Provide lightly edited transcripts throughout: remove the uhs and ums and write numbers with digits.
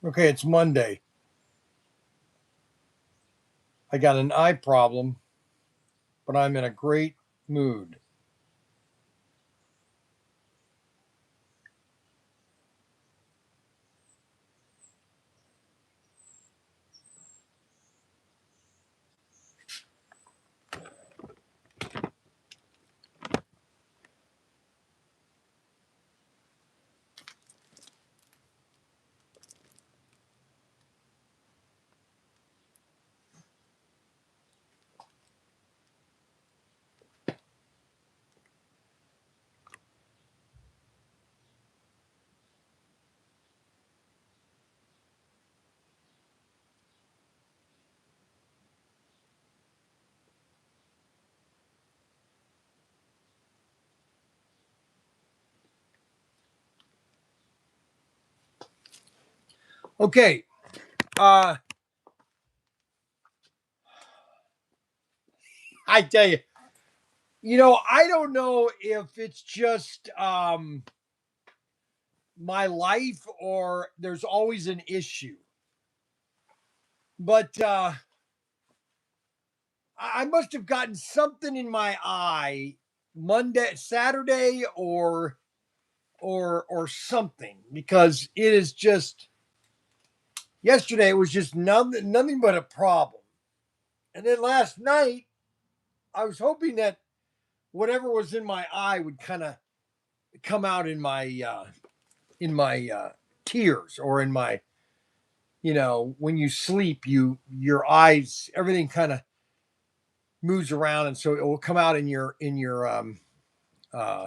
Okay, it's Monday. I got an eye problem, but I'm in a great mood. Okay, uh, I tell you, I don't know if it's just my life or there's always an issue, but I must have gotten something in my eye Monday, Saturday, or something because it is just yesterday. It was just nothing but a problem, and then last night I was hoping that whatever was in my eye would kind of come out in my tears or in my when you sleep your eyes everything kind of moves around and so it will come out in your uh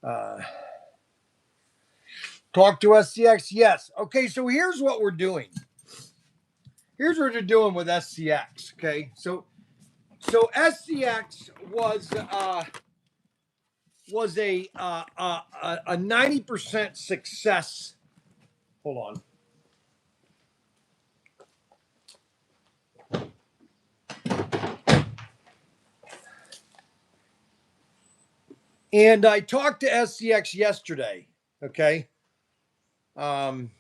uh talk to SCX. Yes. Okay, so here's what we're doing with SCX. Okay, so SCX was a 90% success. Hold on. And I talked to SCX yesterday. Okay. Um,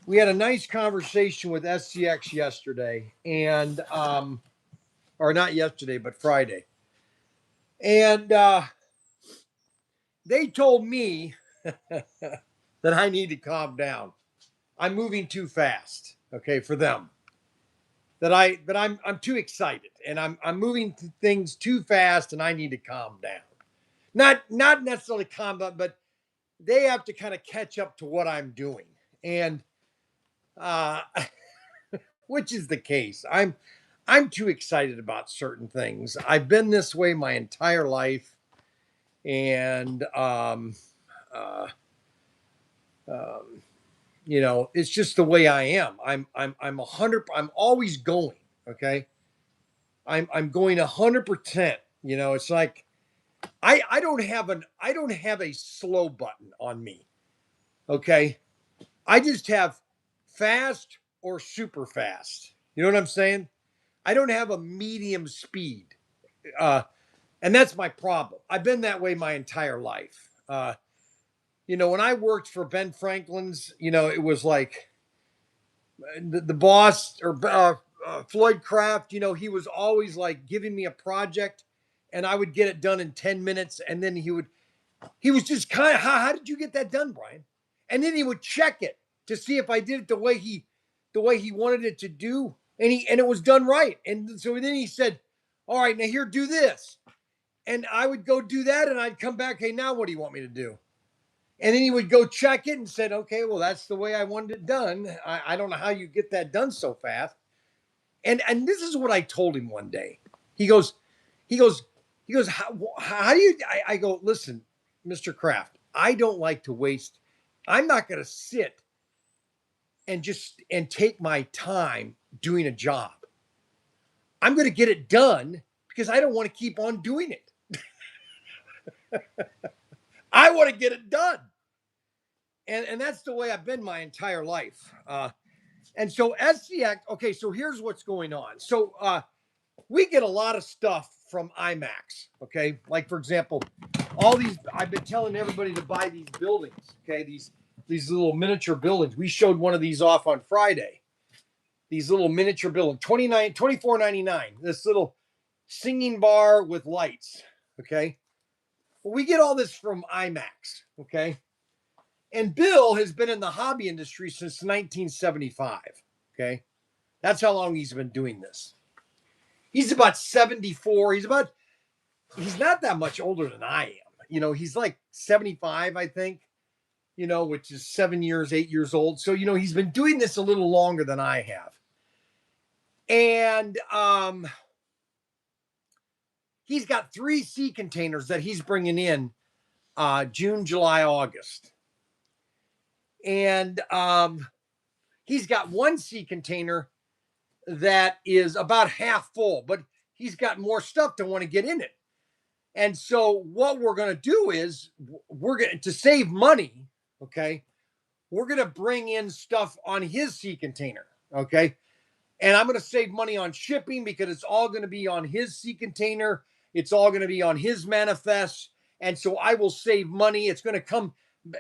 we had a nice conversation with SCX yesterday, and or not yesterday, but Friday. And they told me that I need to calm down. I'm moving too fast. Okay, for them. I'm too excited, and I'm moving things too fast, and I need to calm down. Not necessarily calm down, but they have to kind of catch up to what I'm doing, and uh, which is the case. I'm too excited about certain things. I've been this way my entire life, and uh, um, it's just the way I am. I'm 100. I'm always going. Okay, I'm going 100%. It's like I don't have a slow button on me. Okay, I just have fast or super fast. You know what I'm saying? I don't have a medium speed. Uh, and that's my problem. I've been that way my entire life. When I worked for Ben Franklin's, it was like the boss or Floyd Kraft. He was always like giving me a project, and I would get it done in 10 minutes, and then he was just kind of how did you get that done, Bryan? And then he would check it to see if I did it the way he wanted it to do, and it was done right. And so then he said, "All right, now here, do this." And I would go do that, and I'd come back. Hey, now what do you want me to do? And then he would go check it and said, okay, well, that's the way I wanted it done. I don't know how you get that done so fast. And this is what I told him one day. He goes, he goes, he goes, how do you? I go, listen, Mr. Kraft, I don't like to waste. I'm not going to sit and take my time doing a job. I'm going to get it done because I don't want to keep on doing it. I want to get it done. And that's the way I've been my entire life. And so SCX, okay, so here's what's going on. So we get a lot of stuff from IMAX, okay? Like, for example, all these, I've been telling everybody to buy these buildings, okay? these little miniature buildings. We showed one of these off on Friday. These little miniature buildings, $24.99. This little singing bar with lights. Okay. Well, we get all this from IMAX. Okay. And Bill has been in the hobby industry since 1975. Okay. That's how long he's been doing this. He's about 74. He's not that much older than I am. You know, he's like 75, I think, you know, which is 8 years old. So, you know, he's been doing this a little longer than I have. And he's got 3 sea containers that he's bringing in June, July, August. And he's got 1 sea container that is about half full, but he's got more stuff to want to get in it. And so what we're going to do is we're going to save money. Okay. We're going to bring in stuff on his sea container. Okay. And I'm going to save money on shipping because it's all going to be on his sea container. It's all going to be on his manifest. And so I will save money. It's going to come.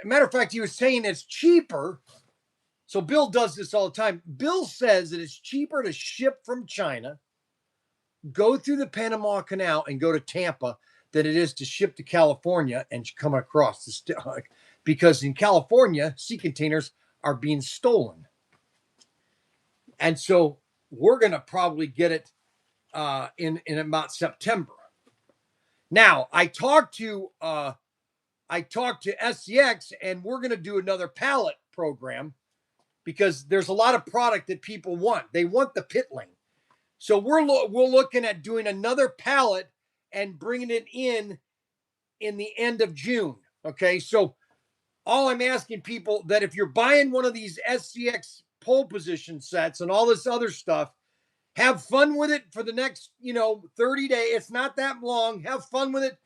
Matter of fact, he was saying it's cheaper. So Bill does this all the time. Bill says that it's cheaper to ship from China, go through the Panama Canal and go to Tampa than it is to ship to California and come across the because in California, sea containers are being stolen. And so we're going to probably get it in about September. Now, I talked to SCX, and we're going to do another pallet program because there's a lot of product that people want. They want the pit lane. So we're looking at doing another pallet and bringing it in the end of June. Okay, so all I'm asking people that if you're buying one of these SCX pole position sets and all this other stuff, have fun with it for the next, 30 days. It's not that long. Have fun with it.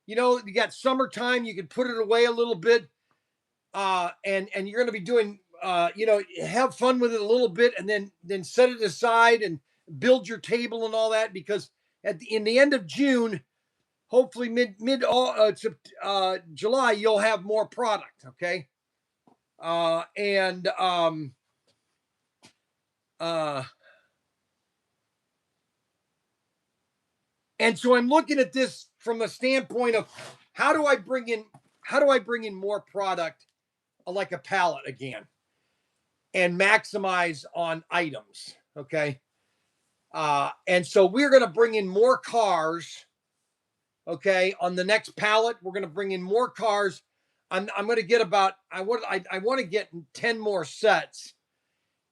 You know, you got summertime. You can put it away a little bit. And you're going to be doing, have fun with it a little bit and then set it aside and build your table and all that, because in the end of June, hopefully mid July, you'll have more product. Okay. And so I'm looking at this from the standpoint of how do I bring in more product like a pallet again and maximize on items. Okay. And so we're going to bring in more cars. Okay. On the next pallet, we're going to bring in more cars. I'm going to get I want to get 10 more sets.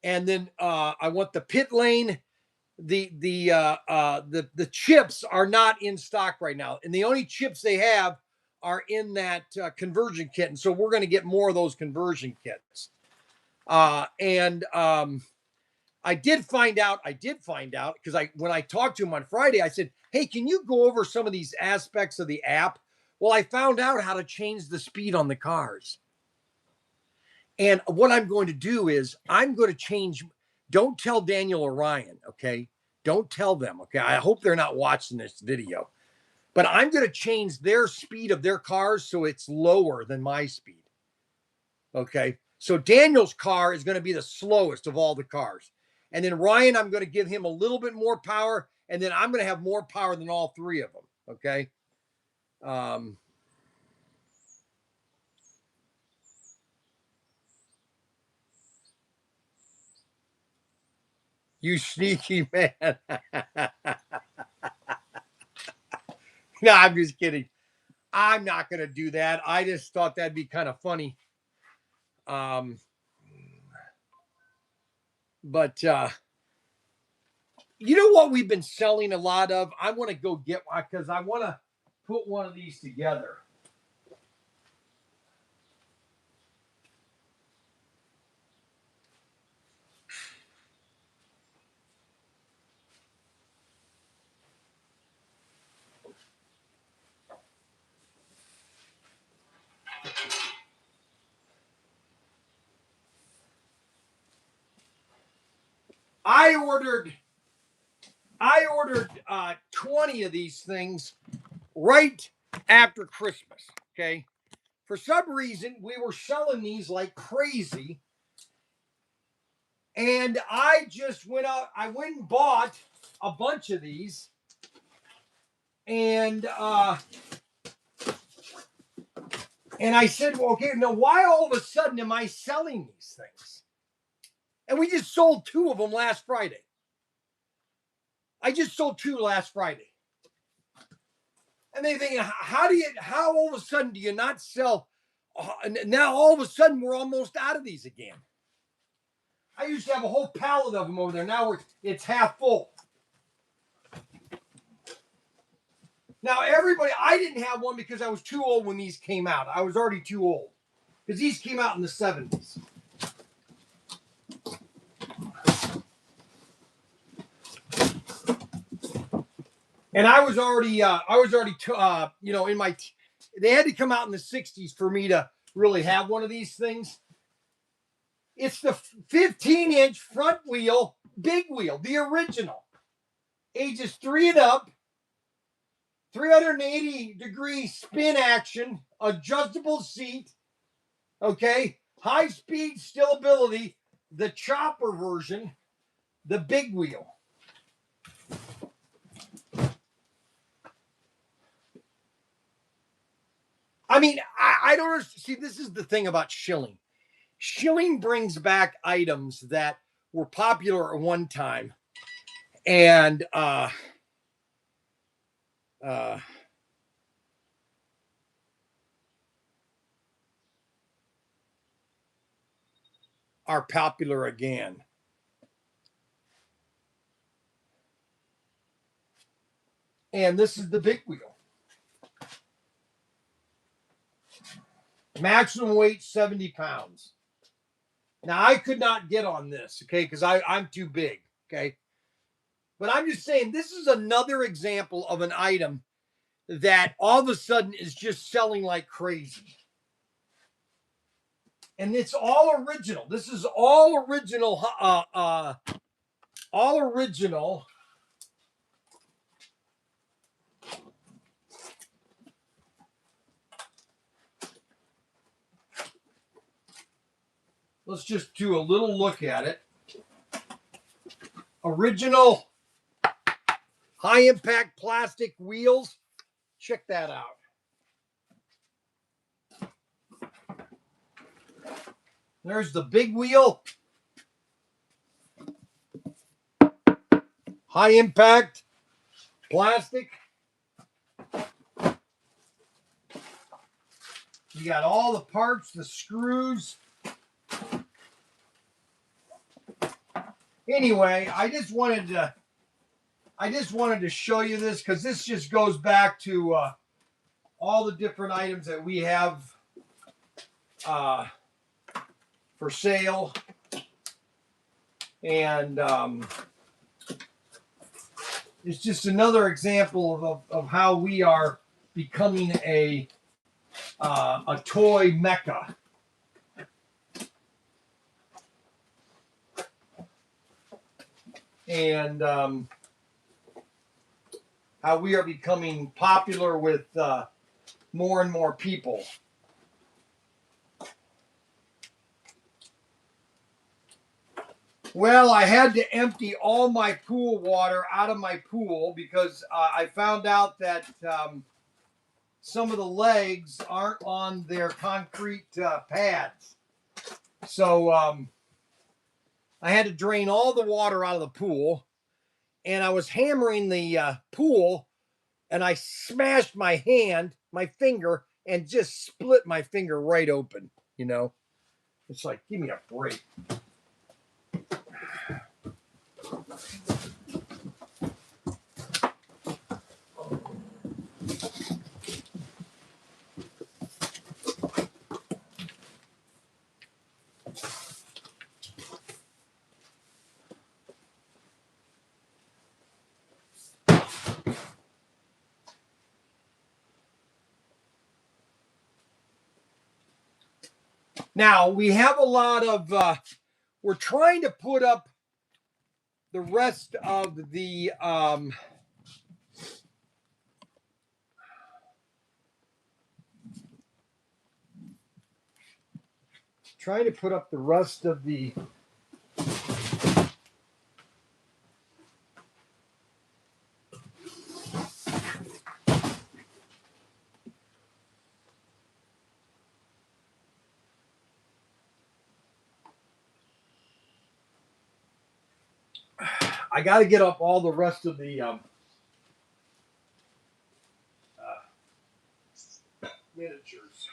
And then I want the pit lane. The chips are not in stock right now, and the only chips they have are in that conversion kit. And so we're going to get more of those conversion kits. I did find out because when I talked to him on Friday, I said, "Hey, can you go over some of these aspects of the app?" Well, I found out how to change the speed on the cars. And what I'm going to do is I'm going to change. Don't tell Daniel or Ryan, okay? Don't tell them, okay? I hope they're not watching this video. But I'm going to change their speed of their cars so it's lower than my speed, okay? So Daniel's car is going to be the slowest of all the cars. And then Ryan, I'm going to give him a little bit more power, and then I'm going to have more power than all 3 of them, okay? You sneaky man. No, I'm just kidding. I'm not going to do that. I just thought that'd be kind of funny. But you know what we've been selling a lot of? I want to go get one because I want to put one of these together. I ordered 20 of these things right after Christmas. Okay. for some reason, we were selling these like crazy. And I just went out, I went and bought a bunch of these. And I said, well, okay, now why all of a sudden am I selling these things? And we just sold 2 of them last Friday. I just sold 2 last Friday. And they think, how all of a sudden do you not sell? Now all of a sudden we're almost out of these again. I used to have a whole pallet of them over there. Now it's half full. Now everybody, I didn't have one because I was too old when these came out. I was already too old because these came out in the 70s. And I was already, you know, in my, they had to come out in the 60s for me to really have one of these things. It's the 15-inch front wheel, big wheel, the original. Ages 3 and up, 380-degree spin action, adjustable seat, okay? High-speed stillability, the chopper version, the big wheel. I mean, I don't see. This is the thing about shilling. Shilling brings back items that were popular at one time, and are popular again. And this is the big wheel. Maximum weight 70 pounds. Now I could not get on this, okay, because I'm too big, okay. But I'm just saying this is another example of an item that all of a sudden is just selling like crazy. And it's all original. This is all original, all original. Let's just do a little look at it. Original high impact plastic wheels. Check that out. There's the big wheel. High impact plastic. You got all the parts, the screws. Anyway, I just wanted to show you this because this just goes back to all the different items that we have for sale, and it's just another example of how we are becoming a toy mecca. And how we are becoming popular with more and more people. Well, I had to empty all my pool water out of my pool because I found out that some of the legs aren't on their concrete pads. So I had to drain all the water out of the pool, and I was hammering the pool, and I smashed my finger, and just split my finger right open, you know. It's like, give me a break. Now, we have a lot of, we're trying to put up the rest of the trying to put up the rest of the I got to get up all the rest of the miniatures.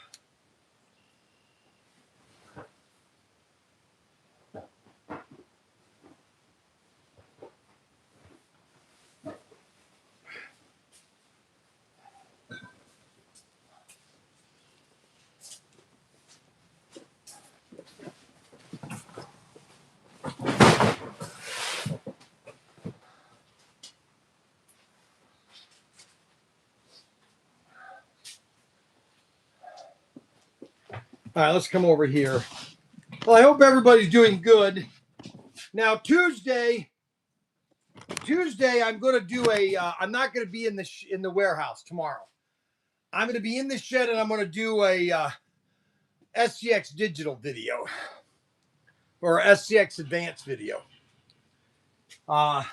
All right, let's come over here. Well, I hope everybody's doing good. Now, Tuesday, I'm going to do a. I'm not going to be in the warehouse tomorrow. I'm going to be in the shed and I'm going to do a SCX digital video or SCX Advance video. I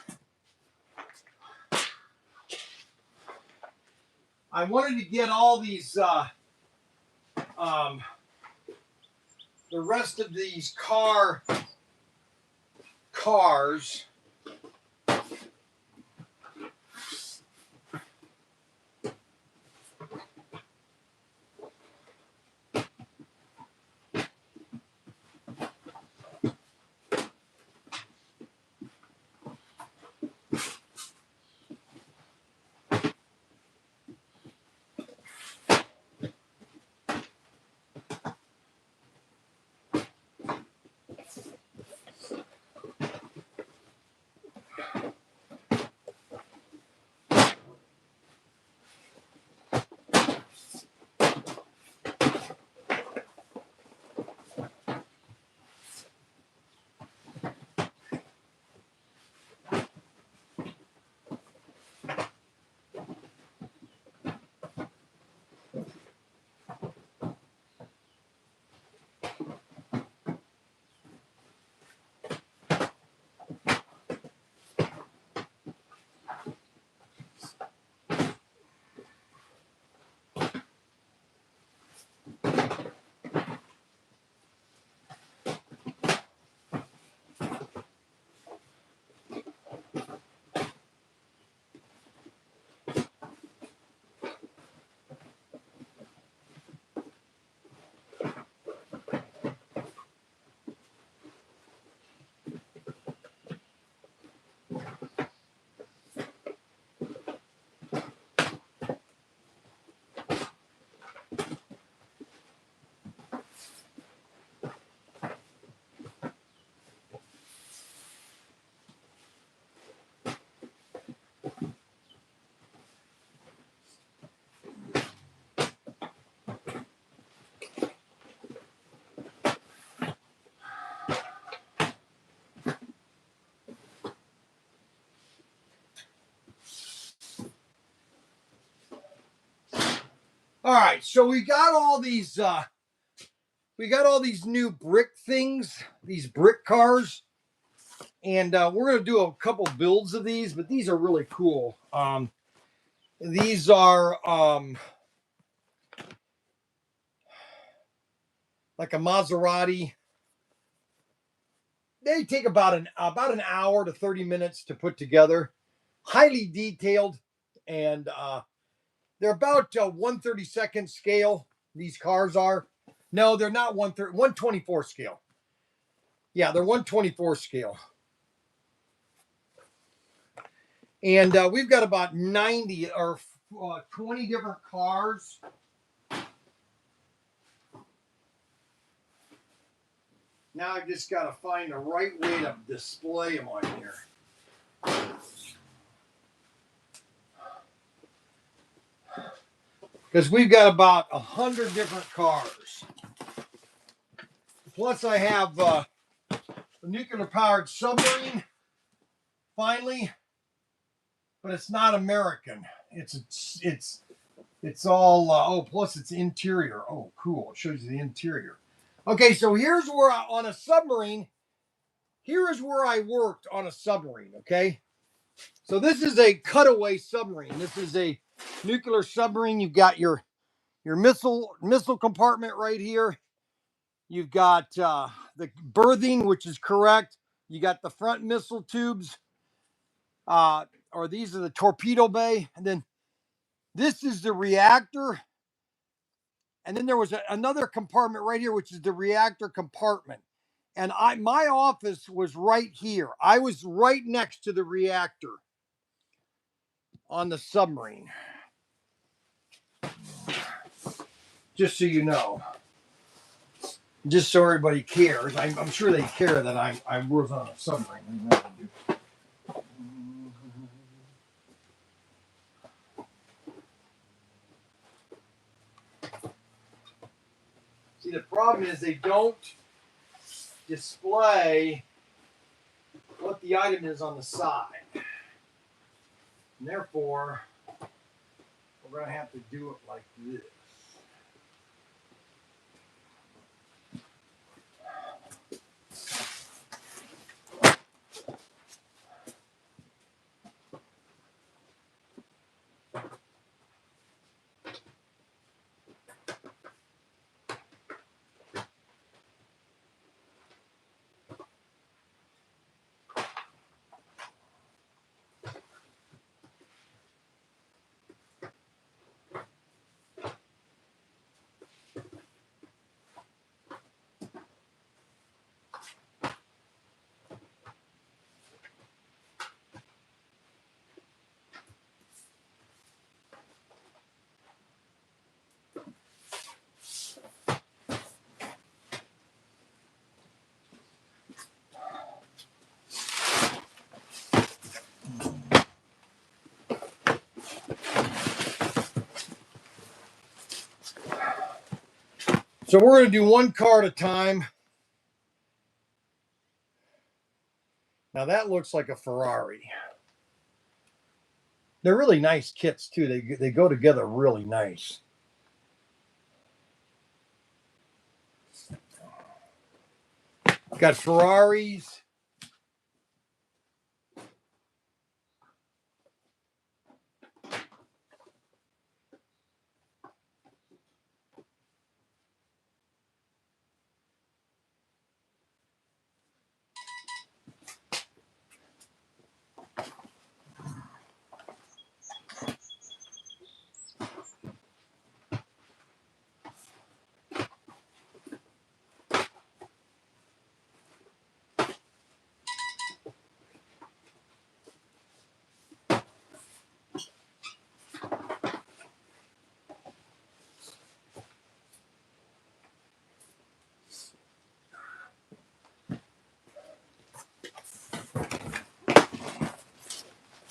wanted to get all these the rest of these cars. All right, so we got all these new brick things, these brick cars, and we're gonna do a couple builds of these, but these are really cool. These are like a Maserati. They take about an hour to 30 minutes to put together. Highly detailed, and they're about 1/32 scale. These cars are. No, they're not 124 scale. Yeah, they're 124 scale. And we've got about 90 or 20 different cars. Now I've just got to find the right way to display them on here. Because we've got about 100 different cars. Plus I have a nuclear-powered submarine, finally, but it's not American. It's all, plus it's interior. Oh, cool. It shows you the interior. Okay, so here's where on a submarine, here is where I worked on a submarine, okay? So this is a cutaway submarine. This is a nuclear submarine. You've got your missile compartment right here. You've got the berthing, which is correct. You got the front missile tubes, or these are the torpedo bay. And then this is the reactor. And then there was another compartment right here, which is the reactor compartment. And my office was right here. I was right next to the reactor on the submarine. Just so you know. Just so everybody cares. I'm sure they care that I was on a submarine. See, the problem is they don't display what the item is on the side. And therefore, we're going to have to do it like this. So we're going to do one car at a time. Now that looks like a Ferrari. They're really nice kits too. They go together really nice. Got Ferraris.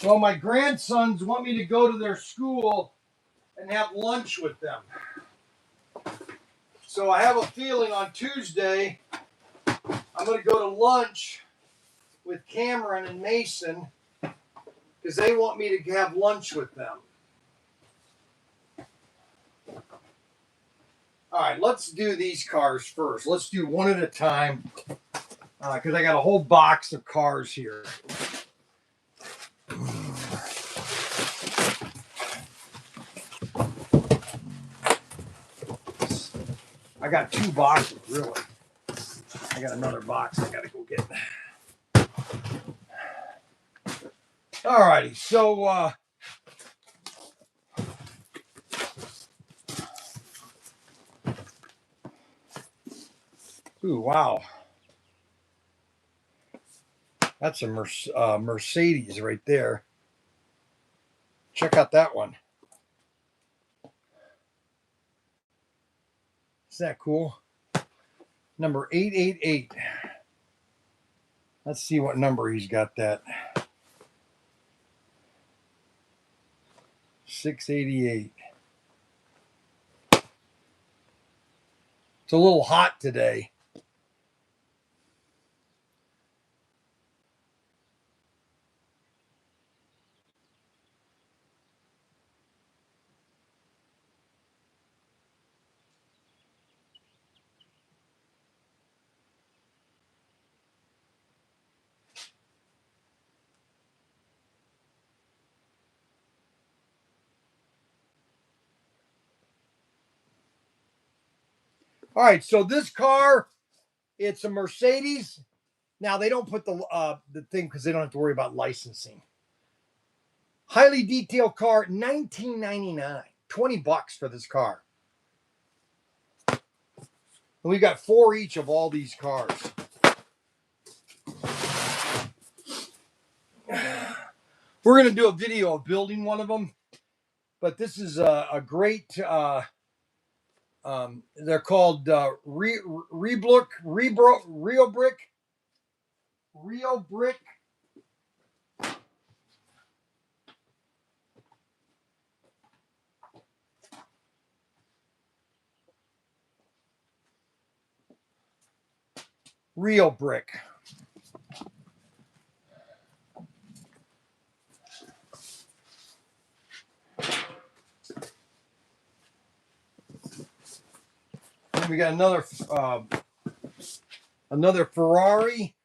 Well, my grandsons want me to go to their school and have lunch with them. So I have a feeling on Tuesday I'm going to go to lunch with Cameron and Mason because they want me to have lunch with them. All right, let's do these cars first. Let's do one at a time because I got a whole box of cars here. I got 2 boxes, really. I got another box I got to go get. All righty, so ooh, wow. That's a Mercedes right there. Check out that one. Isn't that cool? Number 888. Let's see what number he's got that. 688. It's a little hot today. All right, so this car, it's a Mercedes. Now they don't put the thing because they don't have to worry about licensing. Highly detailed car, $19.99, $20 for this car. And we got 4 each of all these cars. We're going to do a video of building one of them, but this is a great, they're called Rio Brick. Rio Brick. And we got another Ferrari.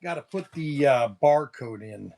Got to put the barcode in.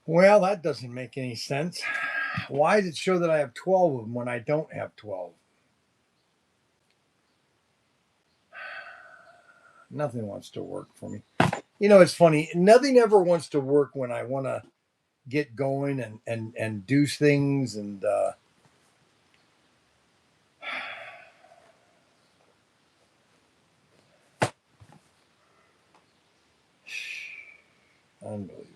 Well, that doesn't make any sense. Why does it show that I have 12 of them when I don't have 12? Nothing wants to work for me. You know, it's funny. Nothing ever wants to work when I want to get going and do things and unbelievable.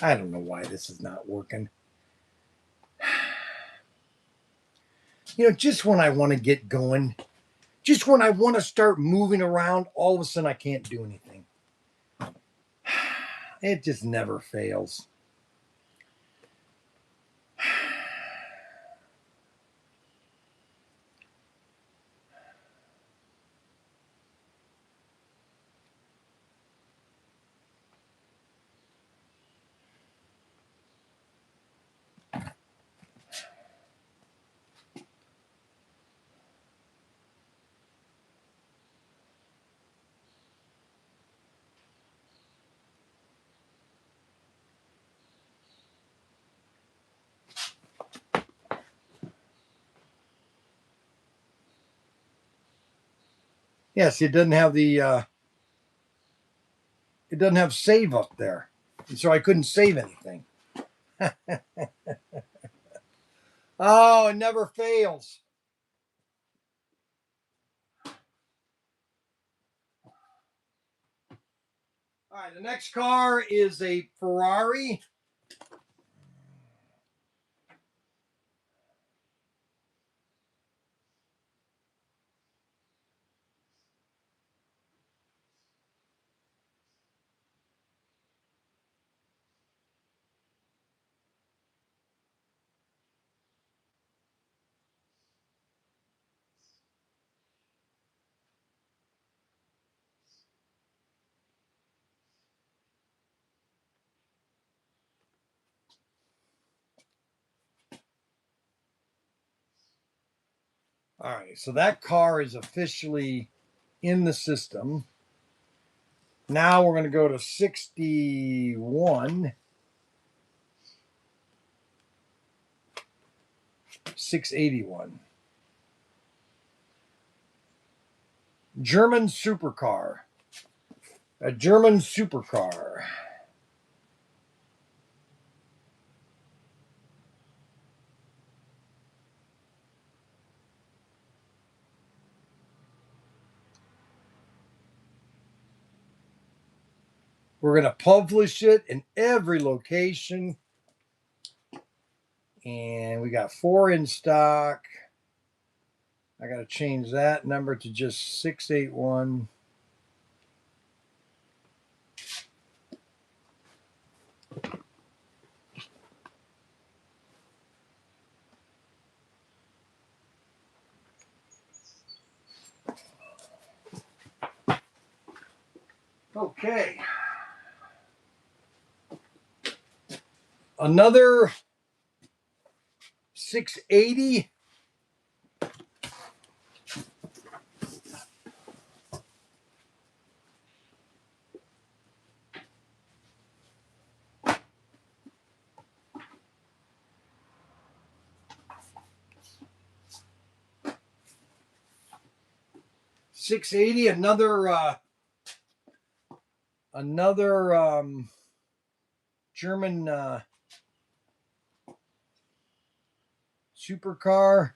I don't know why this is not working. You know, just when I want to get going, just when I want to start moving around, all of a sudden I can't do anything. It just never fails. Yes, it doesn't have the it doesn't have save up there. so I couldn't save anything. Oh, it never fails. All right, the next car is a Ferrari. All right, so that car is officially in the system. Now we're going to go to 61, 681. German supercar. A German supercar. We're going to publish it in every location. And we got 4 in stock. I got to change that number to just 681. Okay. Another 680. Another German supercar.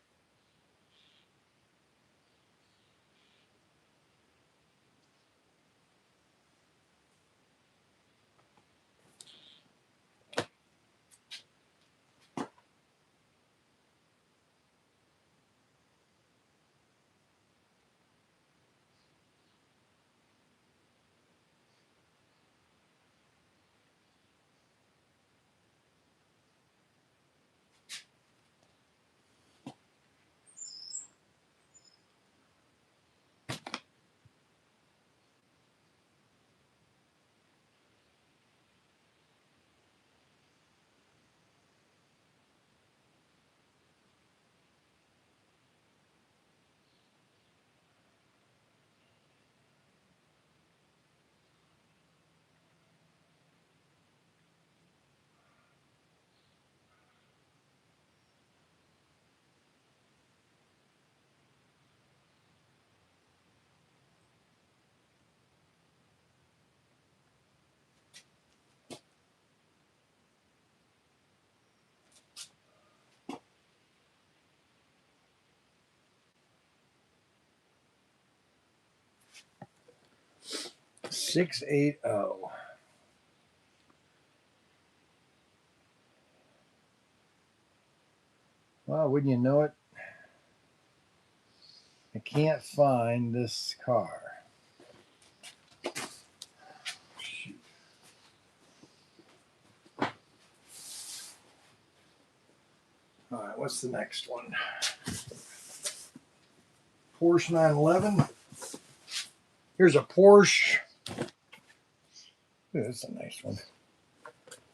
Six eight oh. Well, wouldn't you know it? I can't find this car. Shoot. All right, what's the next one? Porsche 911. Here's a Porsche. Ooh, that's a nice one.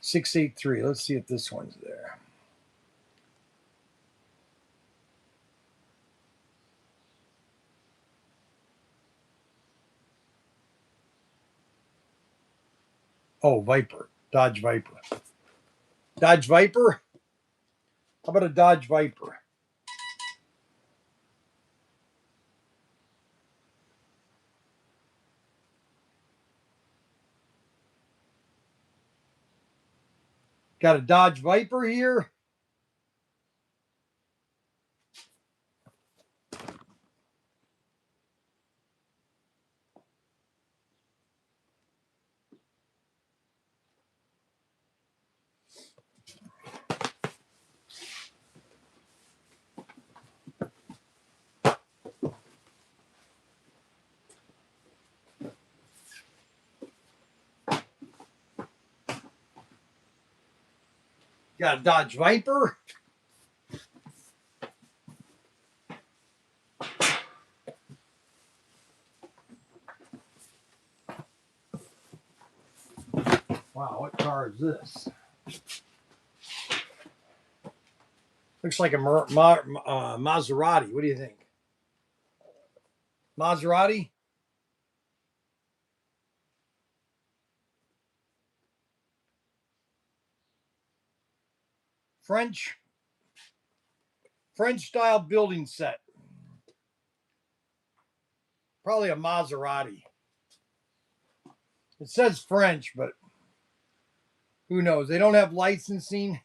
683. Let's see if this one's there. Oh, Viper. Dodge Viper. Dodge Viper? How about a Dodge Viper? Got a Dodge Viper here. Got a Dodge Viper. Wow, what car is this? Looks like a Maserati. What do you think? Maserati? French style building set. Probably a Maserati. It says French, but who knows? They don't have licensing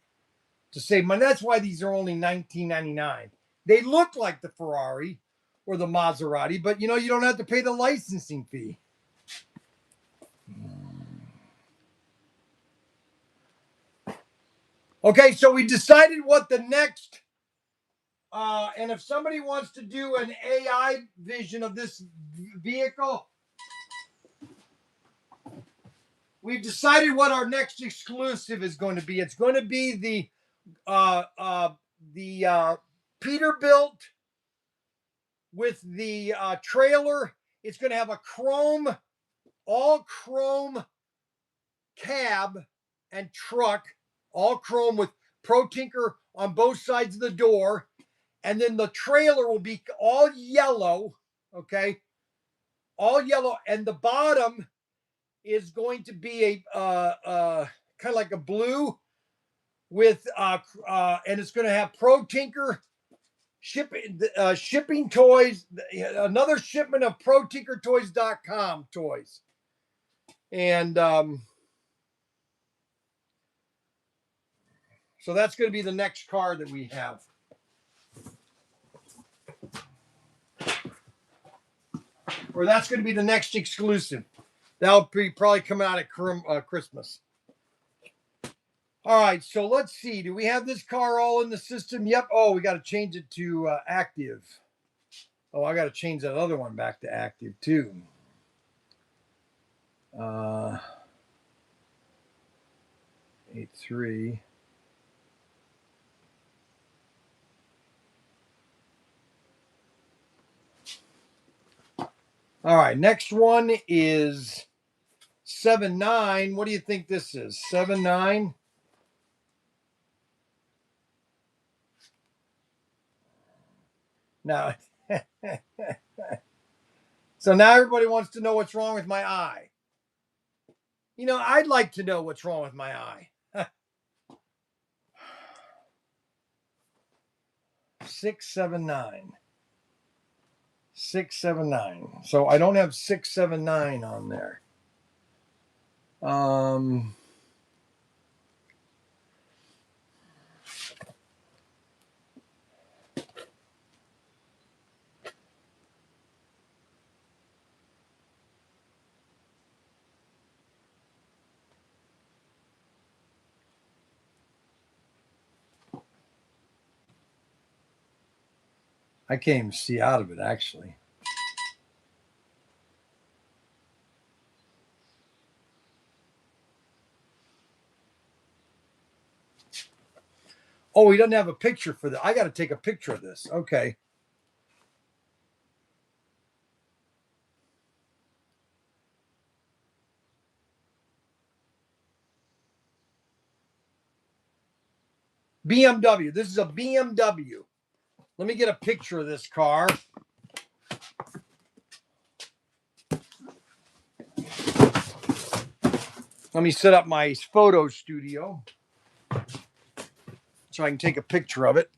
to save money. That's why these are only $19.99. They look like the Ferrari or the Maserati, but you don't have to pay the licensing fee. Okay, so we decided what the next, and if somebody wants to do an AI vision of this vehicle, we've decided what our next exclusive is going to be. It's going to be the Peterbilt with the trailer. It's going to have a all chrome cab and truck, all chrome with Protinker on both sides of the door. And then the trailer will be all yellow, okay? All yellow. And the bottom is going to be a kind of like a blue with, and it's going to have Protinker shipping toys, another shipment of protinkertoys.com toys. And so that's going to be the next car that we have. Or that's going to be the next exclusive. That'll be probably coming out at Christmas. All right, so let's see. Do we have this car all in the system? Yep. Oh, we got to change it to active. Oh, I got to change that other one back to active too. Uh, 8.3. All right, next one is 7.9. What do you think this is? 7.9. Now, so now everybody wants to know what's wrong with my eye. I'd like to know what's wrong with my eye. 679. 679. So I don't have 679 on there. I can't even see out of it, actually. Oh, he doesn't have a picture for that. I got to take a picture of this. Okay. BMW. This is a BMW. Let me get a picture of this car. Let me set up my photo studio so I can take a picture of it.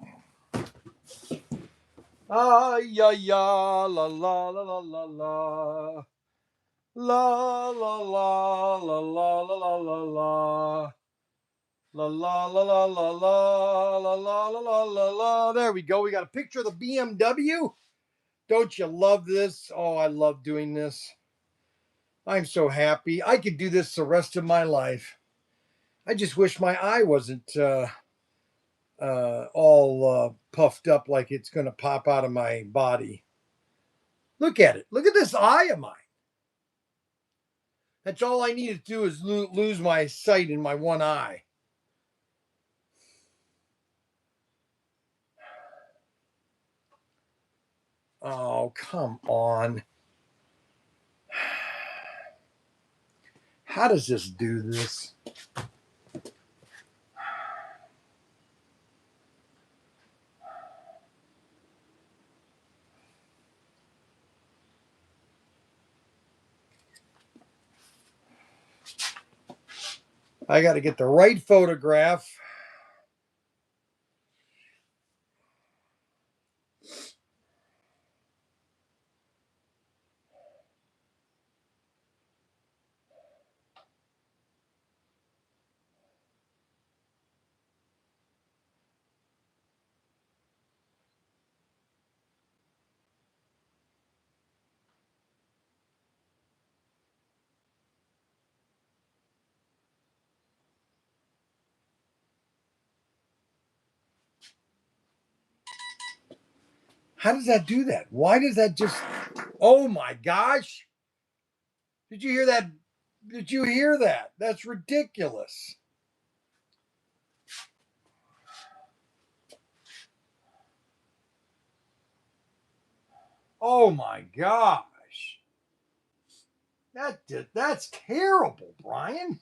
Ah, ya, ya, la, la, la, la, la, la. La, la, la, la, la, la, la, la, la. La la la la la la la la la la la la. There we go. We got a picture of the BMW. Don't you love this? Oh, I love doing this. I'm so happy. I could do this the rest of my life. I just wish my eye wasn't all puffed up like it's going to pop out of my body. Look at it. Look at this eye of mine. That's all I need to do is lose my sight in my one eye. Oh, come on. How does this do this? I got to get the right photograph. How does that do that? Why does that just. Oh my gosh. Did you hear that? Did you hear that? That's ridiculous. Oh my gosh. That's terrible, Bryan.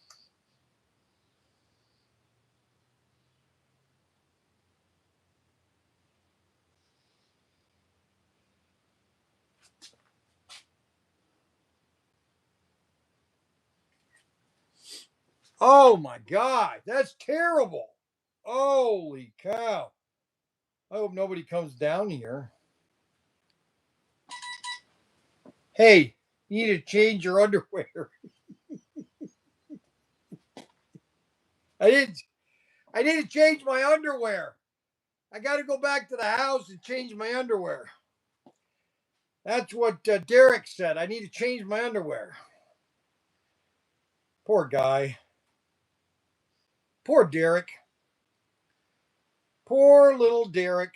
Oh my God, that's terrible. Holy cow. I hope nobody comes down here. Hey, you need to change your underwear. I didn't I need to change my underwear. I got to go back to the house and change my underwear. That's what Derek said. I need to change my underwear. Poor guy. Poor Derek. Poor little Derek.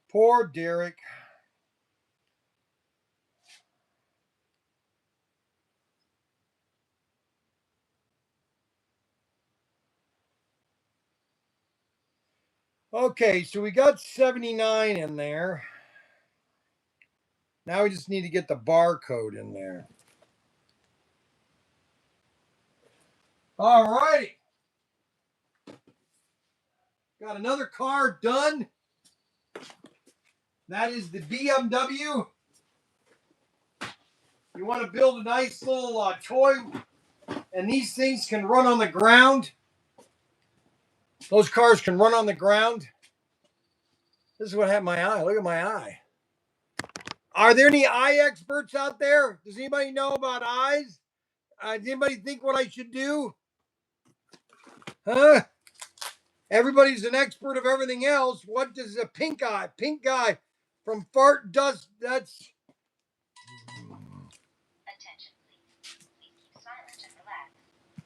Poor Derek. Okay, so we got 79 in there. Now we just need to get the barcode in there. All righty. Got another car done. That is the BMW. You want to build a nice little toy, and these things can run on the ground. Those cars can run on the ground. This is what happened to my eye. Look at my eye. Are there any eye experts out there? Does anybody know about eyes? Does anybody think what I should do? Huh? Everybody's an expert of everything else. What does a pink eye? Pink guy from Fart Dust. That's. Attention, please. Please keep silent and relax.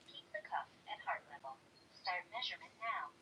Keep the cuff at heart level. Start measurement now.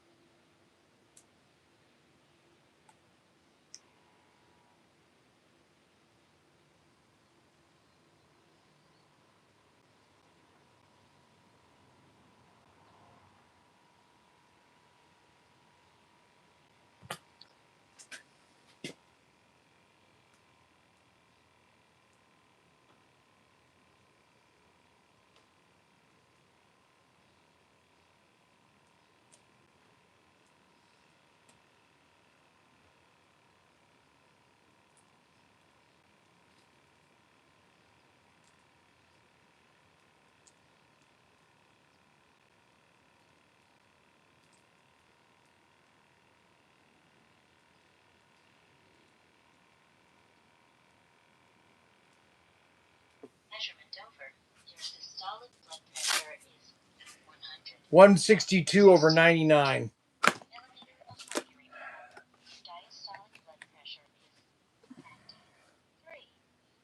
162 over 99.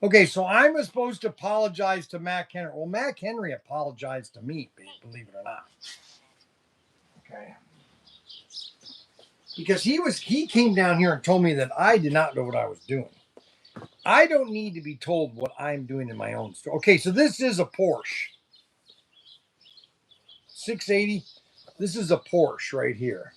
Okay, so I'm supposed to apologize to Mac Henry. Well, Mac Henry apologized to me, believe it or not. Okay. Because he came down here and told me that I did not know what I was doing. I don't need to be told what I'm doing in my own store. Okay, so this is a Porsche. 680. This is a Porsche right here.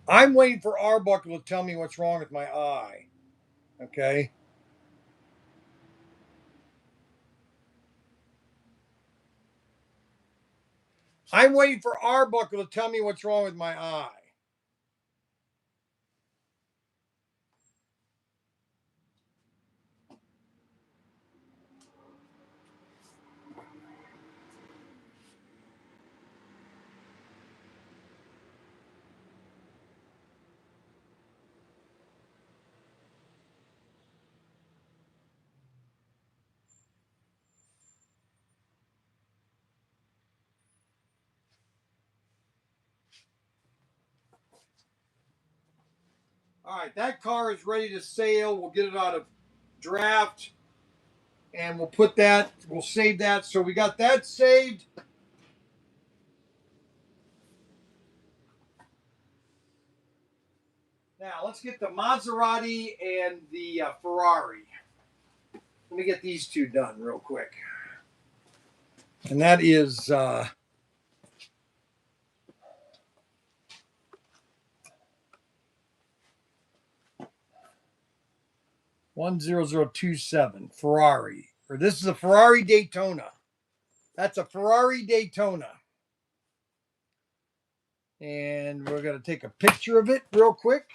I'm waiting for Arbuckle to tell me what's wrong with my eye. Okay. I'm waiting for Arbuckle to tell me what's wrong with my eye. All right, that car is ready to sail. We'll get it out of draft and we'll save that. So we got that saved. Now let's get the Maserati and the Ferrari. Let me get these two done real quick. And that is 10027 Ferrari. Or this is a Ferrari Daytona. That's a Ferrari Daytona. And we're going to take a picture of it real quick.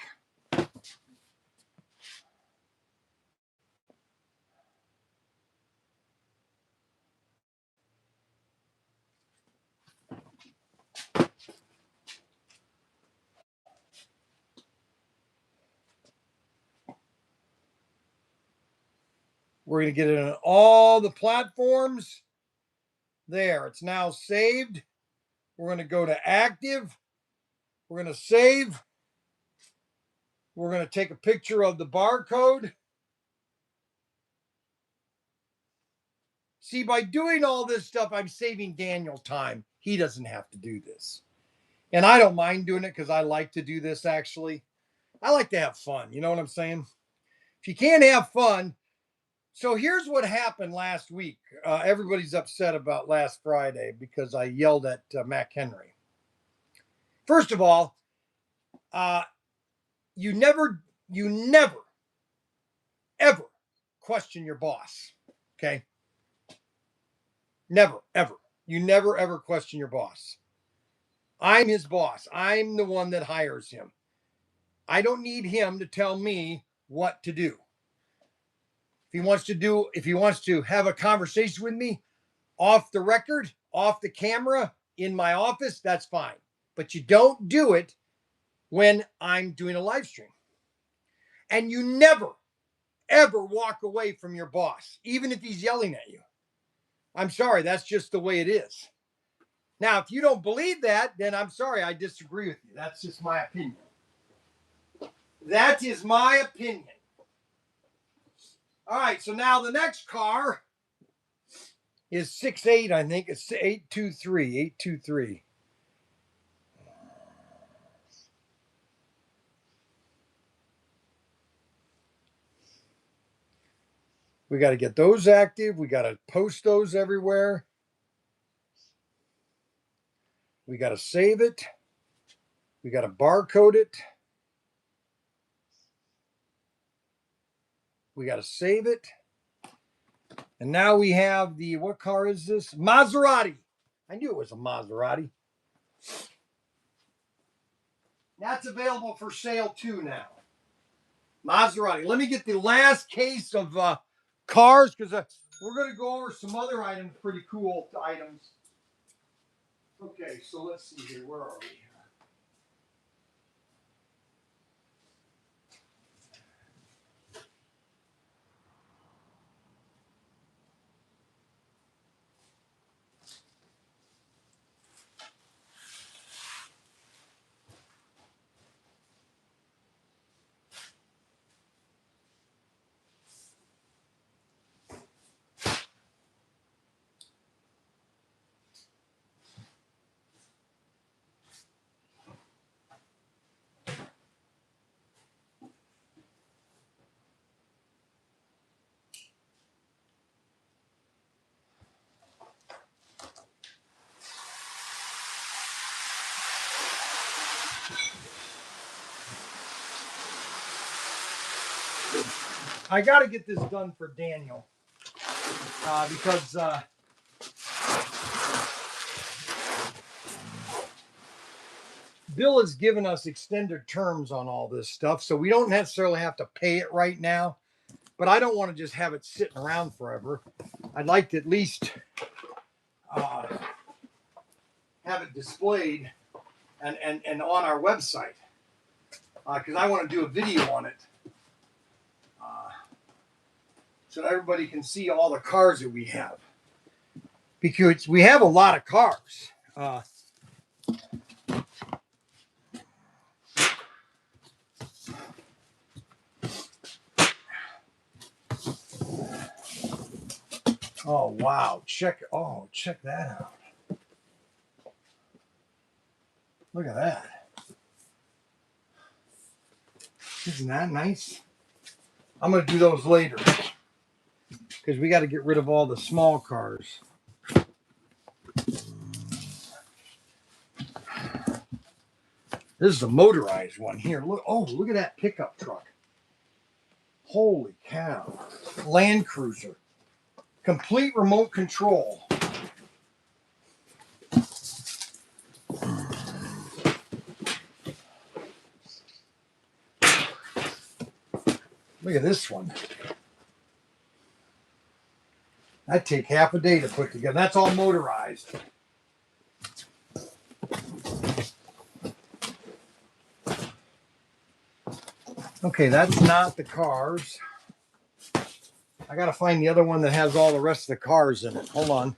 We're going to get it on all the platforms. There, it's now saved. We're going to go to active. We're going to save. We're going to take a picture of the barcode. See, by doing all this stuff, I'm saving Daniel time. He doesn't have to do this. And I don't mind doing it because I like to do this actually. I like to have fun. You know what I'm saying? If you can't have fun. So here's what happened last week. Everybody's upset about last Friday because I yelled at Mac Henry. First of all, you never, ever question your boss. Okay. Never, ever. You never, ever question your boss. I'm his boss. I'm the one that hires him. I don't need him to tell me what to do. If he wants to have a conversation with me off the record, off the camera, in my office, that's fine. But you don't do it when I'm doing a live stream. And you never, ever walk away from your boss, even if he's yelling at you. I'm sorry, that's just the way it is. Now, if you don't believe that, then I'm sorry, I disagree with you. That's just my opinion. That is my opinion. All right, so now the next car is 6'8", I think. It's 823, 823. We got to get those active. We got to post those everywhere. We got to save it. We got to barcode it. We got to save it. And now we have the, what car is this? Maserati. I knew it was a Maserati. That's available for sale too now. Maserati. Let me get the last case of cars because we're going to go over some other items, pretty cool items. Okay, so let's see here. Where are we? I got to get this done for Daniel because Bill has given us extended terms on all this stuff, so we don't necessarily have to pay it right now. But I don't want to just have it sitting around forever. I'd like to at least have it displayed and on our website because I want to do a video on it so that everybody can see all the cars that we have. Because we have a lot of cars. Oh wow! Check that out. Look at that. Isn't that nice? I'm gonna do those later because we got to get rid of all the small cars. This is a motorized one here. Look! Oh, look at that pickup truck. Holy cow! Land Cruiser, complete remote control. Look at this one. That'd take half a day to put together. That's all motorized. Okay, that's not the cars. I got to find the other one that has all the rest of the cars in it. Hold on.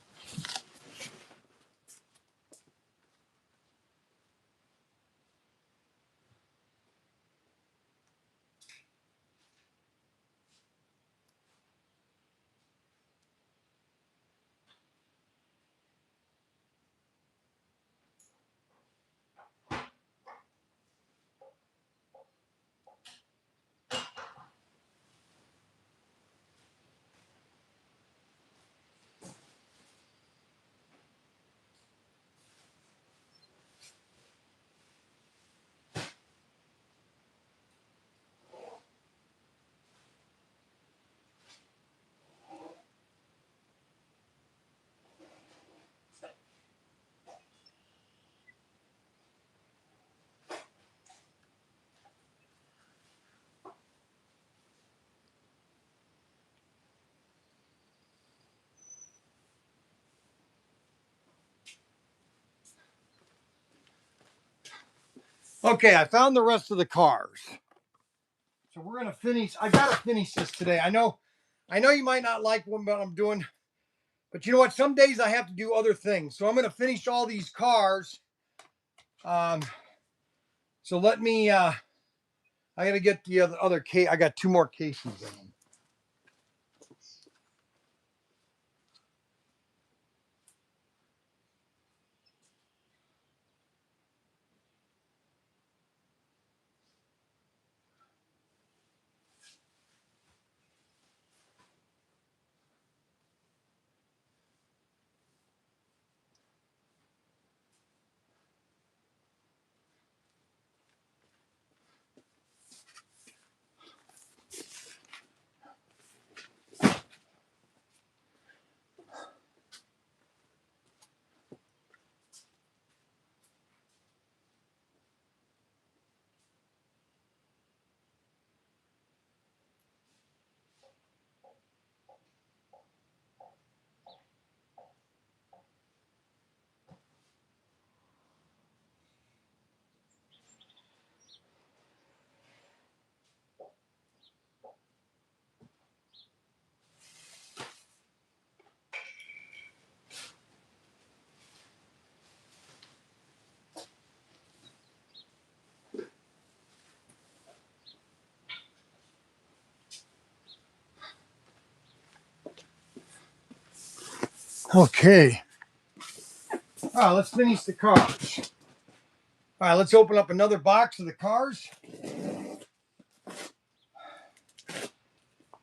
Okay, I found the rest of the cars. So we're gonna finish. I gotta finish this today. I know you might not like what I'm doing, but you know what? Some days I have to do other things. So I'm gonna finish all these cars. So let me. I gotta get the other case. I got two more cases in them. Okay. All right, let's finish the cars. All right, let's open up another box of the cars.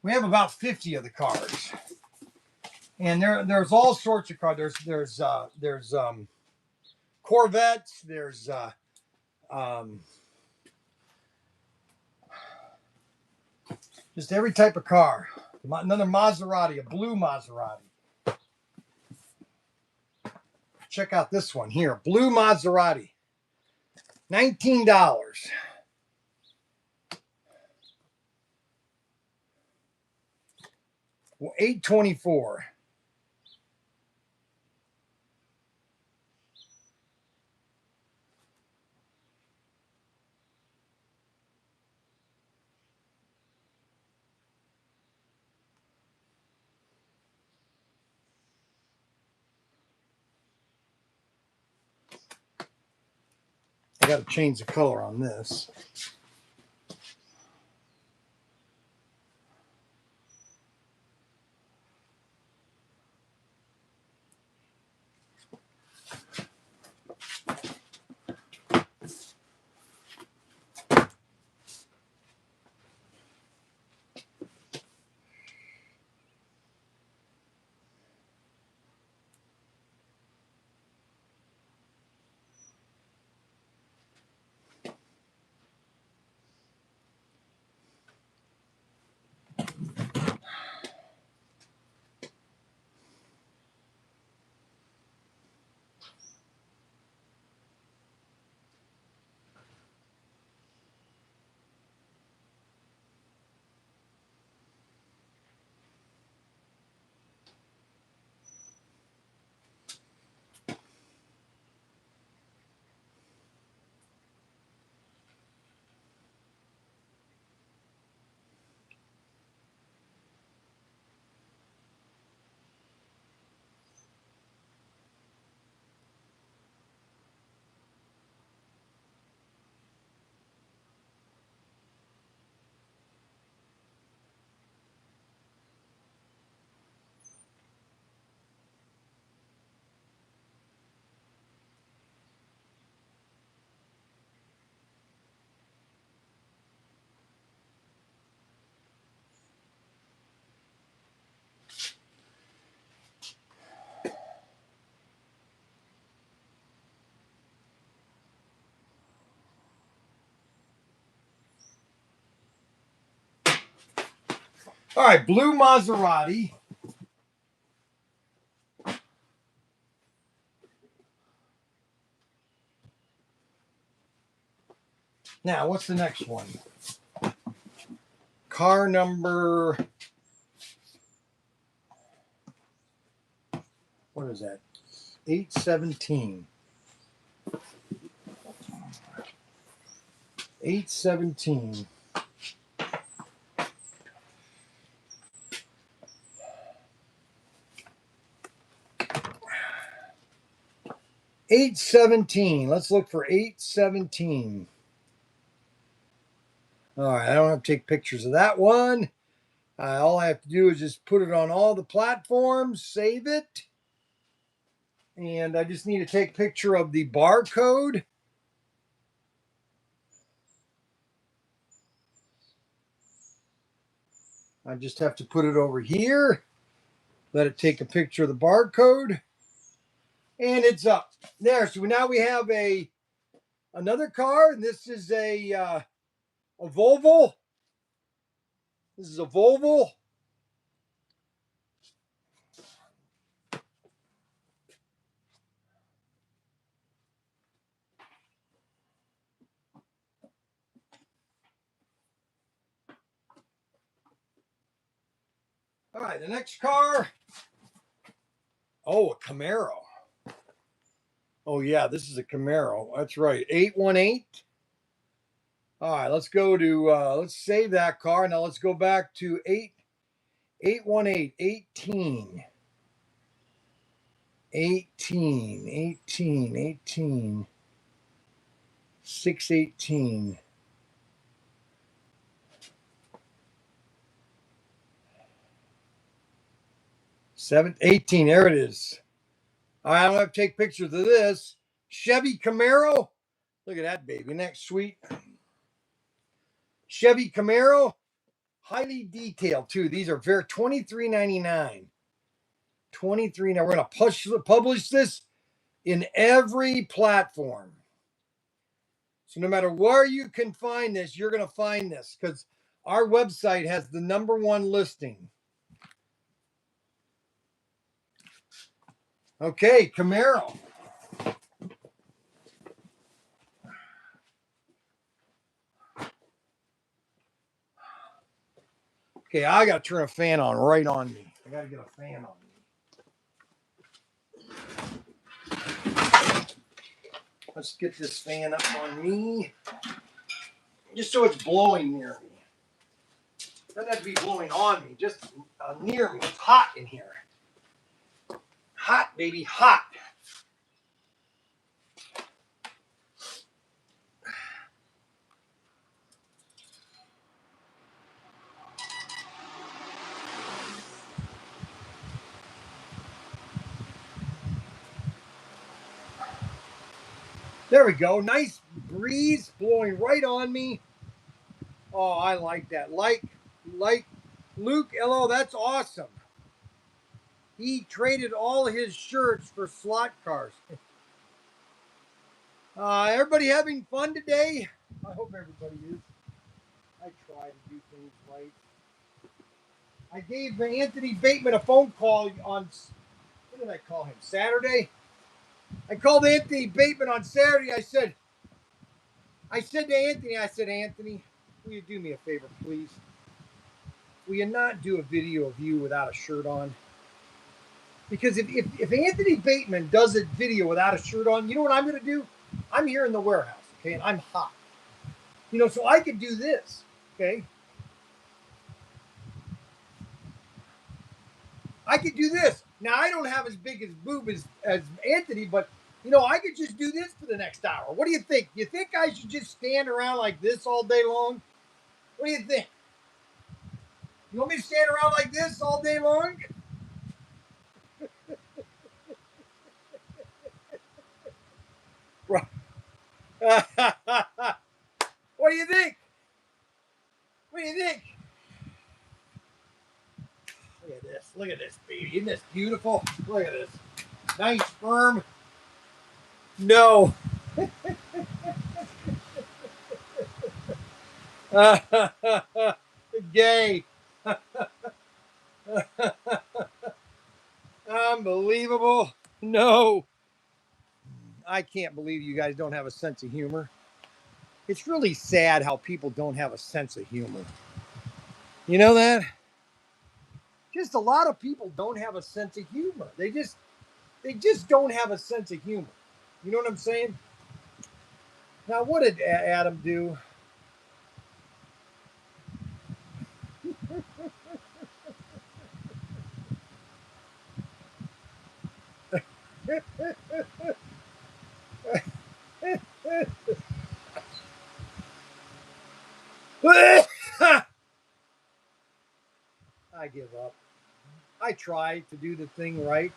We have about 50 of the cars, and there's all sorts of cars. There's Corvettes. There's um, just every type of car. Another Maserati, a blue Maserati. Check out this one here, blue Maserati, $19. Well, $824. I got to change the color on this. All right, blue Maserati. Now, what's the next one? Car number, what is that? 817. 817. Let's look for 817. All right, I don't have to take pictures of that one. All I have to do is just put it on all the platforms, save it. And I just need to take a picture of the barcode. I just have to put it over here, let it take a picture of the barcode, and it's up. There, so now we have another car, and this is a Volvo. This is a Volvo. All right, the next car. Oh, a Camaro. Oh, yeah, this is a Camaro. That's right. 818. All right, let's go to, let's save that car. Now let's go back to 818, 18, 18, 18, 18, 618. 18, there it is. All right, I don't have to take pictures of this. Chevy Camaro. Look at that baby. Isn't that sweet? Chevy Camaro. Highly detailed too. These are very $23.99. 23. Now we're going to publish this in every platform. So no matter where you can find this, you're going to find this because our website has the #1 listing. Okay, Camaro. Okay, I got to turn a fan on right on me. I got to get a fan on me. Let's get this fan up on me. Just so it's blowing near me. Doesn't have to be blowing on me, just near me. It's hot in here. Hot, baby, hot. There we go. Nice breeze blowing right on me. Oh, I like that. Like Luke, hello, that's awesome. He traded all his shirts for slot cars. Everybody having fun today? I hope everybody is. I try to do things right. I gave Anthony Bateman a phone call on, what did I call him? Saturday? I called Anthony Bateman on Saturday. I said to Anthony, will you do me a favor, please? Will you not do a video of you without a shirt on? Because if Anthony Bateman does a video without a shirt on, you know what I'm going to do? I'm here in the warehouse, okay, and I'm hot. You know, so I could do this, okay? I could do this. Now, I don't have as big as boob as Anthony, but, you know, I could just do this for the next hour. What do you think? You think I should just stand around like this all day long? What do you think? You want me to stand around like this all day long? What do you think? What do you think? Look at this. Look at this, baby. Isn't this beautiful? Look at this. Nice, firm. No. Gay. Unbelievable. No. I can't believe you guys don't have a sense of humor. It's really sad how people don't have a sense of humor. You know that? Just a lot of people don't have a sense of humor. They just don't have a sense of humor. You know what I'm saying? Now, what did Adam do? I give up. I try to do the thing right.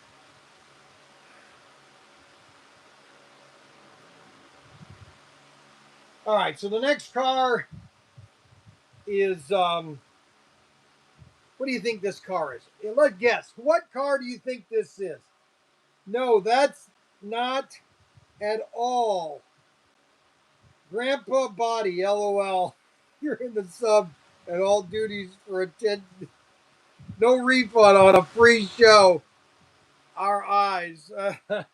All right, so the next car is what do you think this car is? Let's guess. What car do you think this is? No, that's not at all. Grandpa Body, LOL. You're in the sub at all duties for attention. No refund on a free show. Our eyes. All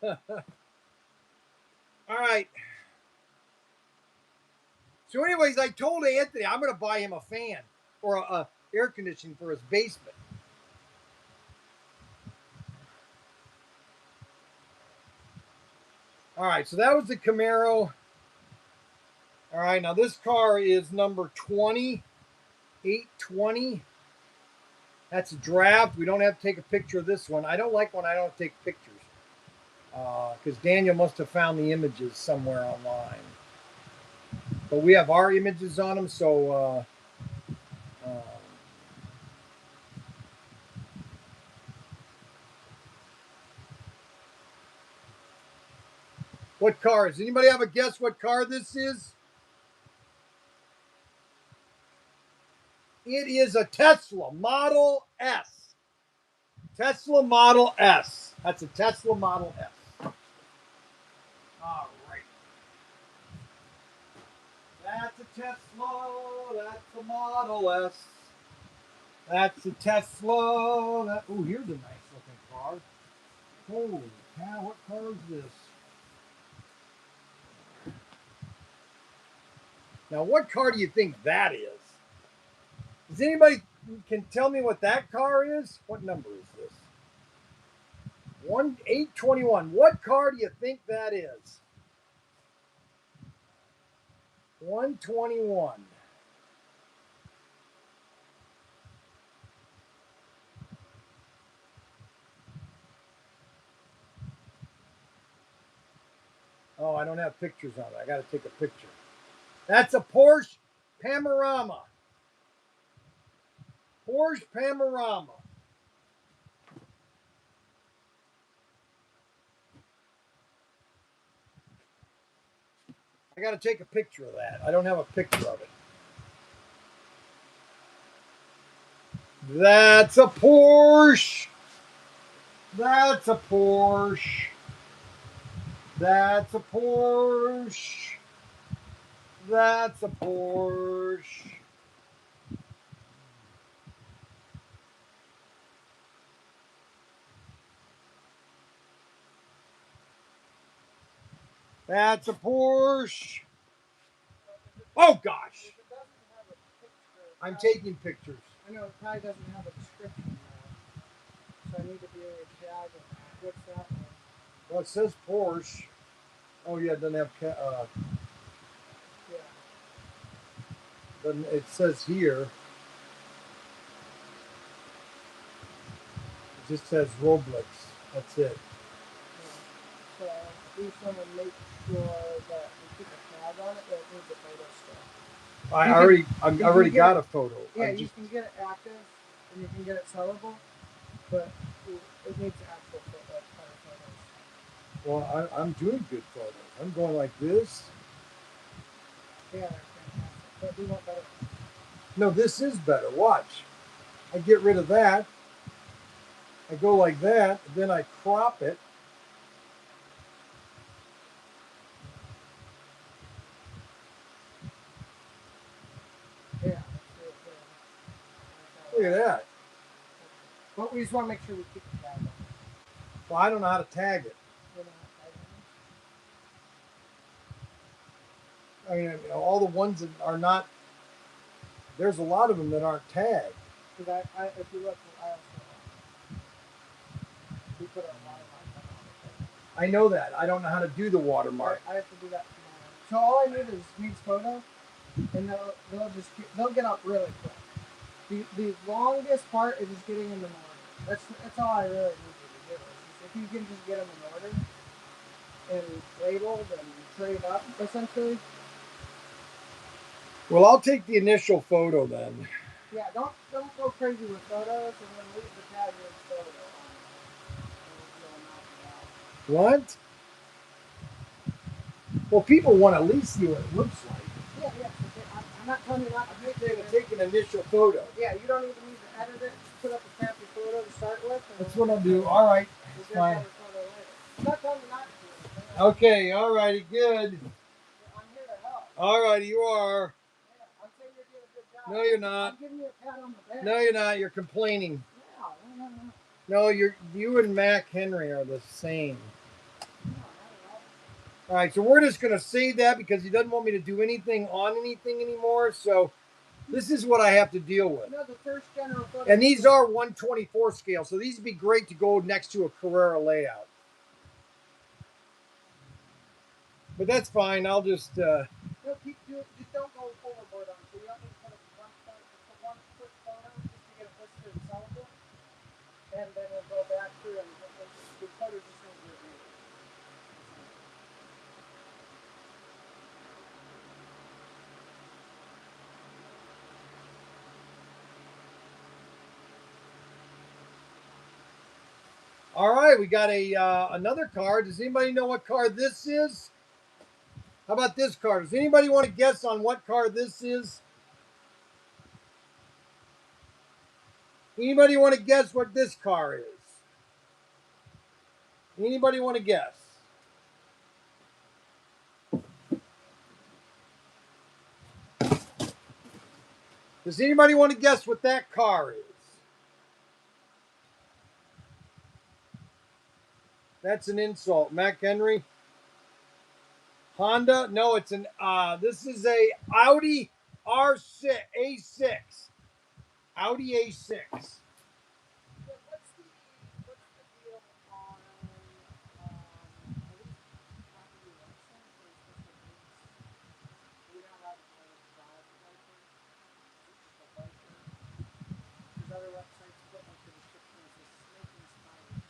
right. So, anyways, I told Anthony I'm going to buy him a fan or a air conditioning for his basement. All right, so that was the Camaro. All right, now this car is number 820. That's a draft. We don't have to take a picture of this one. I don't like when I don't take pictures because Daniel must have found the images somewhere online. But we have our images on them, so What car is? Anybody have a guess what car this is? It is a Tesla Model S. Tesla Model S. That's a Tesla Model S. All right. That's a Tesla. That's a Model S. That's a Tesla. Oh, here's a nice looking car. Holy cow, what car is this? Now, what car do you think that is? Does anybody can tell me what that car is? What number is this? 821. What car do you think that is? 121. Oh, I don't have pictures on it. I got to take a picture. That's a Porsche Panorama. Porsche Panorama. I got to take a picture of that. I don't have a picture of it. That's a Porsche. That's a Porsche. That's a Porsche. That's a Porsche. That's a Porsche. Oh gosh. I'm taking pictures. I know it probably doesn't have a description though. So I need to be able to tag it. What's that one? Well, it says Porsche. Oh yeah, it doesn't have. Doesn't it says here? It just says Rolex. That's it. Yeah. So we just want to make sure that we keep a tag on it, but it needs a photo still. I already got a photo. Yeah, you can get it active and you can get it sellable, but it needs actual photos. Well, I'm doing good photos. I'm going like this. Yeah, they're fantastic. But we want better. No, this is better. Watch. I get rid of that. I go like that. Then I crop it. Yeah. Look at that. But we just want to make sure we keep the tag on. Well, I don't know how to tag it. I mean, all the ones that are not. There's a lot of them that aren't tagged. Because if you look, I also we put a watermark on it. I know that. I don't know how to do the watermark. I have to do that tomorrow. So all I need is needs photo, and they'll get up really quick. The longest part is just getting them in order. That's all I really need you to do. If you can just get them in order and labeled and trade up, essentially. Well, I'll take the initial photo then. Yeah, don't go crazy with photos, and then leave the tag with photo on it. What? Well, people want to at least see what it looks like. Yeah. I'm not telling you not to take an initial photo. Yeah, you don't even need to edit it. Just put up a crappy photo to start with. That's what I'll do. All right. That's fine. I'm not telling you not to do it. Okay. All righty. Good. I'm here to help. All righty. You are. Yeah, I'm saying you're doing a good job. No, you're not. I'm giving you a pat on the back. No, you're not. You're complaining. No. No, you and Mac Henry are the same. All right, so we're just going to save that because he doesn't want me to do anything on anything anymore. So this is what I have to deal with. No, the first general photo. And these are 124 scale, so these would be great to go next to a Carrera layout. But that's fine. I'll just. No, just don't go overboard on it. So you don't need to put one quick photo just to get it listed and sellable. And then we'll go back through and the photo just needs to be. All right, we got a another car. Does anybody know what car this is? How about this car? Does anybody want to guess on what car this is? Anybody want to guess what this car is? Anybody want to guess? Does anybody want to guess what that car is? That's an insult. Mac Henry? Honda? No, it's an this is a Audi R6 A6. Audi A6. Yeah, what's the deal on are these property websites or is this a lease? You're not allowed to drive the bike? Is it just a biker? Because other websites put like the description as a snake and spider.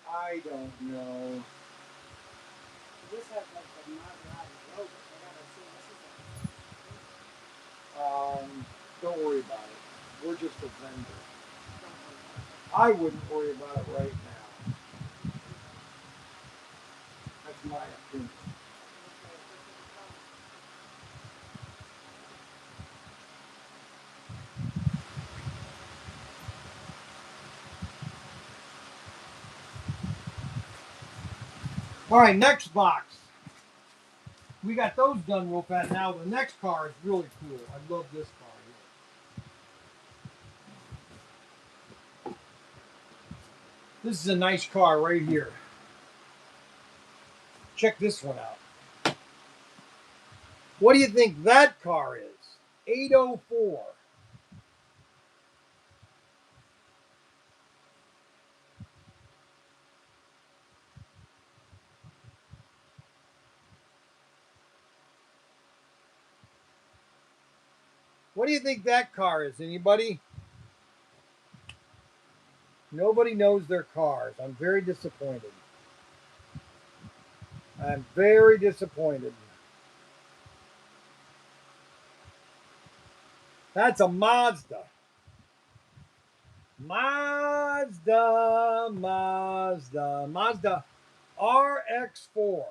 I don't know. This has like the Maserati logo, so I gotta assume this is like Don't worry about it. We're just a vendor. don't worry about it. I wouldn't worry about it right now. That's my opinion. Okay, this is coming. All right, next box. We got those done real fast. Now the next car is really cool. I love this car here. This is a nice car right here. Check this one out. What do you think that car is? 804. What do you think that car is? Anybody? Nobody knows their cars. I'm very disappointed. I'm very disappointed. That's a Mazda. Mazda RX-4 or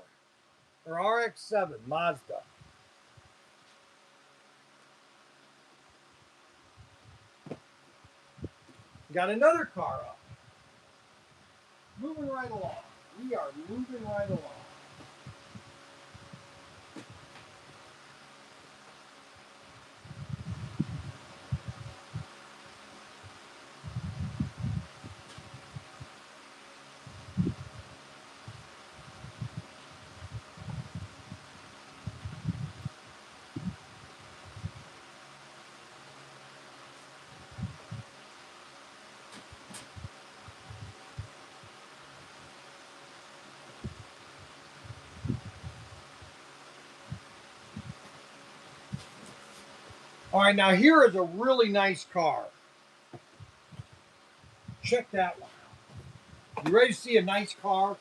RX-7 Mazda. Got another car up. Moving right along. We are moving right along. All right, now here is a really nice car. Check that one out. You ready to see a nice car?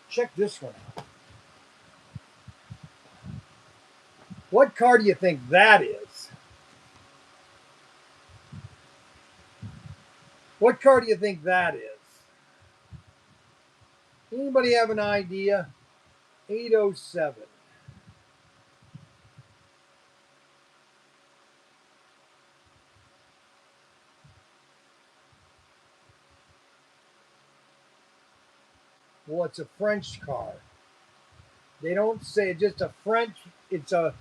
Check this one out. What car do you think that is? What car do you think that is? Anybody have an idea? 807. Well, it's a French car. They don't say just a French. It's a.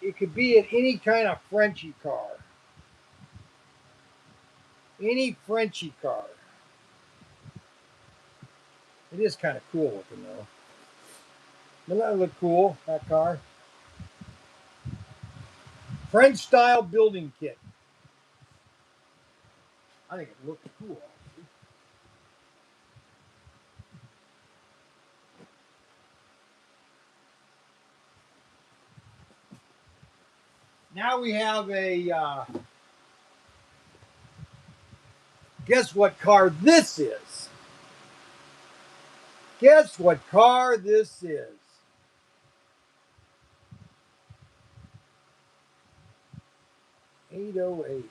It could be any kind of Frenchy car. Any Frenchy car. It is kind of cool looking though. Doesn't that look cool? That car. French style building kit. I think it looks cool. Actually. Now we have a. Guess what car this is? Guess what car this is? 808.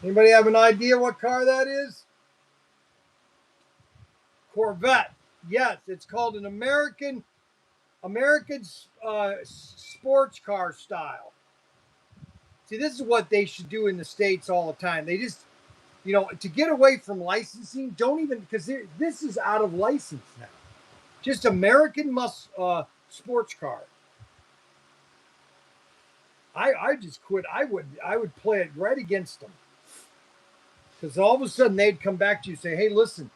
Anybody have an idea what car that is? Corvette. Yes, it's called an American sports car style. See, this is what they should do in the States all the time. They just, to get away from licensing, don't even, because this is out of license now. Just American sports car. I just quit. I would play it right against them. Because all of a sudden they'd come back to you and say, hey, listen,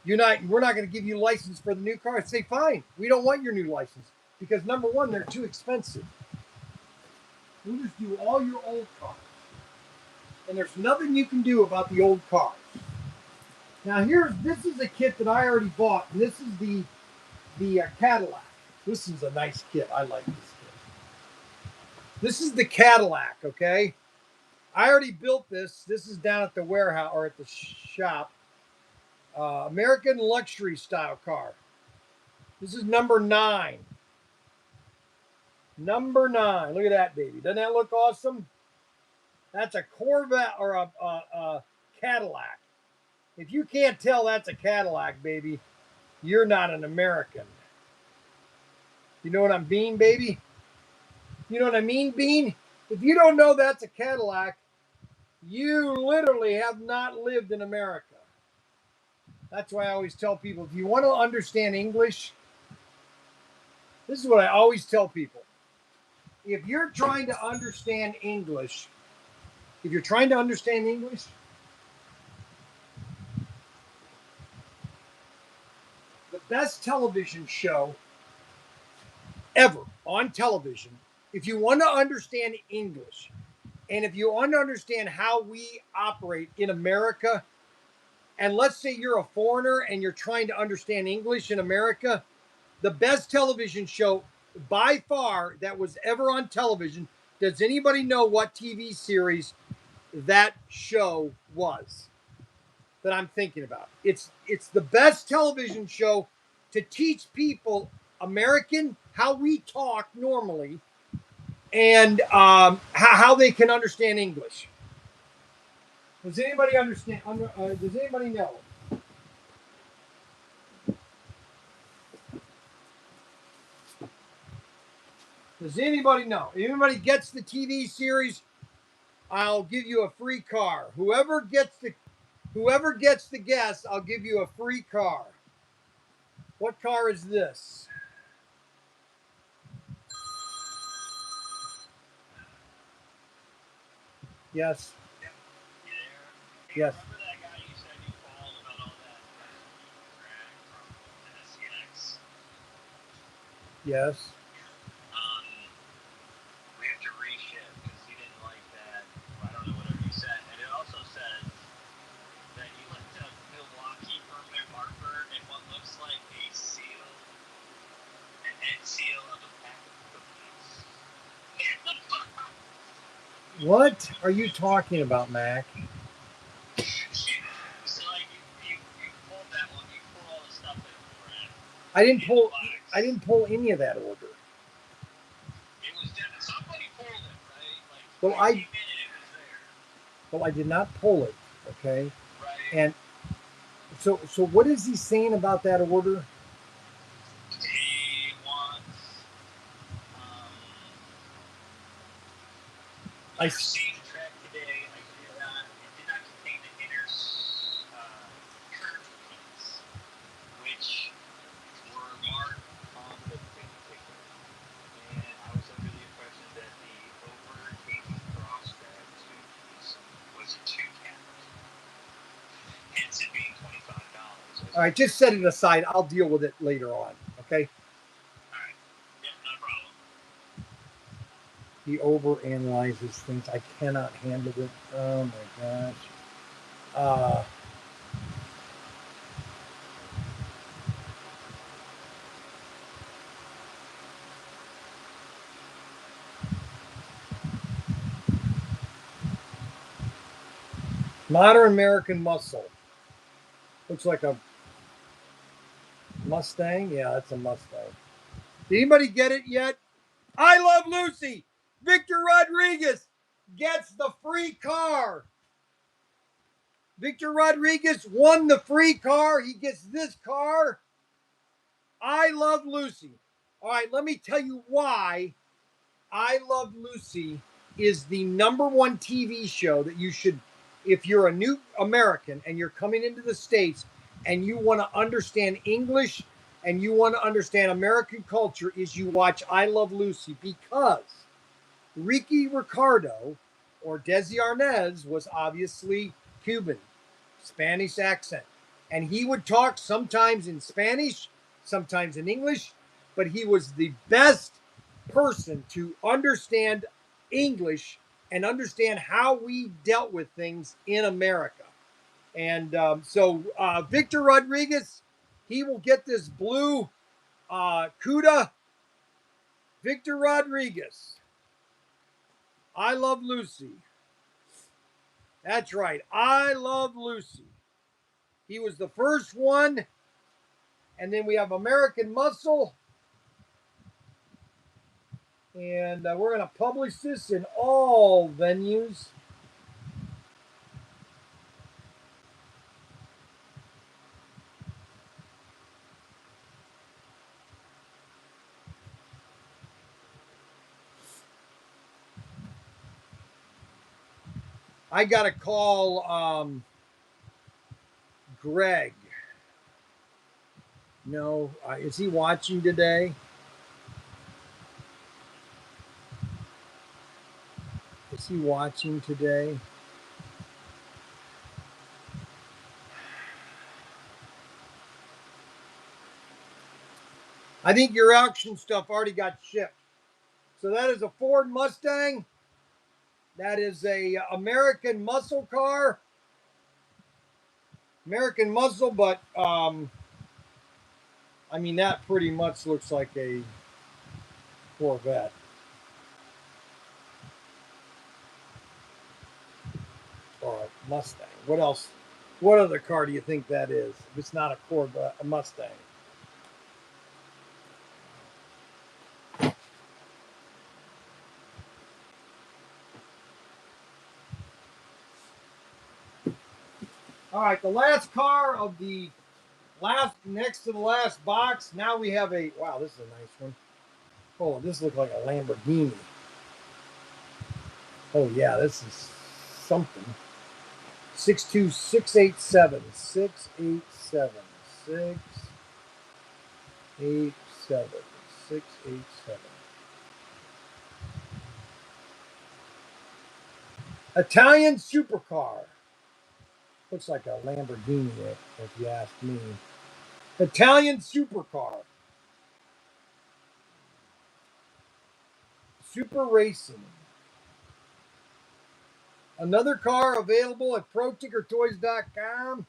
we're not going to give you license for the new car. I'd say, fine, we don't want your new license. Because number one, they're too expensive. We'll just do all your old cars. And there's nothing you can do about the old cars. Now this is a kit that I already bought. And this is the Cadillac. This is a nice kit. I like this kit. This is the Cadillac, okay? I already built this. This is down at the warehouse or at the shop. American luxury style car. This is number 9. Number 9. Look at that, baby. Doesn't that look awesome? That's a Corvette or a Cadillac. If you can't tell that's a Cadillac, baby, you're not an American. You know what I mean, baby? You know what I mean, Bean? If you don't know that's a Cadillac, you literally have not lived in America. That's why I always tell people, if you want to understand English, this is what I always tell people. If you're trying to understand English, the best television show ever on television, if you want to understand English, and if you want to understand how we operate in America, and let's say you're a foreigner and you're trying to understand English in America, the best television show by far that was ever on television, does anybody know what TV series that show was that I'm thinking about? It's the best television show to teach people American, how we talk normally, and how they can understand English. Does anybody understand? Does anybody know? Does anybody know? If anybody gets the TV series, I'll give you a free car. Whoever gets the guess, I'll give you a free car. What car is this? Yes. Yes. Remember that guy you said you called about all that crap from SCX? Yes. We have to reship because he didn't like that. I don't know whatever you said. And it also says that you went to Milwaukee from Hartford and what looks like a seal, an end seal of a pack of cookies. What are you talking about, Mac? So like you pulled that one, you pulled all the stuff in for it. I didn't pull any of that order. It was somebody pulled it, right? Well, When you came in, it was there. Well, I did not pull it, okay? Right. And so what is he saying about that order? He wants I received a track today. It did not contain the inner curve piece, which were marked on the pin ticket. And I was under the impression that the overtaking cross drag tube piece was a 2-cap. Hence it being $25. All right, just set it aside. I'll deal with it later on, okay? All right. Yep, no problem. He overanalyzes things. I cannot handle it. Oh my gosh. Modern American Muscle. Looks like a Mustang. Yeah, that's a Mustang. Did anybody get it yet? I Love Lucy. Victor Rodriguez gets the free car. Victor Rodriguez won the free car. He gets this car. I Love Lucy. All right, let me tell you why I Love Lucy is the #1 TV show that you should, if you're a new American and you're coming into the States and you want to understand English and you want to understand American culture, is you watch I Love Lucy, because Ricky Ricardo or Desi Arnaz was obviously Cuban, Spanish accent. And he would talk sometimes in Spanish, sometimes in English, but he was the best person to understand English and understand how we dealt with things in America. And so Victor Rodriguez, he will get this blue CUDA. Victor Rodriguez. I Love Lucy. That's right. I Love Lucy. He was the first one. And then we have American Muscle. And we're going to publish this in all venues. I got to call Greg. No, is he watching today? Is he watching today? I think your auction stuff already got shipped. So that is a Ford Mustang. That is a American muscle car. American muscle, but I mean, that pretty much looks like a Corvette. Or a Mustang. What else? What other car do you think that is? If it's not a Corvette, a Mustang. All right, the last car of the next to the last box. Now we have a, wow, this is a nice one. Oh, this looks like a Lamborghini. Oh yeah, this is something. 62687 687 687 687. Italian supercar. Looks like a Lamborghini, if you ask me. Italian supercar. Super Racing. Another car available at protinkertoys.com.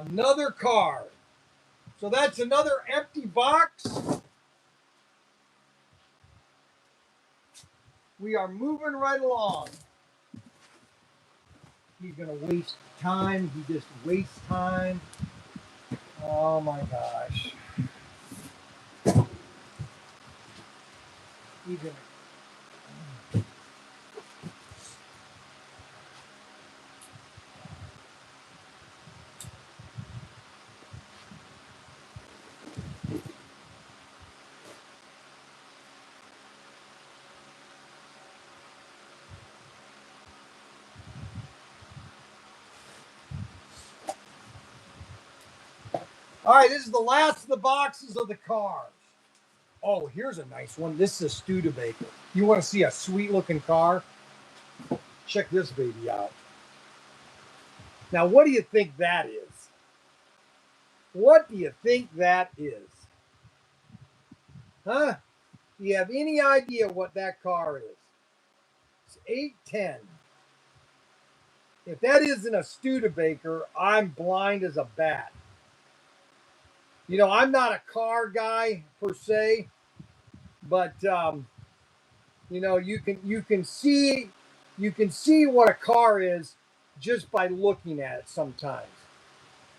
Another car. So that's another empty box. We are moving right along. He's going to waste time. He just wastes time. Oh my gosh. He's going to. All right, this is the last of the boxes of the cars. Oh, here's a nice one. This is a Studebaker. You want to see a sweet looking car? Check this baby out. Now, what do you think that is? What do you think that is? Huh? Do you have any idea what that car is? It's 810. If that isn't a Studebaker, I'm blind as a bat. You know, I'm not a car guy per se, but you know, you can see what a car is just by looking at it sometimes.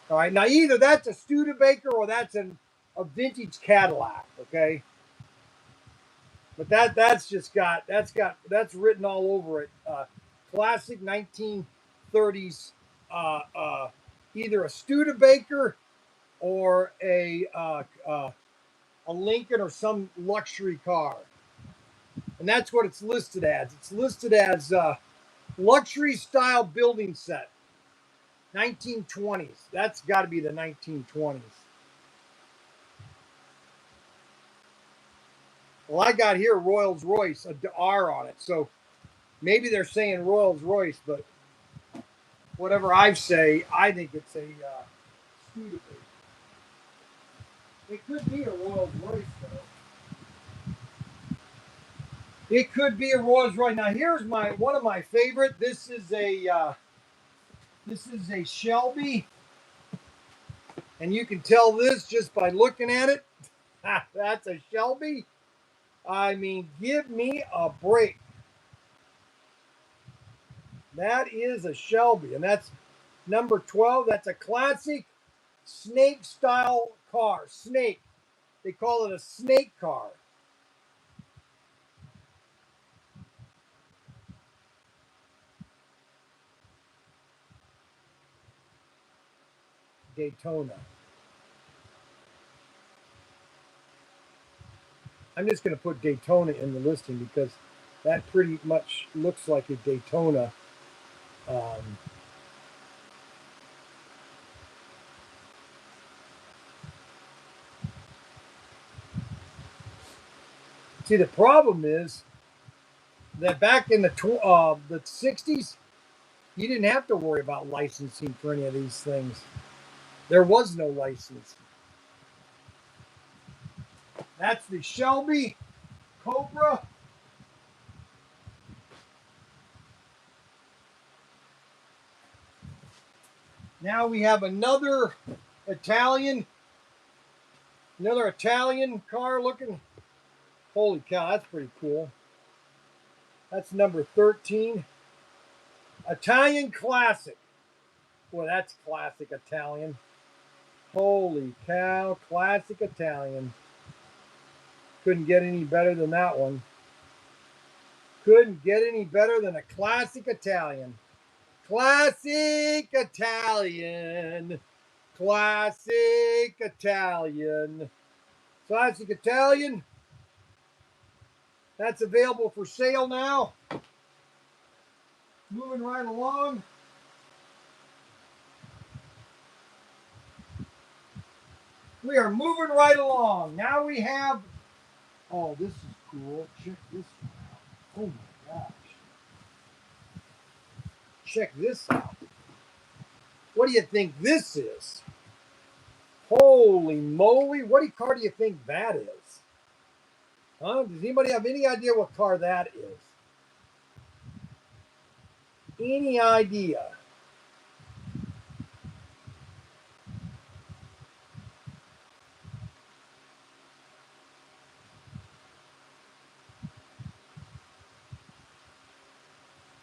All right, now either that's a Studebaker or a vintage Cadillac. Okay, but that's written all over it. Classic 1930s, either a Studebaker or a Lincoln or some luxury car, and that's what it's listed as. It's listed as luxury style building set, 1920s. That's got to be the 1920s. Well, I got here Rolls Royce, a R on it, so maybe they're saying Rolls Royce, but whatever I say, I think it's a Studebaker. It could be a Rolls Royce, though. It could be a Rolls Royce. Now, here's one of my favorite. This is a Shelby, and you can tell this just by looking at it. That's a Shelby. I mean, give me a break. That is a Shelby, and that's number 12. That's a classic snake style car. Snake. They call it a snake car. Daytona. I'm just going to put Daytona in the listing because that pretty much looks like a Daytona. Um, See, the problem is that back in the 60s, you didn't have to worry about licensing for any of these things. There was no license. That's the Shelby Cobra. Now we have Italian, another Italian car looking. Holy cow, that's pretty cool. That's number 13. Italian Classic. Boy, that's classic Italian. Holy cow, classic Italian. Couldn't get any better than that one. Couldn't get any better than a classic Italian. Classic Italian. Classic Italian. Classic Italian. That's available for sale now. Moving right along. We are moving right along. Now we have, oh, this is cool. Check this out. Oh my gosh. Check this out. What do you think this is? Holy moly. What car do you think that is? Huh? Does anybody have any idea what car that is? Any idea?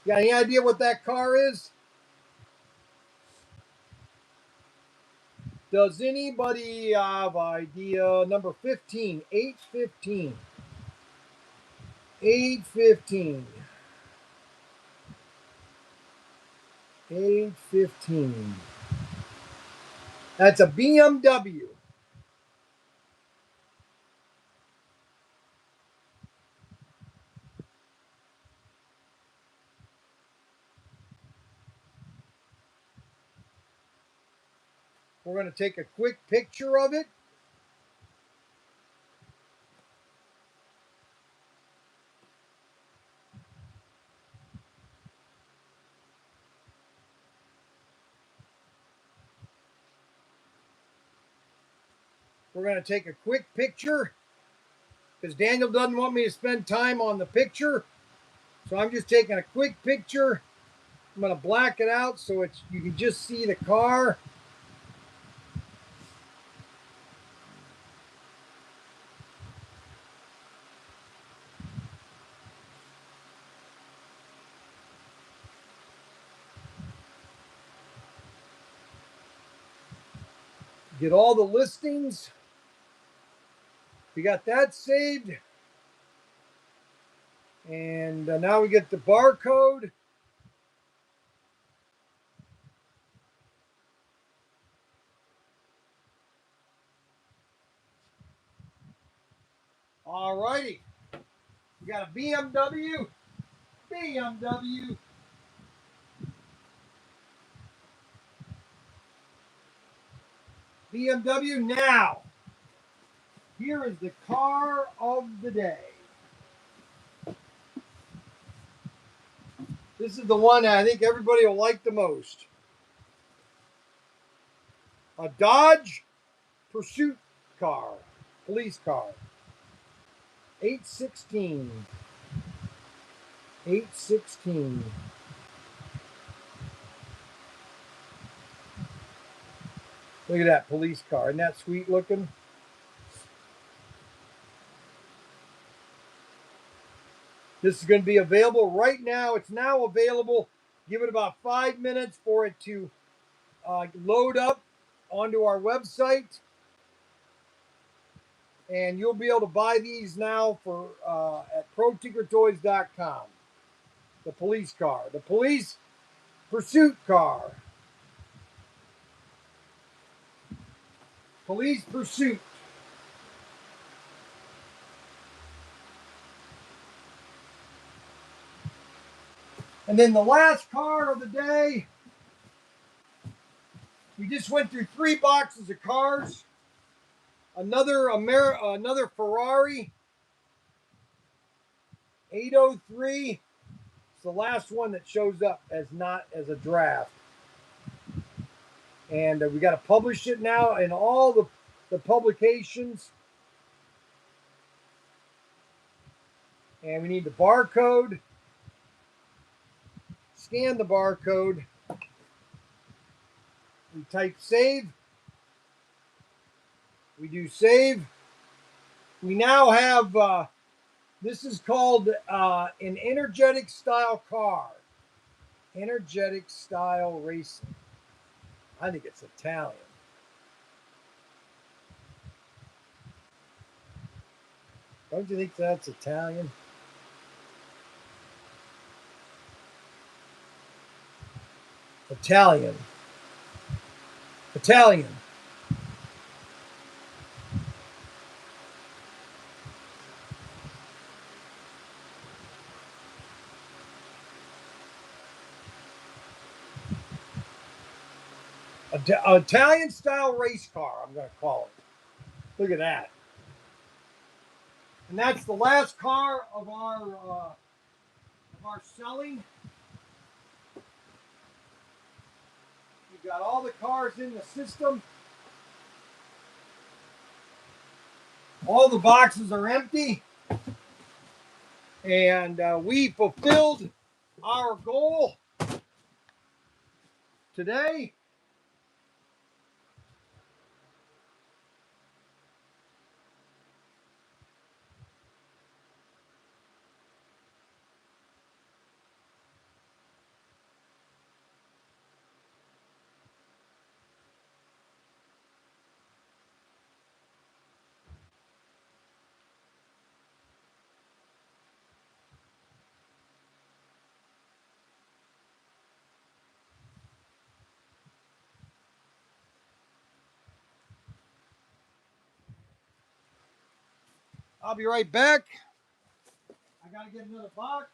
Got any idea what that car is? Does anybody have idea? Number 15, 815. 815. 815. That's a BMW. We're going to take a quick picture of it. We're going to take a quick picture because Daniel doesn't want me to spend time on the picture. So I'm just taking a quick picture I'm going to black it out so you can just see the car. Get all the listings. We got that saved. And now we get the barcode. All righty. We got a BMW. BMW. BMW now. Here is the car of the day. This is the one I think everybody will like the most. A Dodge Pursuit car, police car. 816. 816. Look at that police car. Isn't that sweet looking? This is going to be available right now. It's now available. Give it about 5 minutes for it to load up onto our website. And you'll be able to buy these now for at protinkertoys.com. The police car. The police pursuit car. Police pursuit. And then the last car of the day, we just went through 3 boxes of cars. Another Ferrari 803. It's the last one that shows up as not as a draft. And we got to publish it now in all the publications. And we need the barcode. Scan the barcode. We type save. We do save. We now have, this is called an energetic style car. Energetic style racing. I think it's Italian. Don't you think that's Italian? Italian. Italian. Italian style race car, I'm going to call it. Look at that. And that's the last car of our selling. We've got all the cars in the system. All the boxes are empty. And we fulfilled our goal today. I'll be right back. I got to get another box.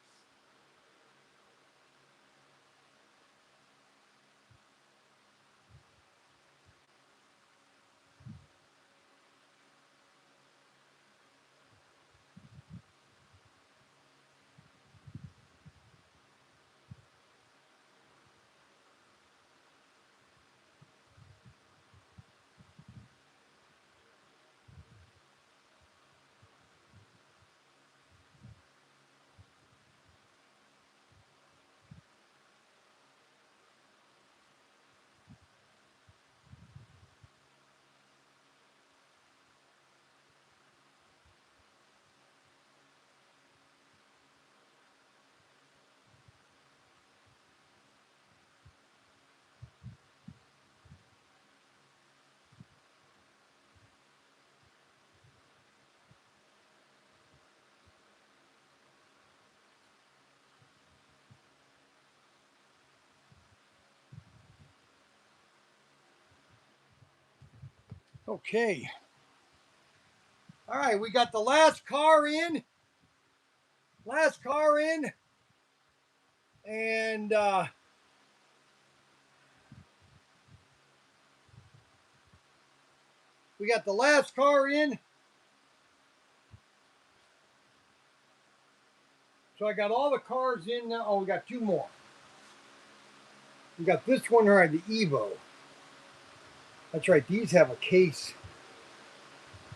Okay. All right, we got the last car in. Last car in. And we got the last car in. So I got all the cars in now. Oh, we got two more. We got this one right, the Evo. That's right, these have a case.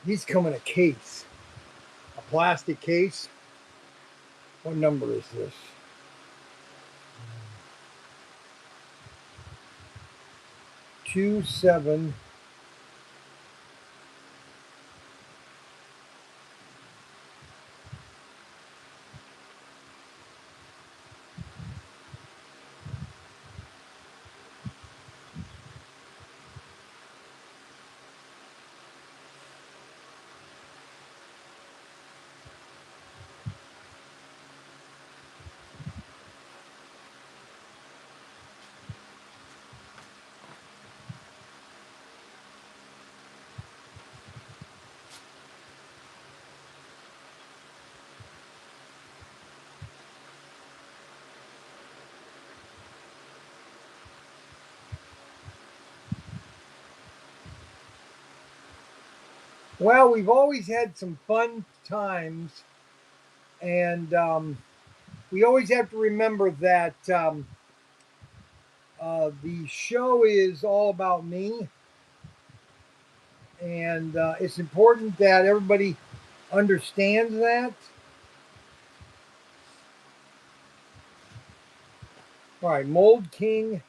These come in a case. A plastic case. What number is this? 27. Well, we've always had some fun times, and we always have to remember that the show is all about me, and it's important that everybody understands that. All right, Mold King.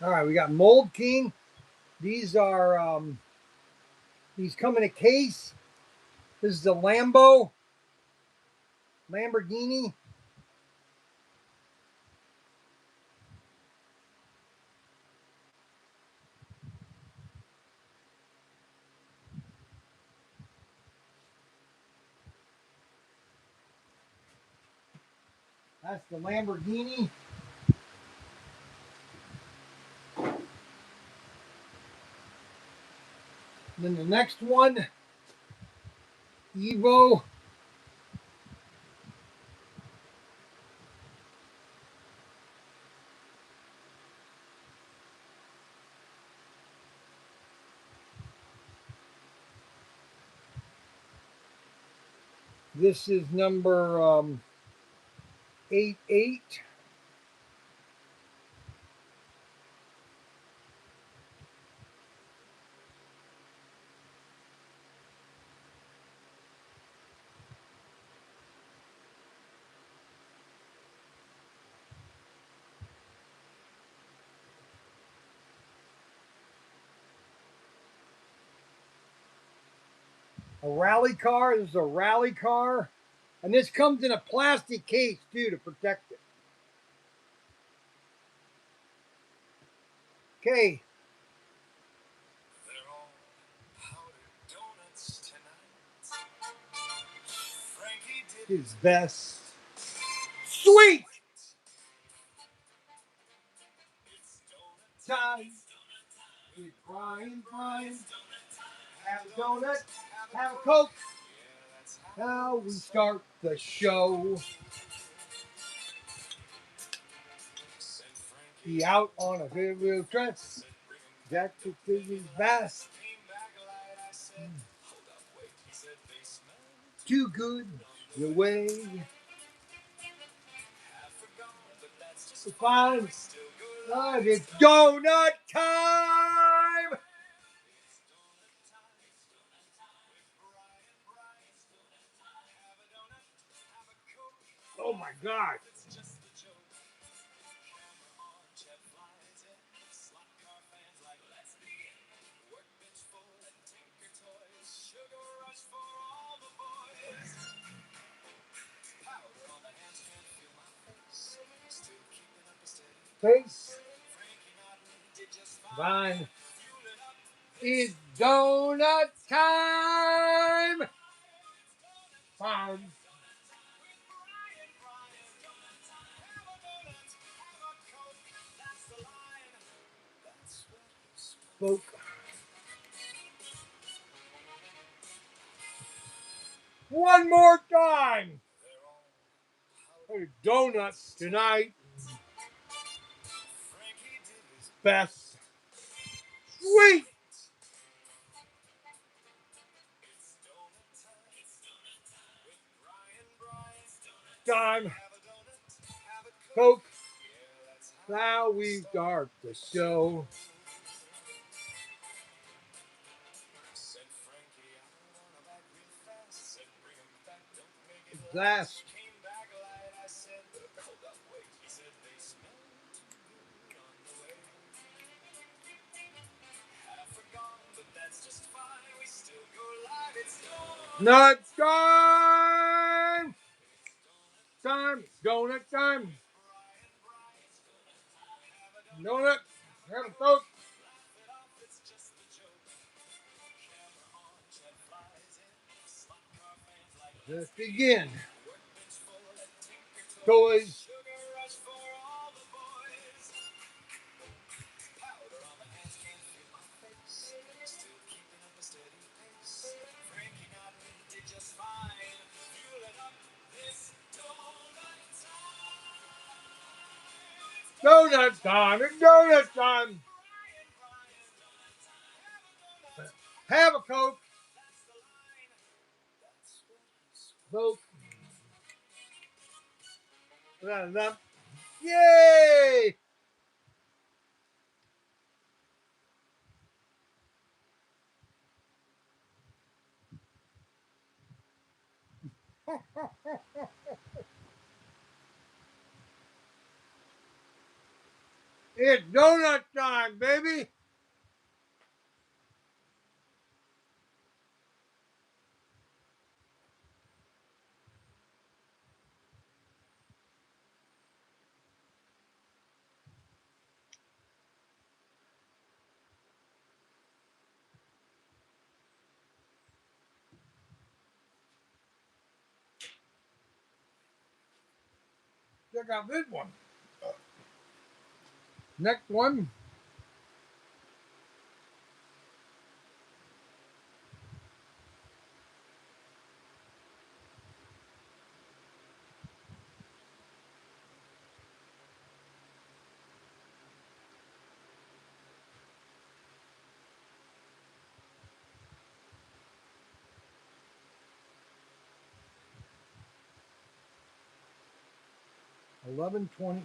All right, we got Mold King. These are these come in a case. This is the Lamborghini. That's the Lamborghini. Then the next one, Evo. This is number 88. A rally car. This is a rally car. And this comes in a plastic case, too, to protect it. Okay. His best. Sweet! Time. With Bryan. Have a donut. Have a Coke. Now we start the show. He out on a real dress. Jack is his best. Too good your way. Fine. It's donut time. Oh my God. Face. Fine. It's donut time. Fine. Spoke. One more time. Hey, donuts tonight. Best. Sweet. Time. Coke. Now we start the show. Last. Nut time! Time! Donut time! Donut! Have a Coke! Let's begin. Toys. Donut time! It's donut time! Have a Coke! Coke. Not enough. Yay! It's donut time, baby! Check out this one. Next one. $11.20.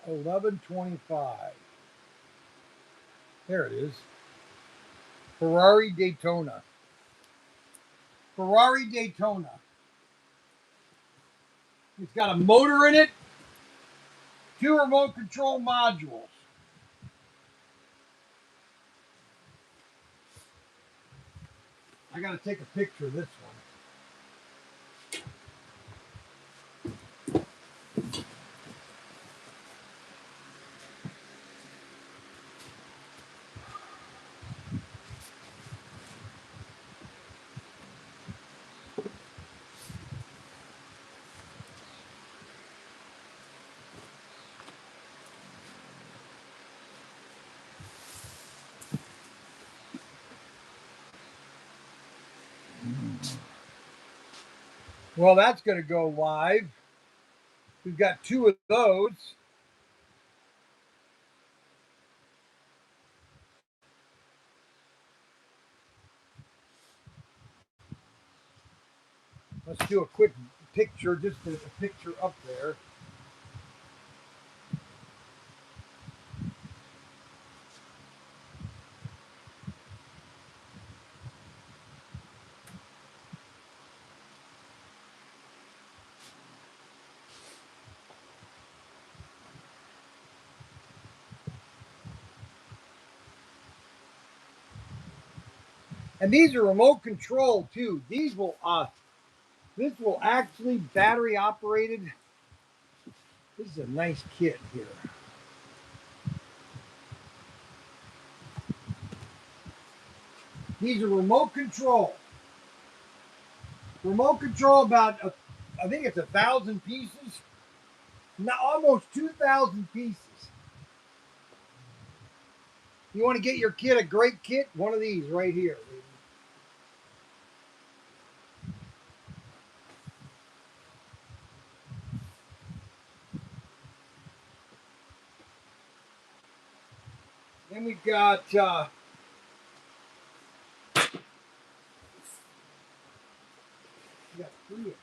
1125. There it is. Ferrari Daytona. Ferrari Daytona. It's got a motor in it, 2 remote control modules. I got to take a picture of this one. Well, that's going to go live. We've got 2 of those. Let's do a quick picture, just a picture up there. And these are remote control too. These will this will actually battery operated. This is a nice kit here. These are remote control. Remote control about I think it's 1,000 pieces. Now almost 2,000 pieces. You want to get your kid a great kit? One of these right here. Then we've got we got 3 of them.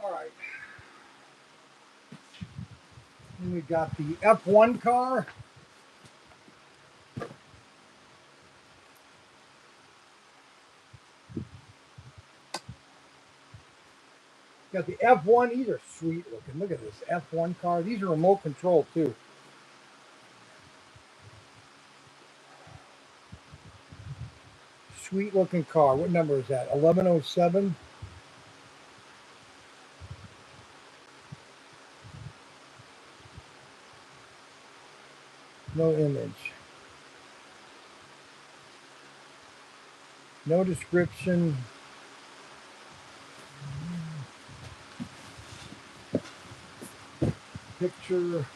All right. Then we got the F1 car. Got the F1. These are sweet looking. Look at this F1 car. These are remote control too. Sweet looking car. What number is that? 1107. No image. No description. Picture.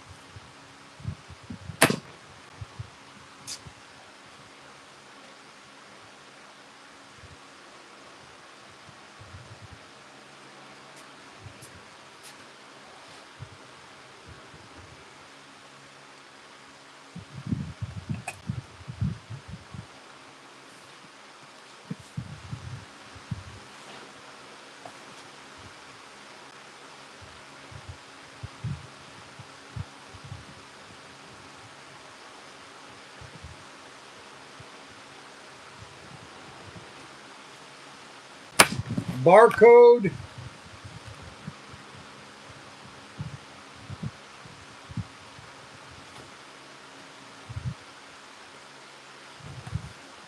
Barcode.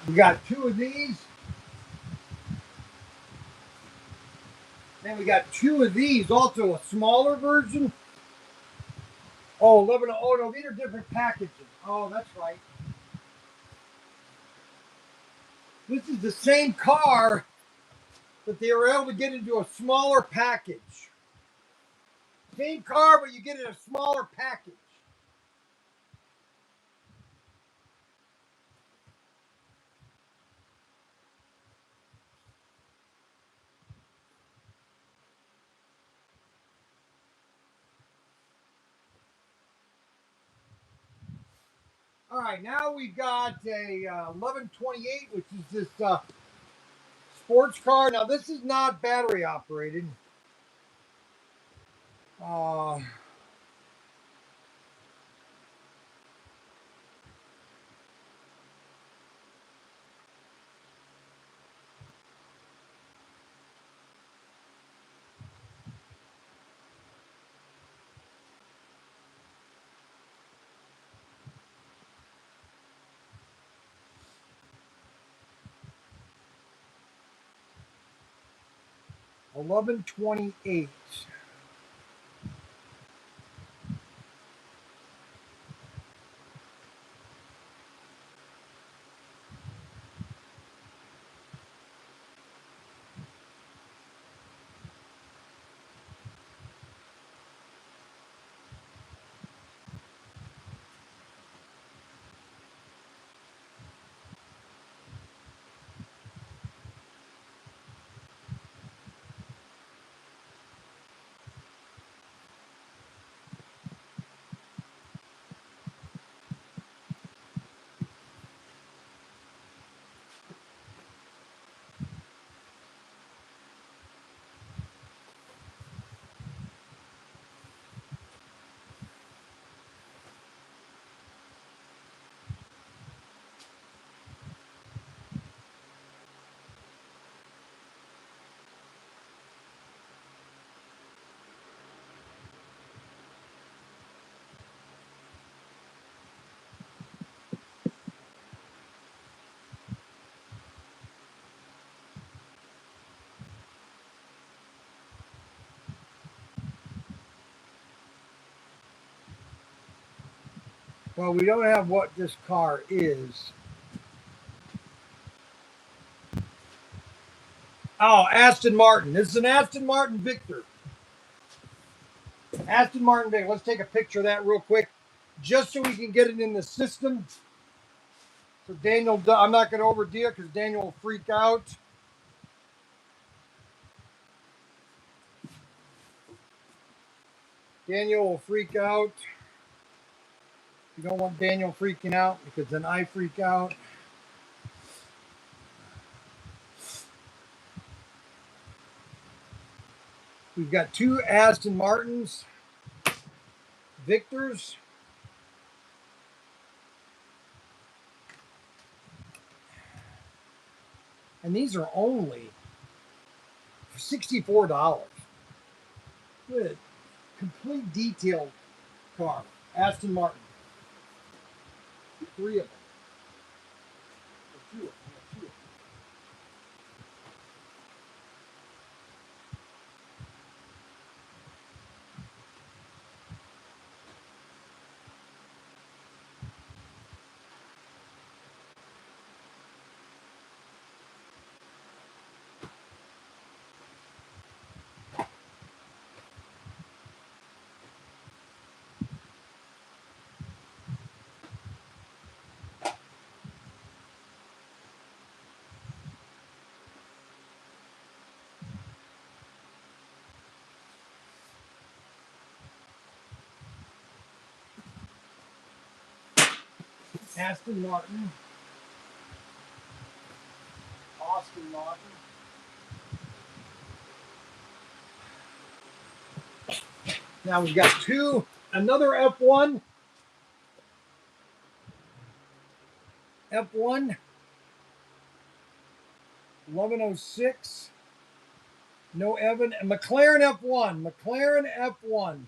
We got 2 of these. Then we got 2 of these, also a smaller version. Oh, 11. Oh no, these are different packages. Oh, that's right. This is the same car that they were able to get into a smaller package. Same car, but you get it in a smaller package. All right, now we've got a 1128, which is this sports car. Now, this is not battery operated. Uh, 1128. Well, we don't have what this car is. Oh, Aston Martin. This is an Aston Martin Victor. Aston Martin Victor. Let's take a picture of that real quick, just so we can get it in the system. So Daniel, I'm not going to overdo it because Daniel will freak out. Daniel will freak out. You don't want Daniel freaking out because then I freak out. We've got two Aston Martins, Victors. And these are only $64. Good. Complete detailed car. Aston Martin. Three of them. Or two of them. Yeah, two of them. Aston Martin. Austin Martin. Now we've got another F1. F1. 1106. No Evan. McLaren F1. McLaren F1.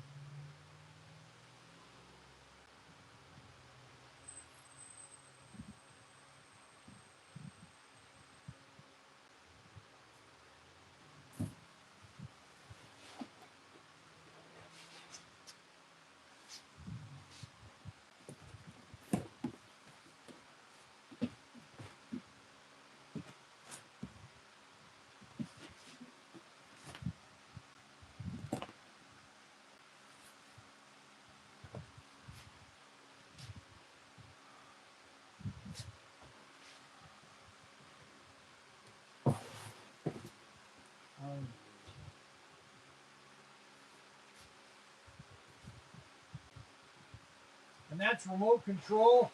that's remote control.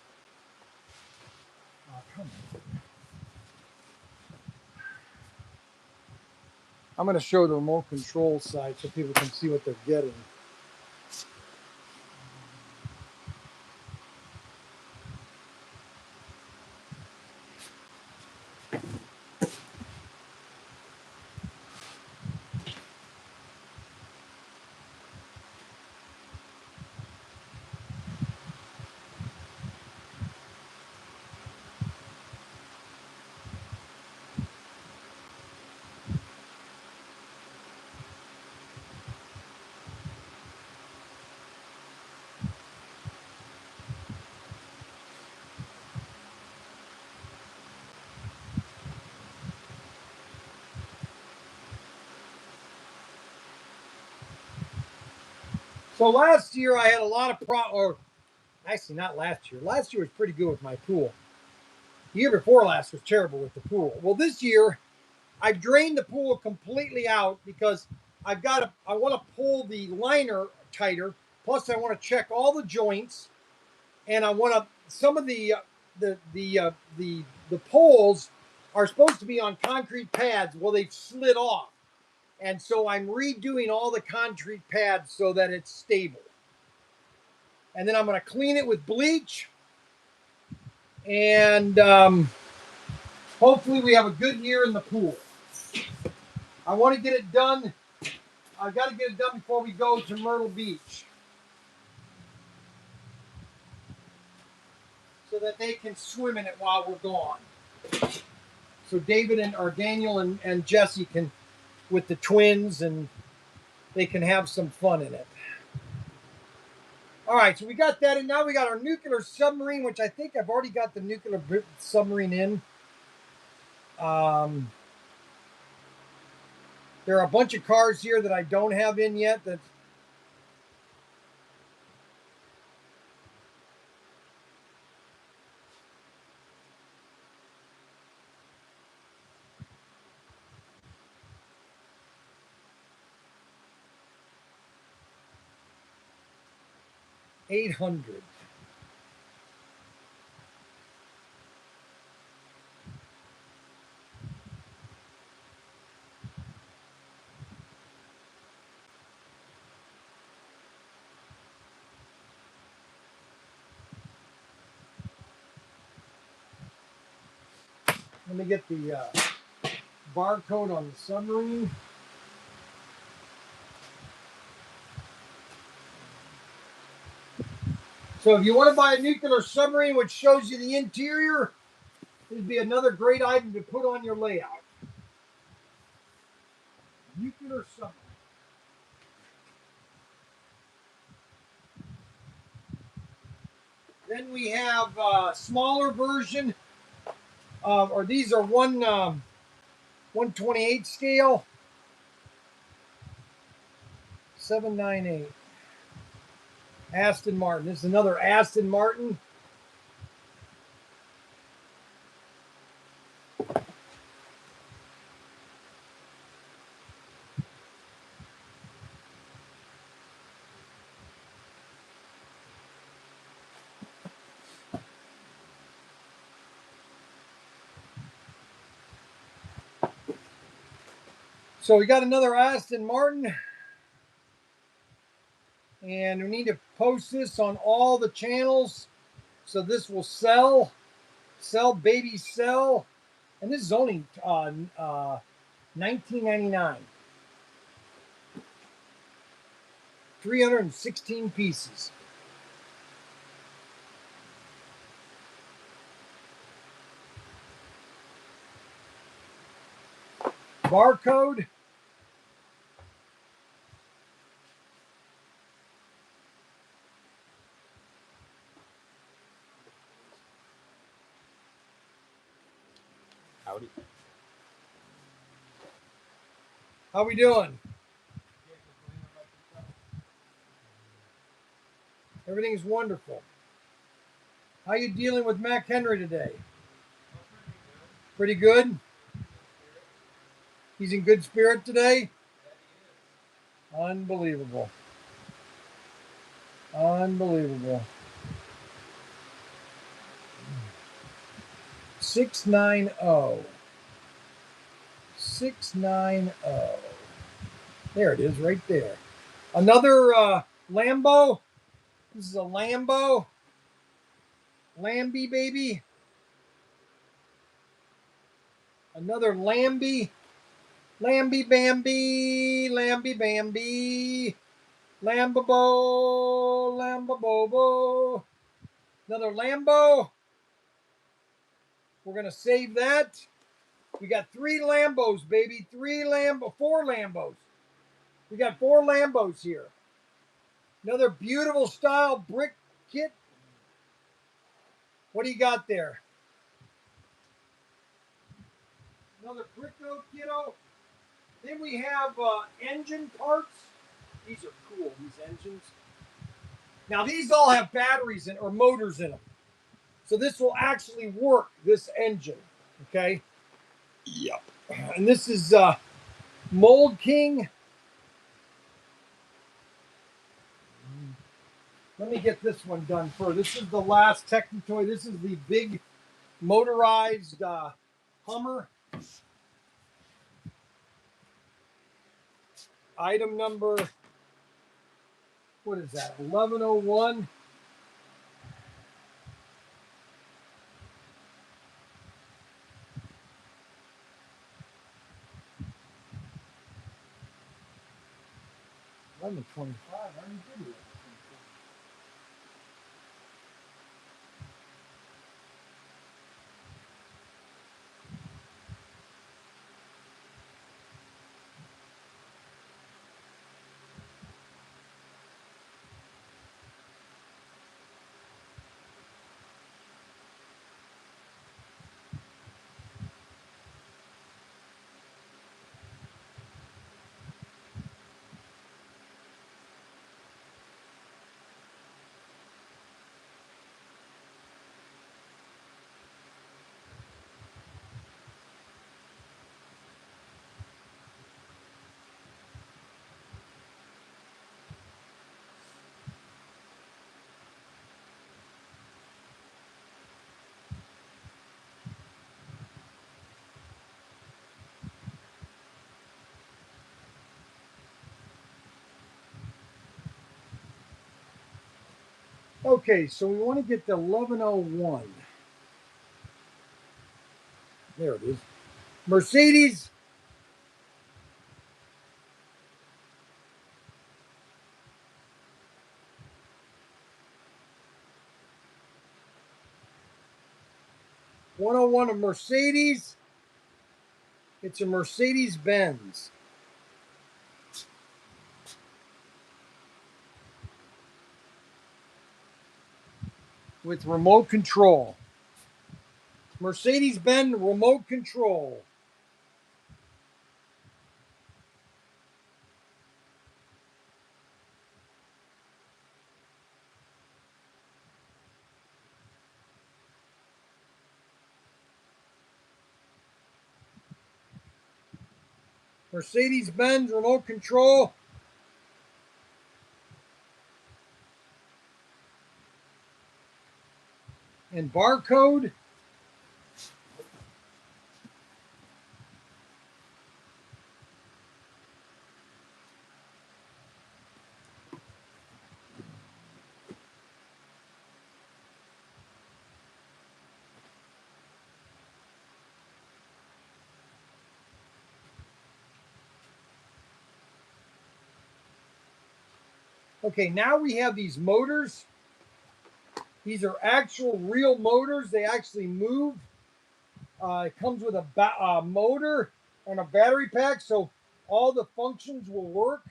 Oh, come on. I'm going to show the remote control side so people can see what they're getting. So last year I had a lot of or actually not last year. Last year was pretty good with my pool. The year before last was terrible with the pool. Well, this year I've drained the pool completely out because I want to pull the liner tighter. Plus I want to check all the joints, and I want to some of the poles are supposed to be on concrete pads. Well, they've slid off. And so I'm redoing all the concrete pads so that it's stable. And then I'm going to clean it with bleach. And hopefully we have a good year in the pool. I want to get it done. I've got to get it done before we go to Myrtle Beach, so that they can swim in it while we're gone. So Daniel and Jesse can, with the twins, and they can have some fun in it. All right, so we got that, and now we got our nuclear submarine, which I think I've already got the nuclear submarine in. There are a bunch of cars here that I don't have in yet. That's $800. Let me get the barcode on the submarine. So if you want to buy a nuclear submarine which shows you the interior, it'd be another great item to put on your layout. Nuclear submarine. Then we have a smaller version, or these are 1/28 scale, 798. Aston Martin. This is another Aston Martin. So we got another Aston Martin, and we need to post this on all the channels. So this will sell, baby, sell. And this is only $19.99. 316 pieces. Barcode. Howdy. How we doing? Everything's wonderful. How you dealing with Mac Henry today? Pretty good? He's in good spirit today? Unbelievable. Unbelievable. 690. 690. There it is, right there. Another Lambo. This is a Lambo. Lambie, baby. Another Lambie. Lambie Bambi. Lambie Bambi. Lambo. Lambo. Another Lambo. We're going to save that. We got 3 Lambos, baby. 4 Lambos. We got 4 Lambos here. Another beautiful style brick kit. What do you got there? Another Bricko kiddo. Then we have engine parts. These are cool, these engines. Now these all have batteries or motors in them. So this will actually work, this engine. Okay? Yep. And this is Mold King. Let me get this one done first. This is the last Technotoy. This is the big motorized Hummer. Item number, what is that? 1101. I'm at 25. I already did it. Okay, so we want to get the 1101. There it is. Mercedes. (101) a Mercedes. It's a Mercedes Benz. With remote control. Mercedes Benz remote control. Mercedes Benz remote control. And barcode. Okay, now we have these motors. These are actual real motors. They actually move. It comes with a motor and a battery pack, so all the functions will work.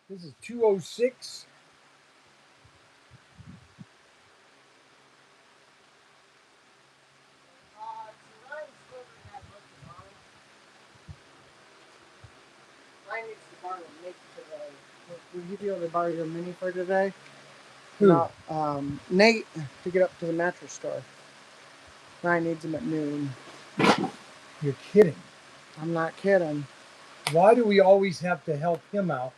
This is 206. Ryan needs to borrow Nick today. Would he be able to borrow your mini for today? Who? No, Nate, to get up to the mattress store. Ryan needs him at noon. You're kidding. I'm not kidding. Why do we always have to help him out,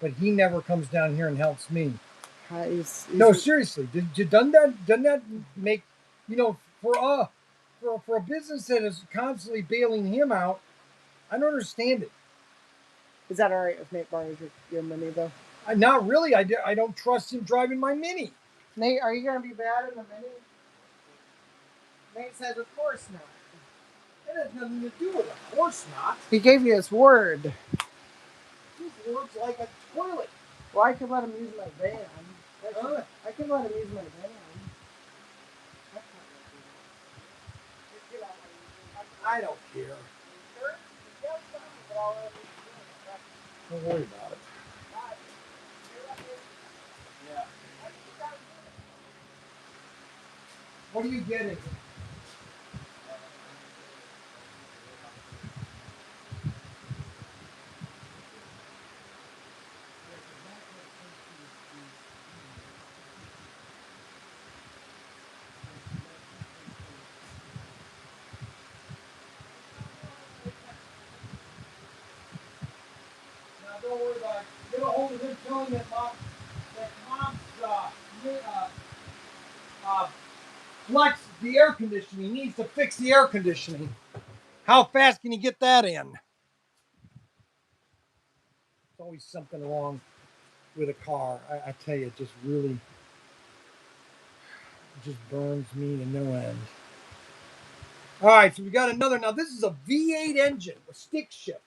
but he never comes down here and helps me? No, seriously. Doesn't that make, for a business that is constantly bailing him out? I don't understand it. Is that all right if Nate borrows your mini though? Not really. I don't trust him driving my mini. Nate, are you gonna be bad in the mini? Nate says, "Of course not." That has nothing to do with it. Of course not. He gave you his word. His word's like a toilet. Well, I can let him use my van. I can let him use my van. I don't care. Don't worry about it. Yeah. What are you getting? Now, don't worry about it. Get a hold of him, tell him that mom's flex the air conditioning. He needs to fix the air conditioning. How fast can you get that in? There's always something wrong with a car. I tell you, it just really burns me to no end. All right, so we got another. Now, this is a V8 engine, a stick shift.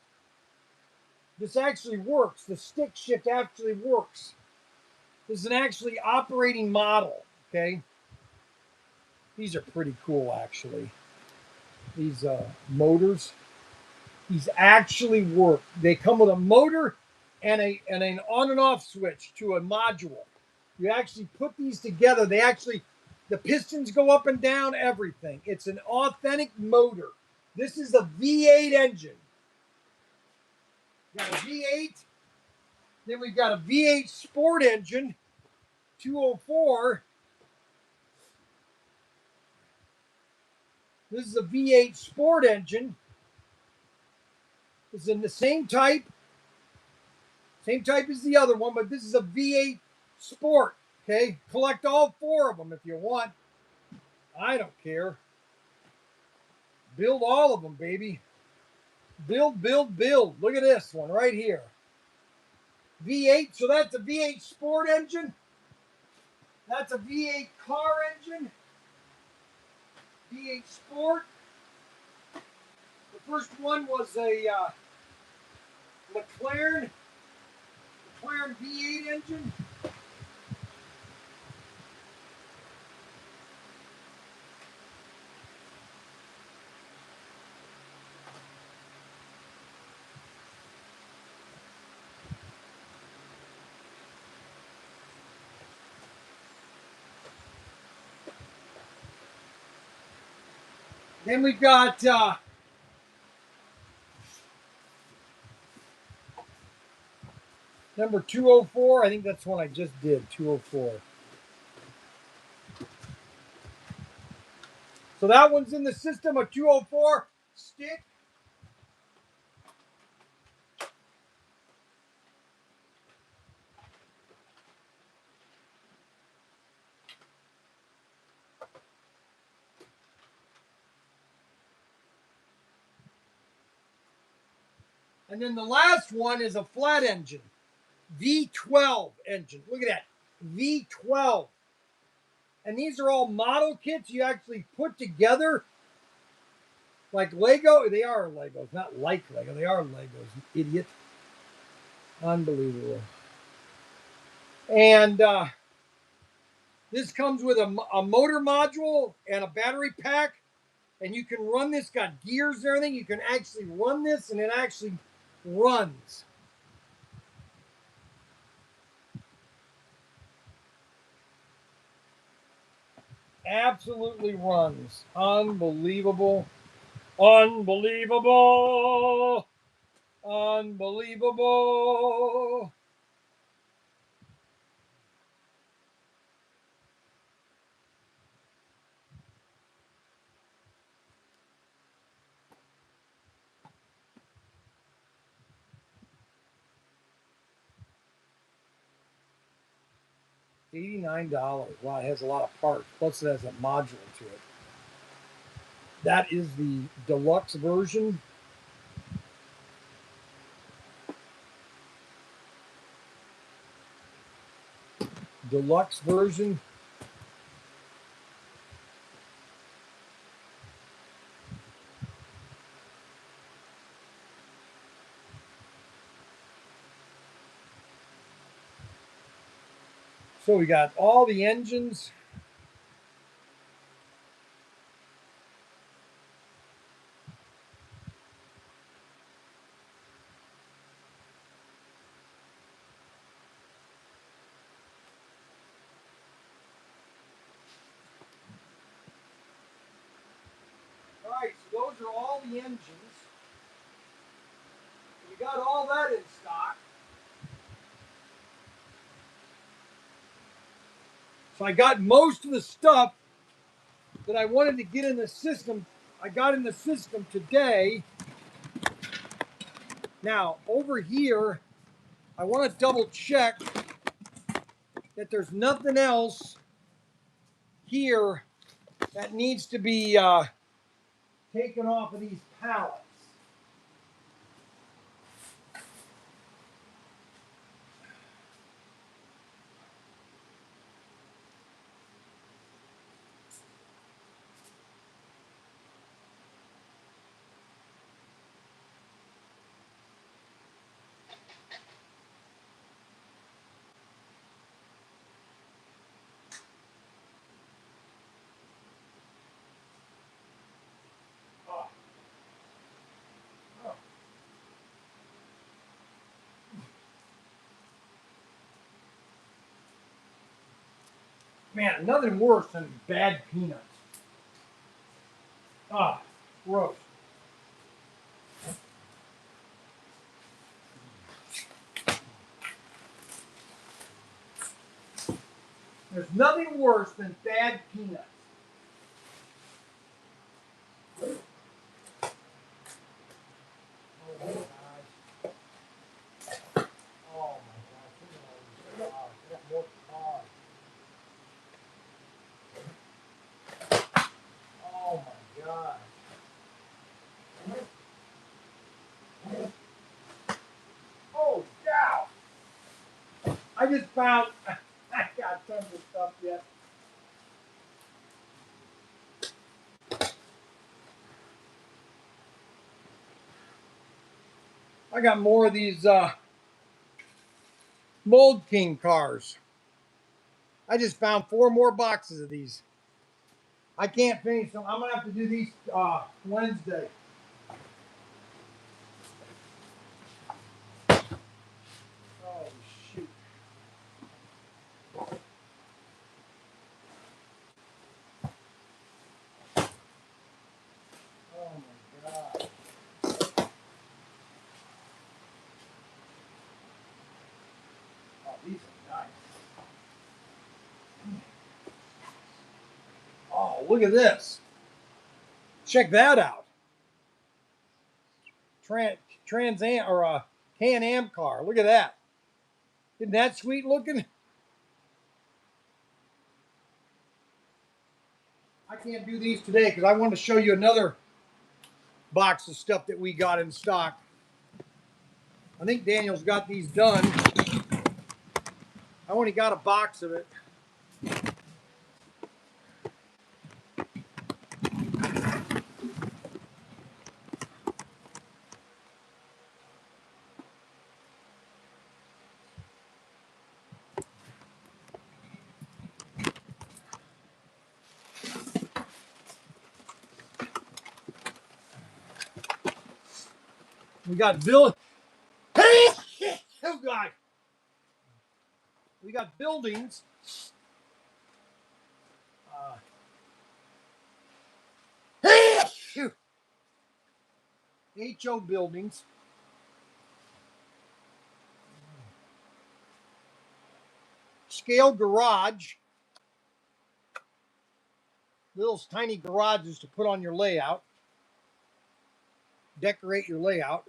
This actually works. The stick shift actually works. This is an actually operating model, okay? These are pretty cool, actually. These motors, these actually work. They come with a motor and an on and off switch to a module. You actually put these together. The pistons go up and down, everything. It's an authentic motor. This is a V8 engine. Got a V8. Then we've got a V8 Sport engine, 204. This is a V8 Sport engine. It's in the same type as the other one, but this is a V8 Sport. Okay, collect all four of them if you want. I don't care. Build all of them, baby. Build, build, build. Look at this one right here. V8, so that's a V8 Sport engine. That's a V8 car engine. V8 Sport. The first one was a McLaren V8 engine. Then we've got number 204. I think that's one I just did, 204. So that one's in the system, a 204 stick. And then the last one is a flat engine, V12 engine. Look at that, V12. And these are all model kits you actually put together like Lego. They are Legos, not like Lego. They are Legos, you idiot. Unbelievable. And this comes with a motor module and a battery pack. And you can run this, got gears and everything. You can actually run this, and it actually runs. Absolutely runs. Unbelievable. Unbelievable. Unbelievable. $89. Wow, it has a lot of parts. Plus, it has a module to it. That is the deluxe version. Deluxe version. So we got all the engines. All right, so those are all the engines. We got all that in stock. So I got most of the stuff that I wanted to get in the system. I got in the system today. Now, over here, I want to double check that there's nothing else here that needs to be taken off of these pallets. Oh. Oh. Man, nothing worse than bad peanuts. Ah, gross. There's nothing worse than bad peanuts. Oh my gosh. Oh my gosh. Look at all these cars. I got more cars. Oh my gosh. Oh, cow. I just found, I got tons of stuff yet. I got more of these Mold King cars. I just found 4 more boxes of these. I can't finish them. I'm going to have to do these Wednesday. Oh, shoot. Oh, my God. Oh, these are nice. Oh, look at this. Check that out. Trans Am or a Can-Am car. Look at that. Isn't that sweet looking? I can't do these today because I want to show you another box of stuff that we got in stock. I think Daniel's got these done. I only got a box of it. We got Bill. Oh God. We got buildings. HO buildings. Scale garage. Little tiny garages to put on your layout. Decorate your layout.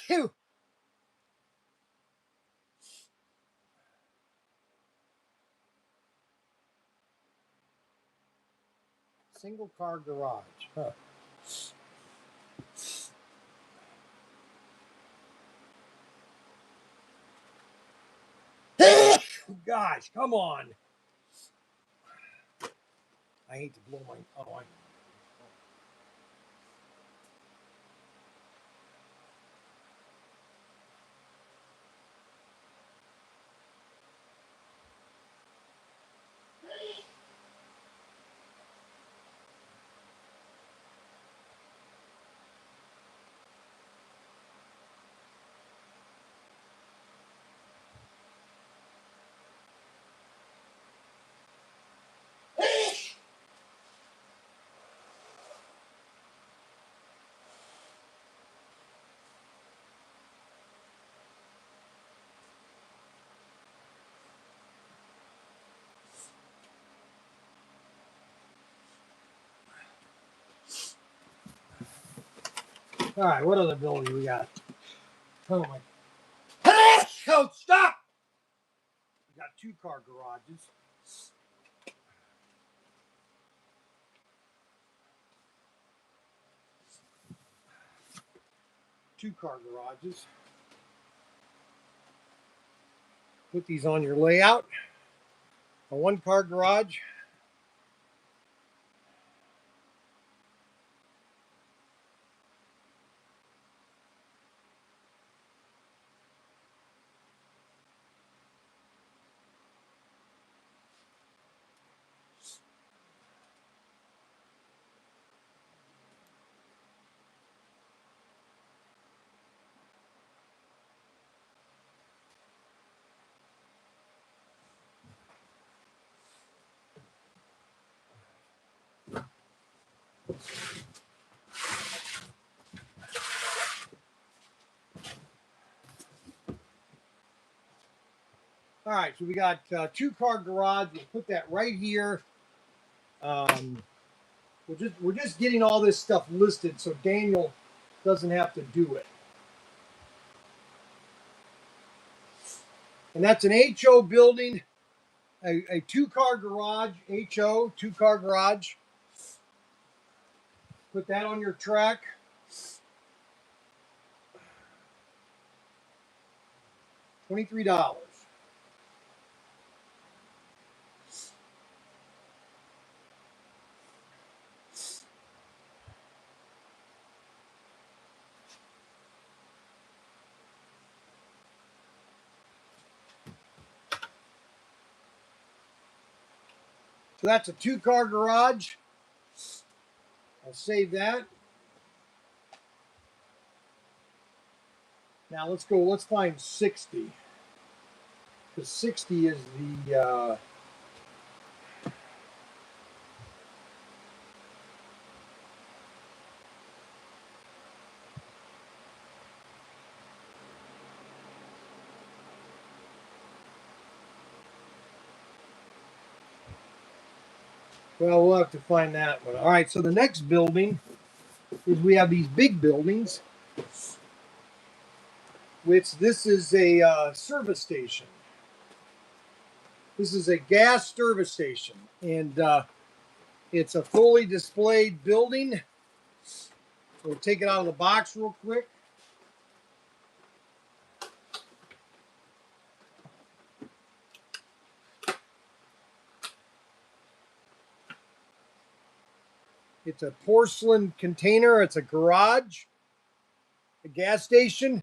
Single car garage. Huh. Gosh, come on. I hate to blow my. Oh, I. All right, what other building we got? Oh my. Oh, stop! We got 2-car garages. Two-car garages. Put these on your layout. A 1-car garage. All right, so we got 2-car garage. We'll put that right here. We're just getting all this stuff listed so Daniel doesn't have to do it. And that's an HO building, a 2-car garage, HO, 2-car garage. Put that on your track. $23. So that's a 2-car garage. I'll save that. Now let's go. Let's find 60. Because 60 is the. Well, we'll have to find that one. All right. So the next building is we have these big buildings, which this is a service station. This is a gas service station, and it's a fully displayed building. We'll take it out of the box real quick. It's a porcelain container. It's a garage, a gas station.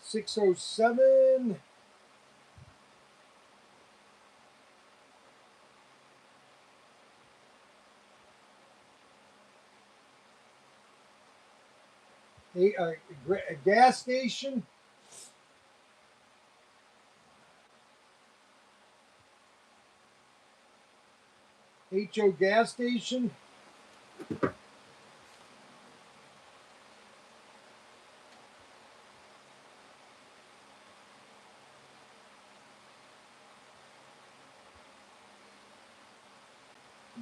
$607. A gas station. HO gas station.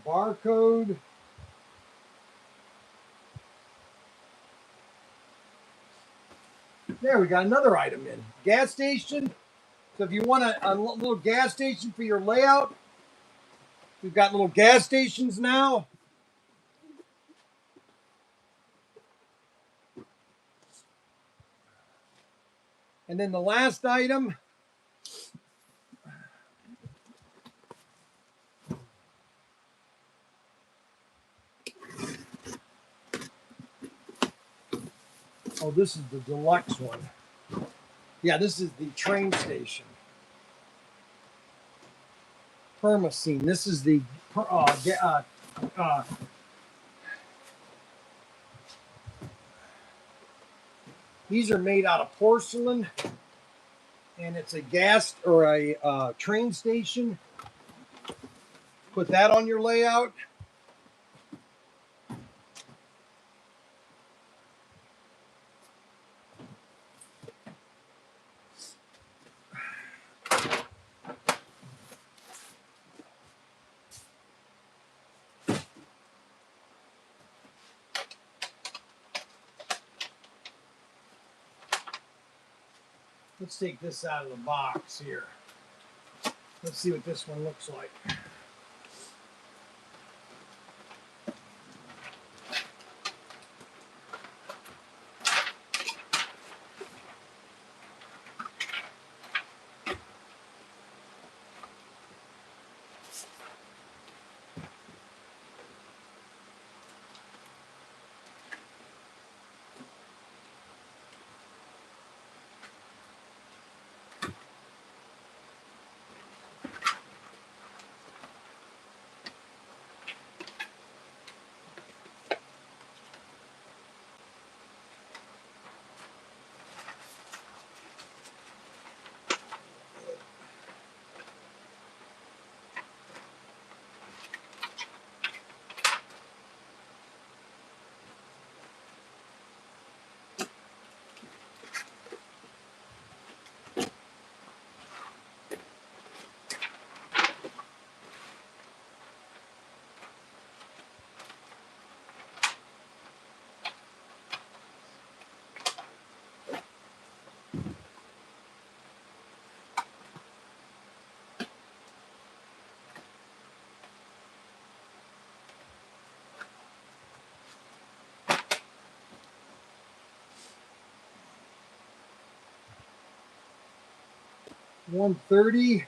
Barcode. There, we got another item in. Gas station. So if you want a little gas station for your layout, we've got little gas stations now. And then the last item. Oh, this is the deluxe one. Yeah, this is the train station. Permacene. This is the these are made out of porcelain, and it's a gas or a train station. Put that on your layout. Let's take this out of the box here. Let's see what this one looks like. $130.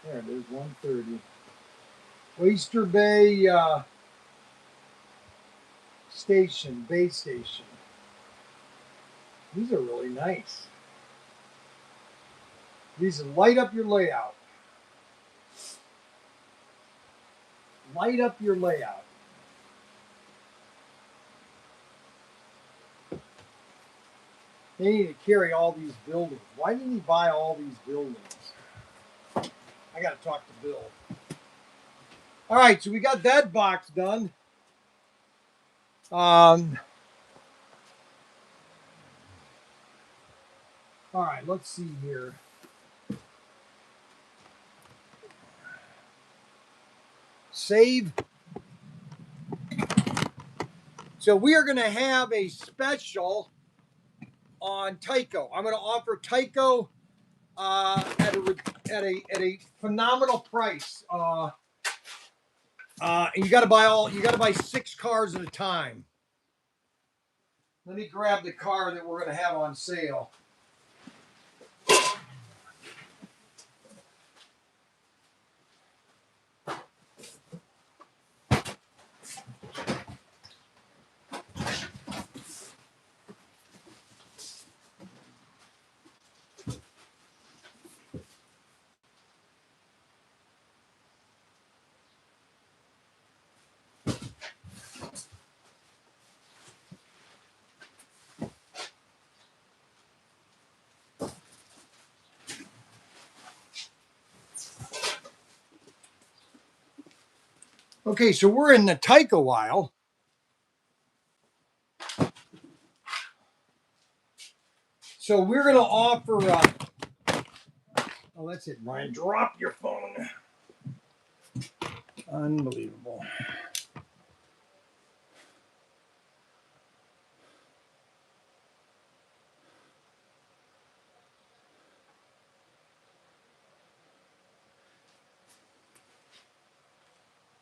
There it is, 130. Oyster Bay Station, base station. These are really nice. These light up your layout. Light up your layout. They need to carry all these buildings. Why didn't he buy all these buildings? I got to talk to Bill. All right, so we got that box done. All right, let's see here. Save. So we are going to have a special on Tyco. I'm going to offer Tyco at a phenomenal price. And you got to buy 6 cars at a time. Let me grab the car that we're going to have on sale. Okay, so we're in the Tyco aisle. So we're going to offer. Oh, that's it, Bryan. Drop your phone. Unbelievable.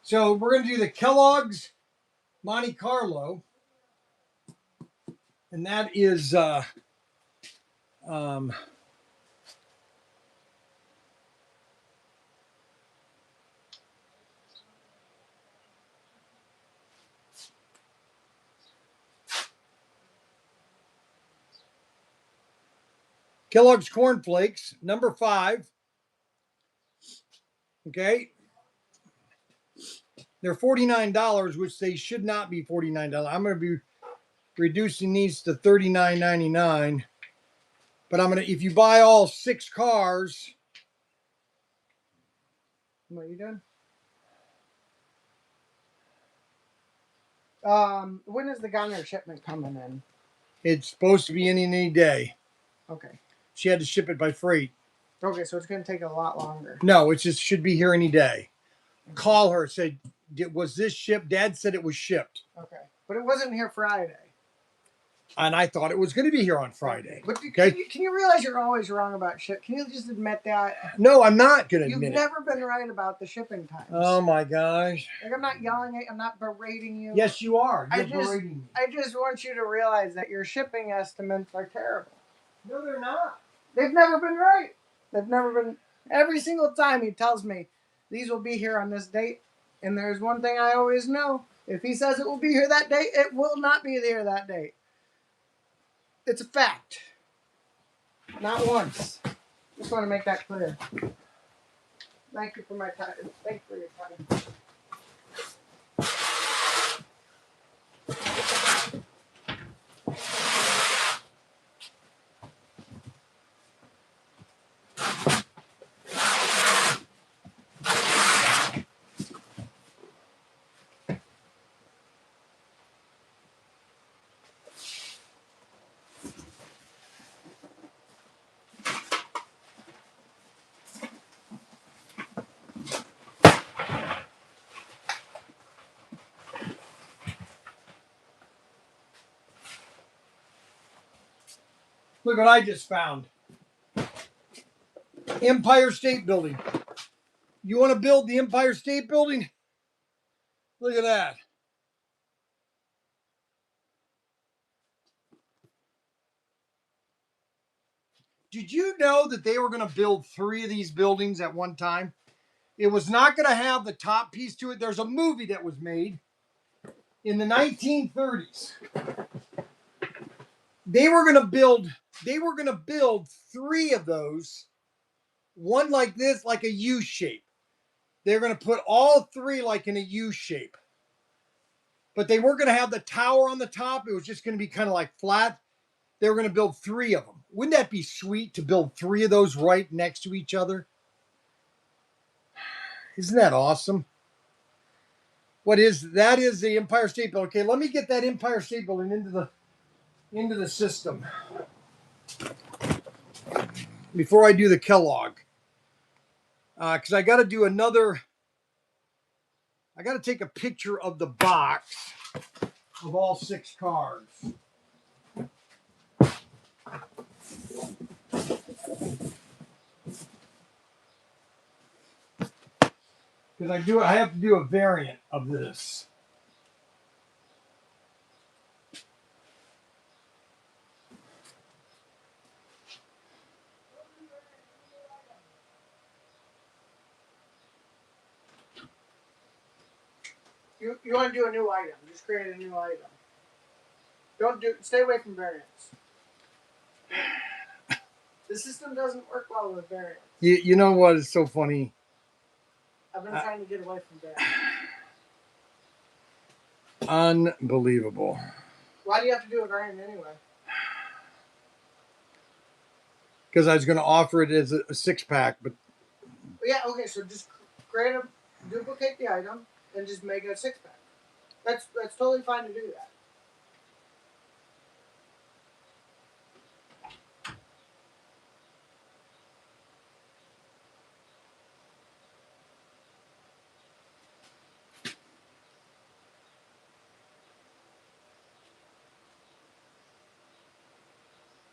So we're going to do the Kellogg's Monte Carlo, and that is Kellogg's Corn Flakes, number 5. Okay. They're $49, which they should not be $49. I'm going to be reducing these to $39.99. But I'm going to, if you buy all 6 cars. What are you doing? When is the gunner shipment coming in? It's supposed to be in any day. Okay. She had to ship it by freight. Okay, so it's going to take a lot longer. No, it just should be here any day. Call her, say, was this shipped? Dad said it was shipped. Okay. But it wasn't here Friday. And I thought it was going to be here on Friday. But okay. Can you realize you're always wrong about ship? Can you just admit that? No, I'm not going to admit You've never been right about the shipping times. Oh my gosh. Like, I'm not yelling at you. I'm not berating you. Yes, you are. You're berating me. I just want you to realize that your shipping estimates are terrible. No, they're not. They've never been right. They've never been. Every single time he tells me these will be here on this date, and there's one thing I always know: if he says it will be here that date, it will not be there that date. It's a fact. Not once. Just want to make that clear. Thank you for my time. Thank you for your time. Look what I just found. Empire State Building. You want to build the Empire State Building? Look at that. Did you know that they were going to build 3 of these buildings at one time? It was not going to have the top piece to it. There's a movie that was made in the 1930s. They were going to build 3 of those, one like this, like a U shape. They're going to put all 3 like in a U shape. But they weren't going to have the tower on the top. It was just going to be kind of like flat. They were going to build 3 of them. Wouldn't that be sweet to build 3 of those right next to each other? Isn't that awesome? That is the Empire State Building. Okay, let me get that Empire State Building into the system before I do the Kellogg. Because I got to do another. I got to take a picture of the box of all 6 cars. because I have to do a variant of this. You want to do a new item. Just create a new item. Stay away from variants. The system doesn't work well with variants. You know what is so funny? I've been trying to get away from variants. Unbelievable. Why do you have to do a variant anyway? Because I was going to offer it as a 6-pack, but Yeah, okay, so just duplicate the item and just make it a 6-pack. That's totally fine to do that.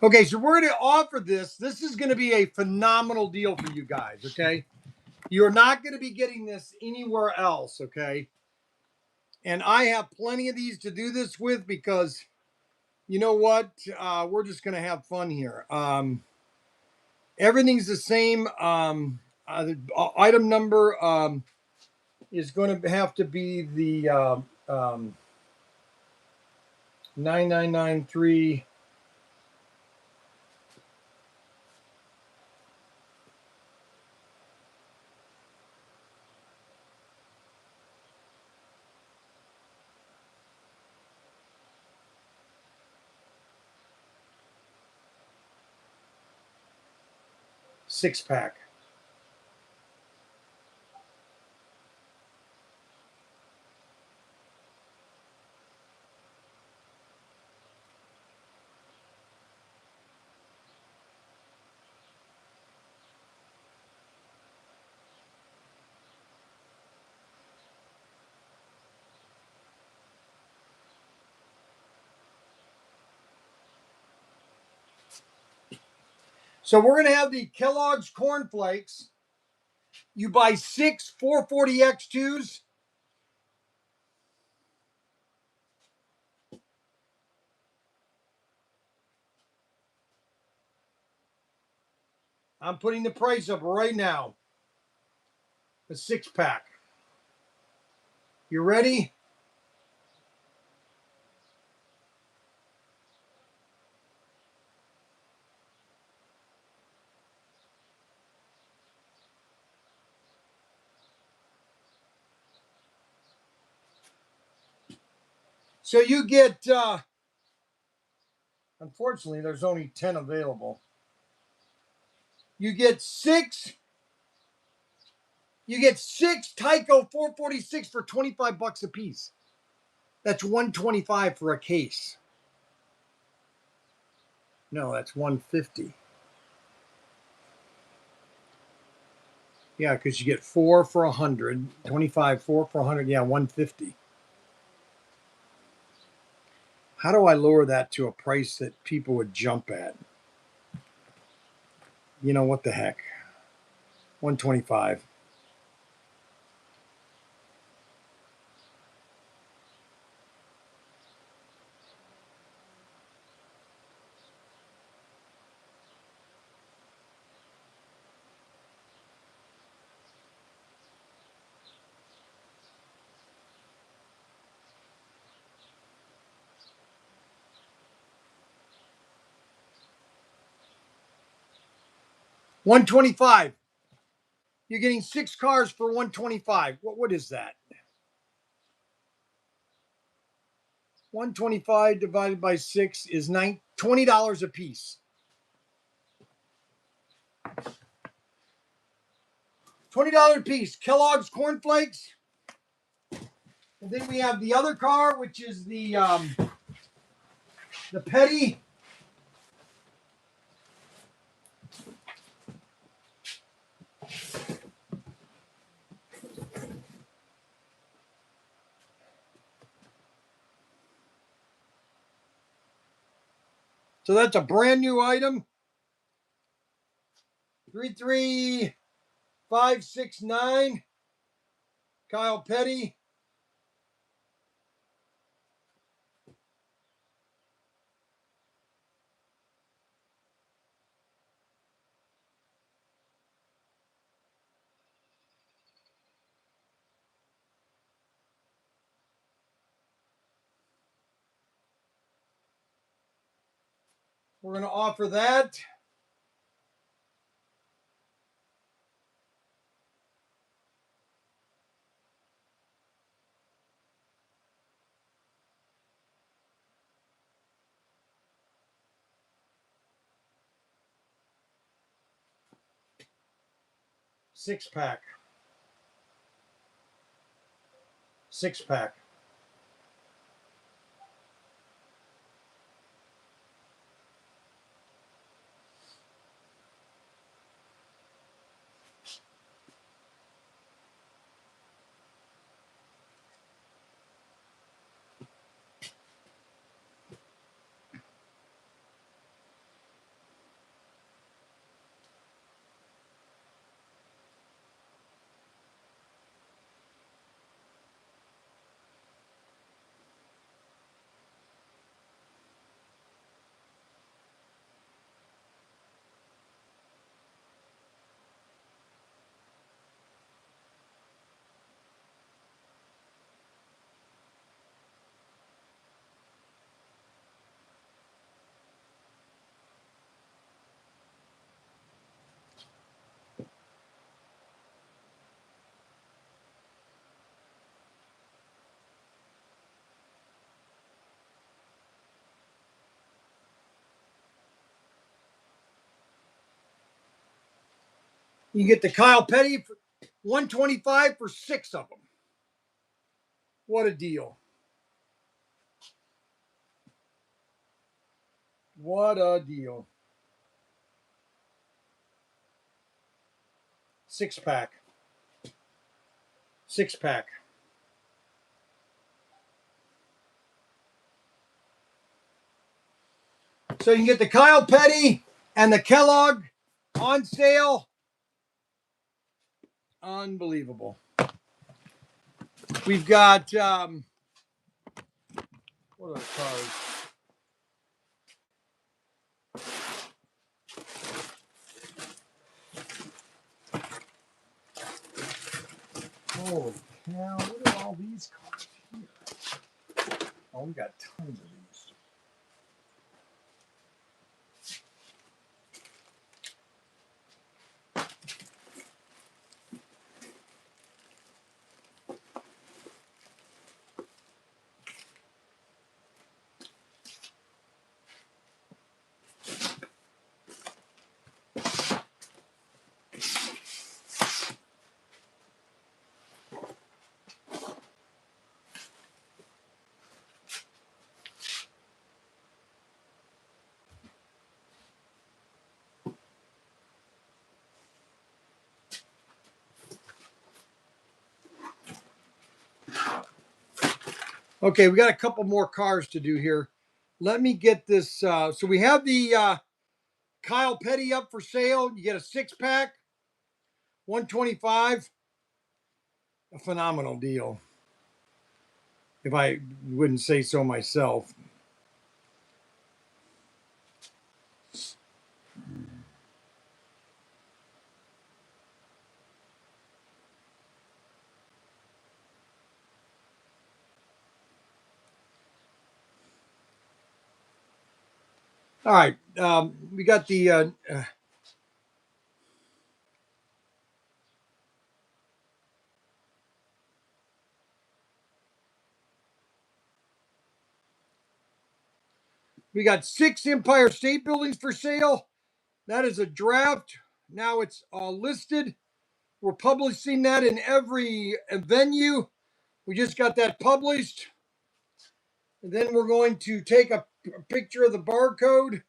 okay, so we're going to offer this. This is going to be a phenomenal deal for you guys, okay? You're not going to be getting this anywhere else, okay? And I have plenty of these to do this with because you know what? We're just going to have fun here. Everything's the same. The item number is going to have to be the 9993. Six-pack. So we're going to have the Kellogg's Corn Flakes. You buy 6 440X2s. I'm putting the price up right now. A 6-pack. You ready? So you get, unfortunately, there's only 10 available. You get six Tyco 446 for 25 bucks a piece. That's 125 for a case. No, that's 150. Yeah, because you get 4 for 100, 25, 4 for 100. Yeah, 150. How do I lower that to a price that people would jump at? You know, what the heck? 125. $125. You're getting 6 cars for $125. What is that? 125 divided by 6 is $20 a piece. $20 a piece. Kellogg's Corn Flakes. And then we have the other car, which is the Petty. So that's a brand new item. 33569. Kyle Petty. We're going to offer that. Six-pack. Six-pack. You can get the Kyle Petty for $125 for 6 of them. What a deal. What a deal. 6-pack. 6-pack. So you can get the Kyle Petty and the Kellogg on sale. Unbelievable. We've got what are the cars? Holy cow, look at all these cars here. Oh, we got tons of these. Okay, we got a couple more cars to do here. Let me get this. So we have the Kyle Petty up for sale. You get a 6-pack, $125. A phenomenal deal, if I wouldn't say so myself. All right, we got the we got 6 Empire State Buildings for sale. That is a draft. Now it's listed. We're publishing that in every venue. We just got that published. And then we're going to take a picture of the barcode.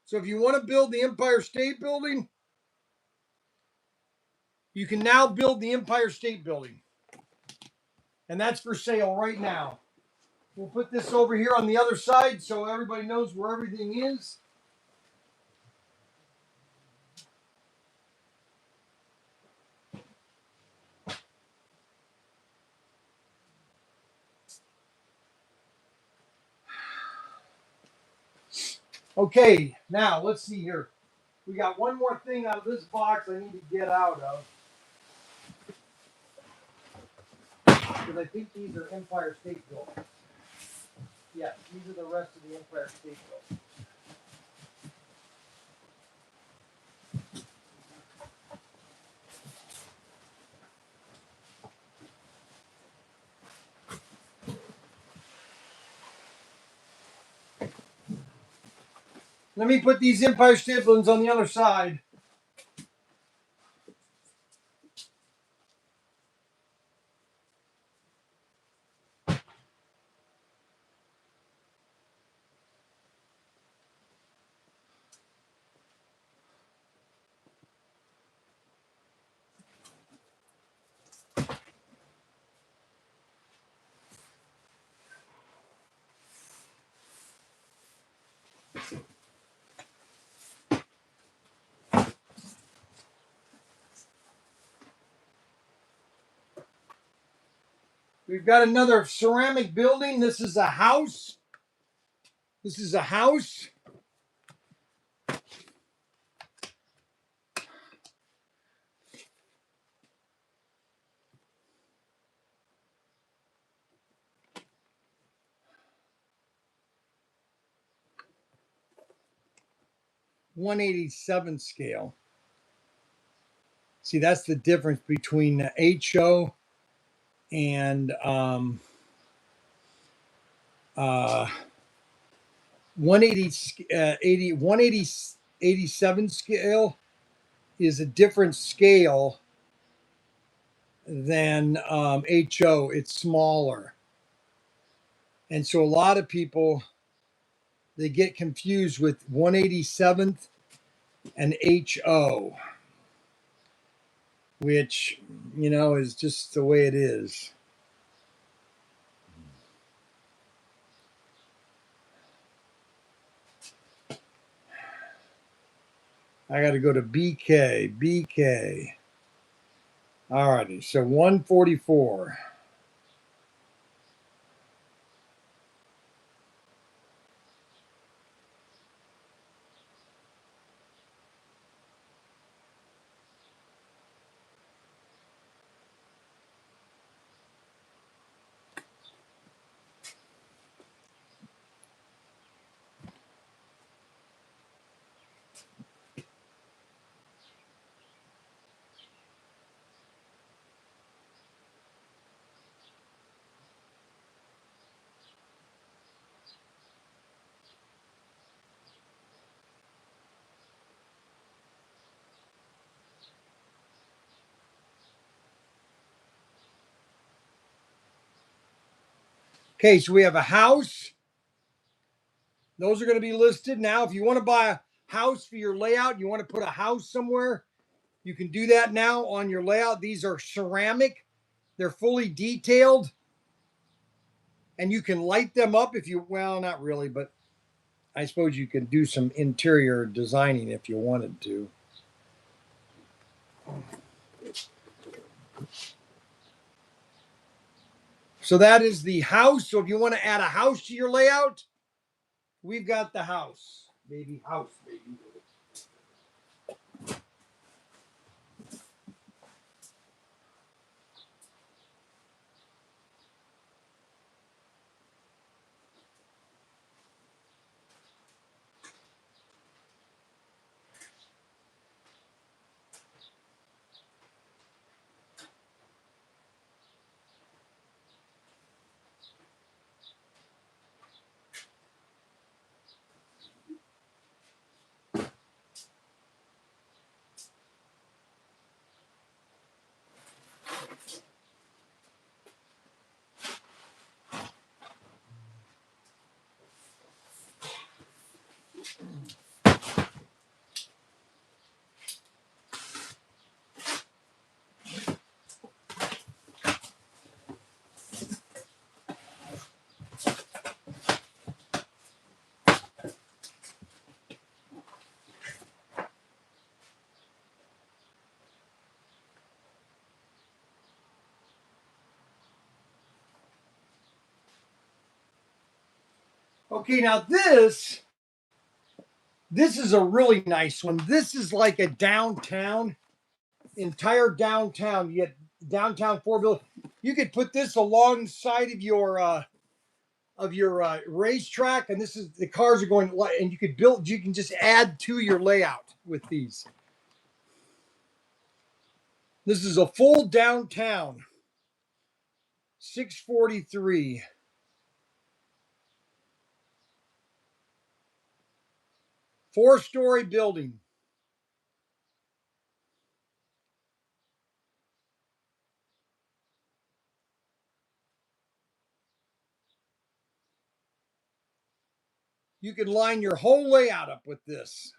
So if you want to build the Empire State Building, you can now build the Empire State Building. And that's for sale right now. We'll put this over here on the other side so everybody knows where everything is. Okay, now let's see here. We got one more thing out of this box I need to get out of. Because I think these are Empire State Buildings. Yes, these are the rest of the Empire State Building. Let me put these Empire State Buildings on the other side. We've got another ceramic building. This is a house. This is a house. .187 scale. See, that's the difference between the HO and 187 scale is a different scale than HO. It's smaller. And so a lot of people, they get confused with 187th and HO, which, you know, is just the way it is. I got to go to BK. All righty, so 144. Okay, so we have a house. Those are going to be listed. Now, if you want to buy a house for your layout, you want to put a house somewhere, you can do that now on your layout. These are ceramic. They're fully detailed. And you can light them up if you, well, not really, but I suppose you can do some interior designing if you wanted to. So that is the house. So if you want to add a house to your layout, we've got the house. Baby house, baby. Okay, now this This is a really nice one. This is like a downtown, entire downtown. You get downtown four-wheel. You could put this alongside of your racetrack, and this is the cars are going, and you could build. You can just add to your layout with these. This is a full downtown, 643. Four-story building. You can line your whole layout up with this.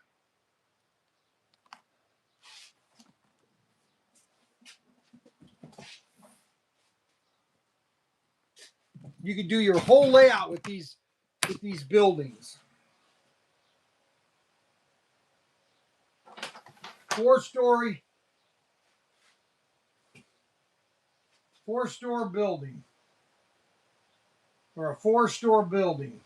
You can do your whole layout with these buildings. Four-story building, or a four-store building.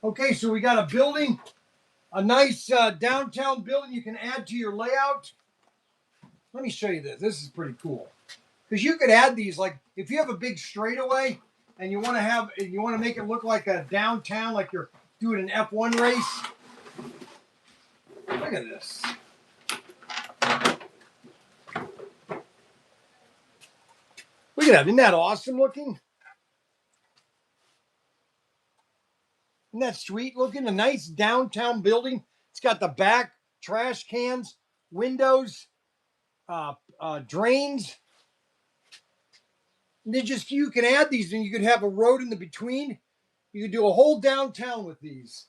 Okay, so we got a building, a nice downtown building you can add to your layout. Let me show you this. This is pretty cool because you could add these, like if you have a big straightaway and you want to make it look like a downtown, like you're doing an F1 race. Look at this. Look at that. Isn't that awesome looking? Isn't that sweet looking? A nice downtown building. It's got the back trash cans, windows, drains. And you can add these, and you could have a road in the between. You could do a whole downtown with these.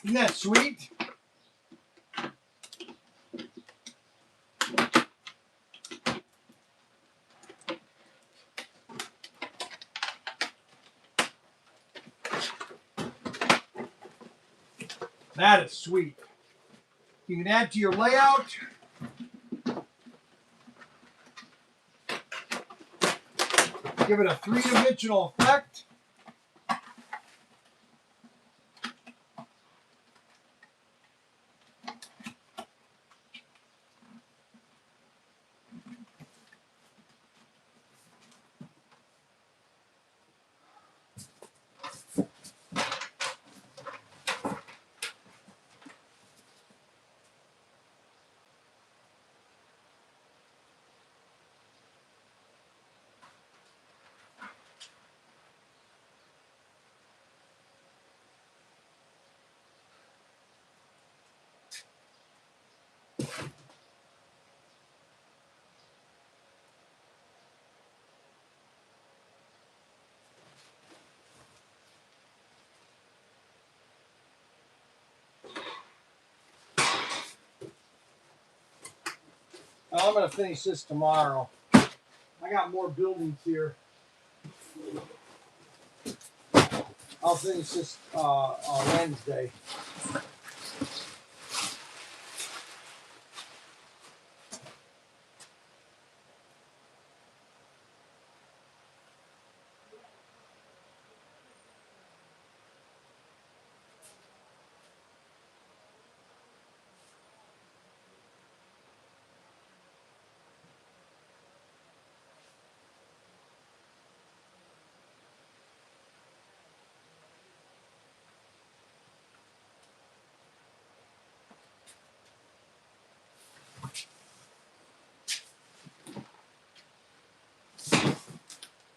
Isn't that sweet? That is sweet. You can add to your layout. Give it a three-dimensional effect. I'm going to finish this tomorrow. I got more buildings here. I'll finish this on Wednesday.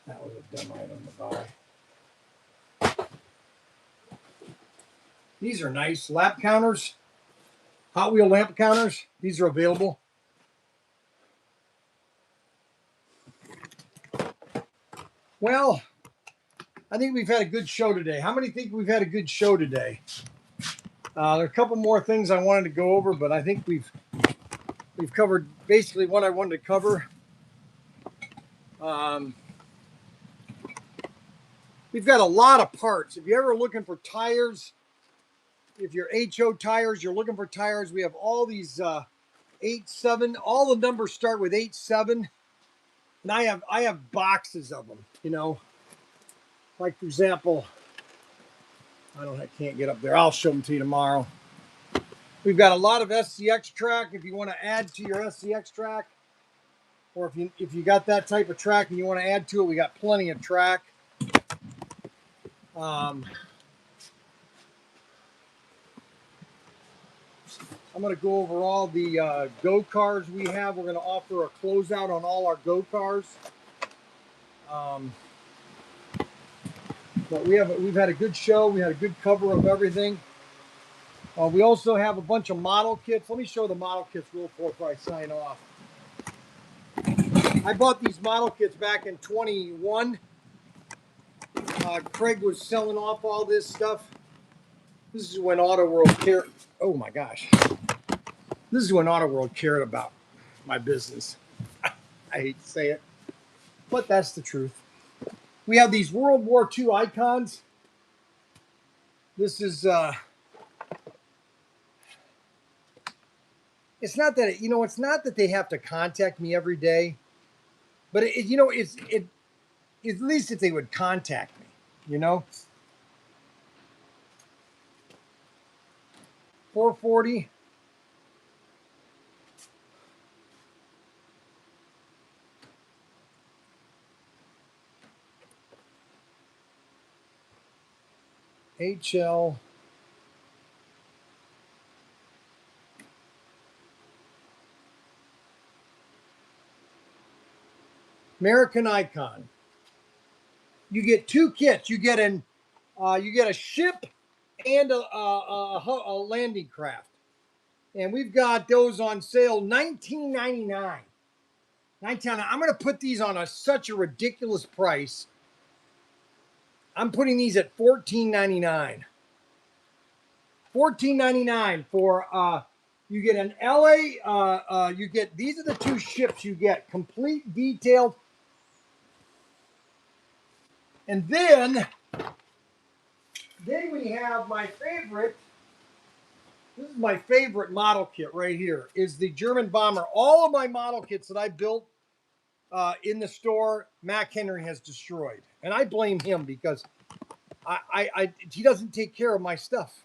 That was a dumb item to buy. These are nice lap counters. Hot wheel lamp counters. These are available. Well, I think we've had a good show today. How many think we've had a good show today? There are a couple more things I wanted to go over, but I think we've covered basically what I wanted to cover. We've got a lot of parts. If you're ever looking for tires, if you're HO tires, you're looking for tires, we have all these 8-7. All the numbers start with 8-7, and I have boxes of them. You know, like for example, I can't get up there. I'll show them to you tomorrow. We've got a lot of SCX track. If you want to add to your SCX track, or if you got that type of track and you want to add to it, we got plenty of track. I'm going to go over all the Go cars we have. We're going to offer a closeout on all our Go cars. But we've had a good show. We had a good cover of everything. We also have a bunch of model kits. Let me show the model kits real quick before I sign off. I bought these model kits back in 21. Craig was selling off all this stuff. This is when Auto World cared. Oh my gosh. This is when Auto World cared about my business. I hate to say it, but that's the truth. We have these World War II icons. This is, it's not that, it's not that they have to contact me every day, but at least if they would contact me, 440. HL. American Icon. You get two kits. You get a ship and a landing craft, and we've got those on sale $19.99. I'm going to put these on such a ridiculous price. I'm putting these at $14.99. $14.99 for you get an LA. You get these are the two ships you get, complete detailed, and then we have my favorite. This is my favorite model kit right here. Is the German bomber. All of my model kits that I built in the store, Mac Henry has destroyed, and I blame him because he doesn't take care of my stuff.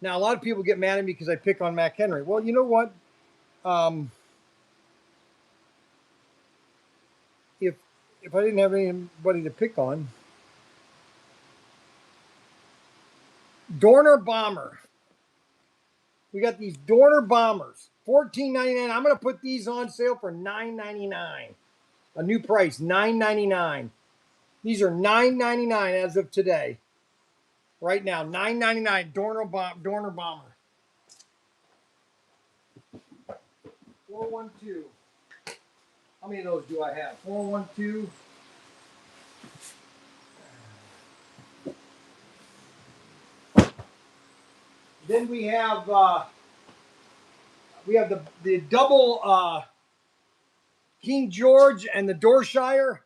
Now a lot of people get mad at me because I pick on Mac Henry. Well, you know what? If I didn't have anybody to pick on, Dorner bomber. We got these Dorner bombers, $14.99. I'm going to put these on sale for $9.99. A new price, $9.99. These are $9.99 as of today. Right now, $9.99 Dorner bomber. 412. How many of those do I have? 412. Then we have the double King George and the Dorshire.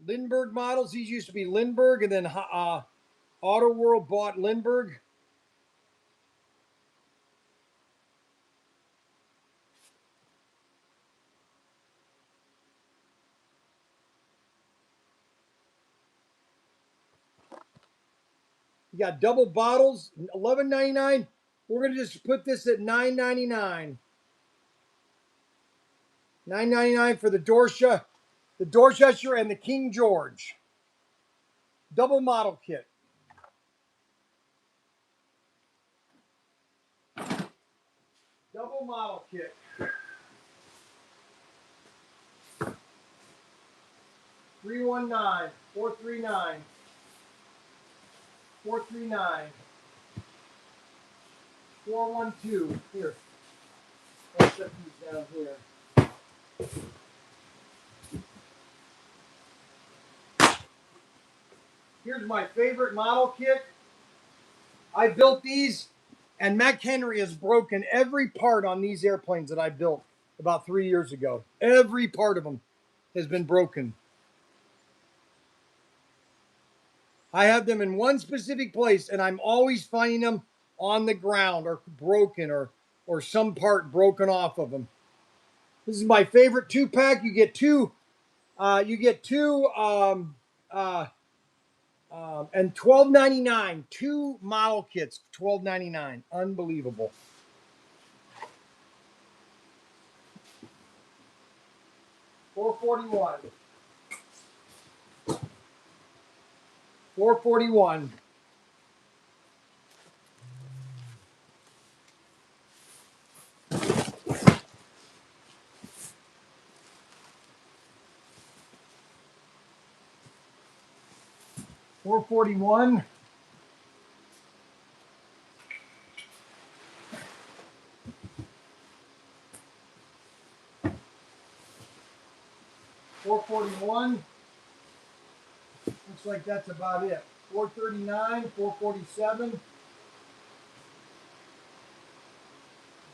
Lindbergh models. These used to be Lindbergh, and then Auto World bought Lindbergh. You got double bottles, $11.99. We're gonna just put this at $9.99. $9.99 for the Dorchester, and the King George. Double model kit. Double model kit. $319, $439. 439. 412. Here. Let's set these down here. Here's my favorite model kit. I built these, and Mac Henry has broken every part on these airplanes that I built about 3 years ago. Every part of them has been broken. I have them in one specific place, and I'm always finding them on the ground or broken or some part broken off of them. This is my favorite 2-pack. You get two. And $12.99. 2 model kits, $12.99. Unbelievable. $441. $441. $441. $441. Looks like that's about it. $439. $447.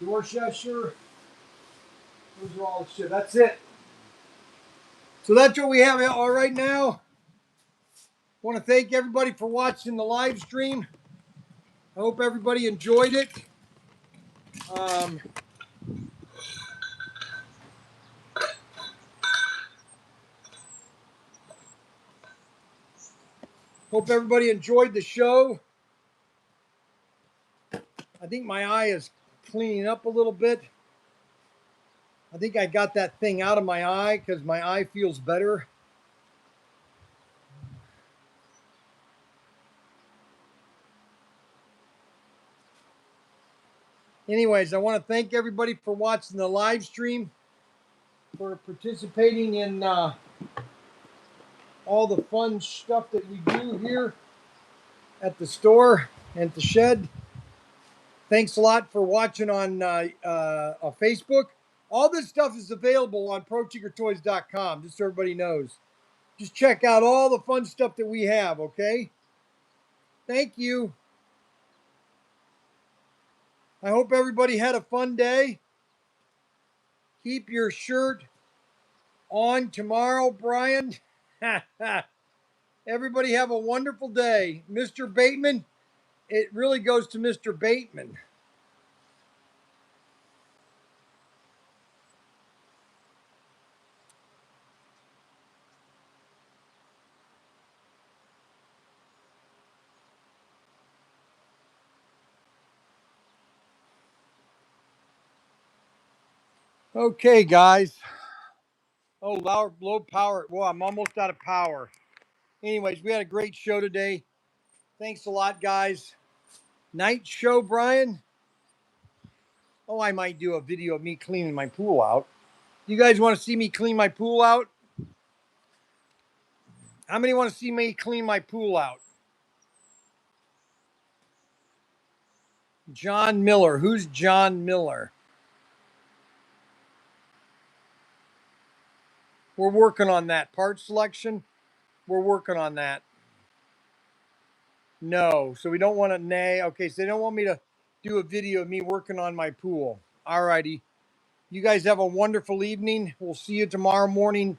Dorchester. Those are all the shit. That's it. So that's what we have all right now. I want to thank everybody for watching the live stream. I hope everybody enjoyed it. Hope everybody enjoyed the show. I think my eye is cleaning up a little bit. I think I got that thing out of my eye because my eye feels better. Anyways, I want to thank everybody for watching the live stream, for participating in all the fun stuff that we do here at the store and the shed. Thanks a lot for watching on Facebook. All this stuff is available on protinkertoys.com, just so everybody knows. Just check out all the fun stuff that we have, okay? Thank you. I hope everybody had a fun day. Keep your shirt on tomorrow, Bryan. Everybody have a wonderful day. Mr. Bateman, it really goes to Mr. Bateman. Okay, guys. Oh, low power. Well, I'm almost out of power. Anyways, we had a great show today. Thanks a lot, guys. Night show, Bryan. Oh, I might do a video of me cleaning my pool out. You guys want to see me clean my pool out? How many want to see me clean my pool out? John Miller. Who's John Miller? We're working on that. Part selection, we're working on that. No, so we don't want to nay. Okay, so they don't want me to do a video of me working on my pool. All righty. You guys have a wonderful evening. We'll see you tomorrow morning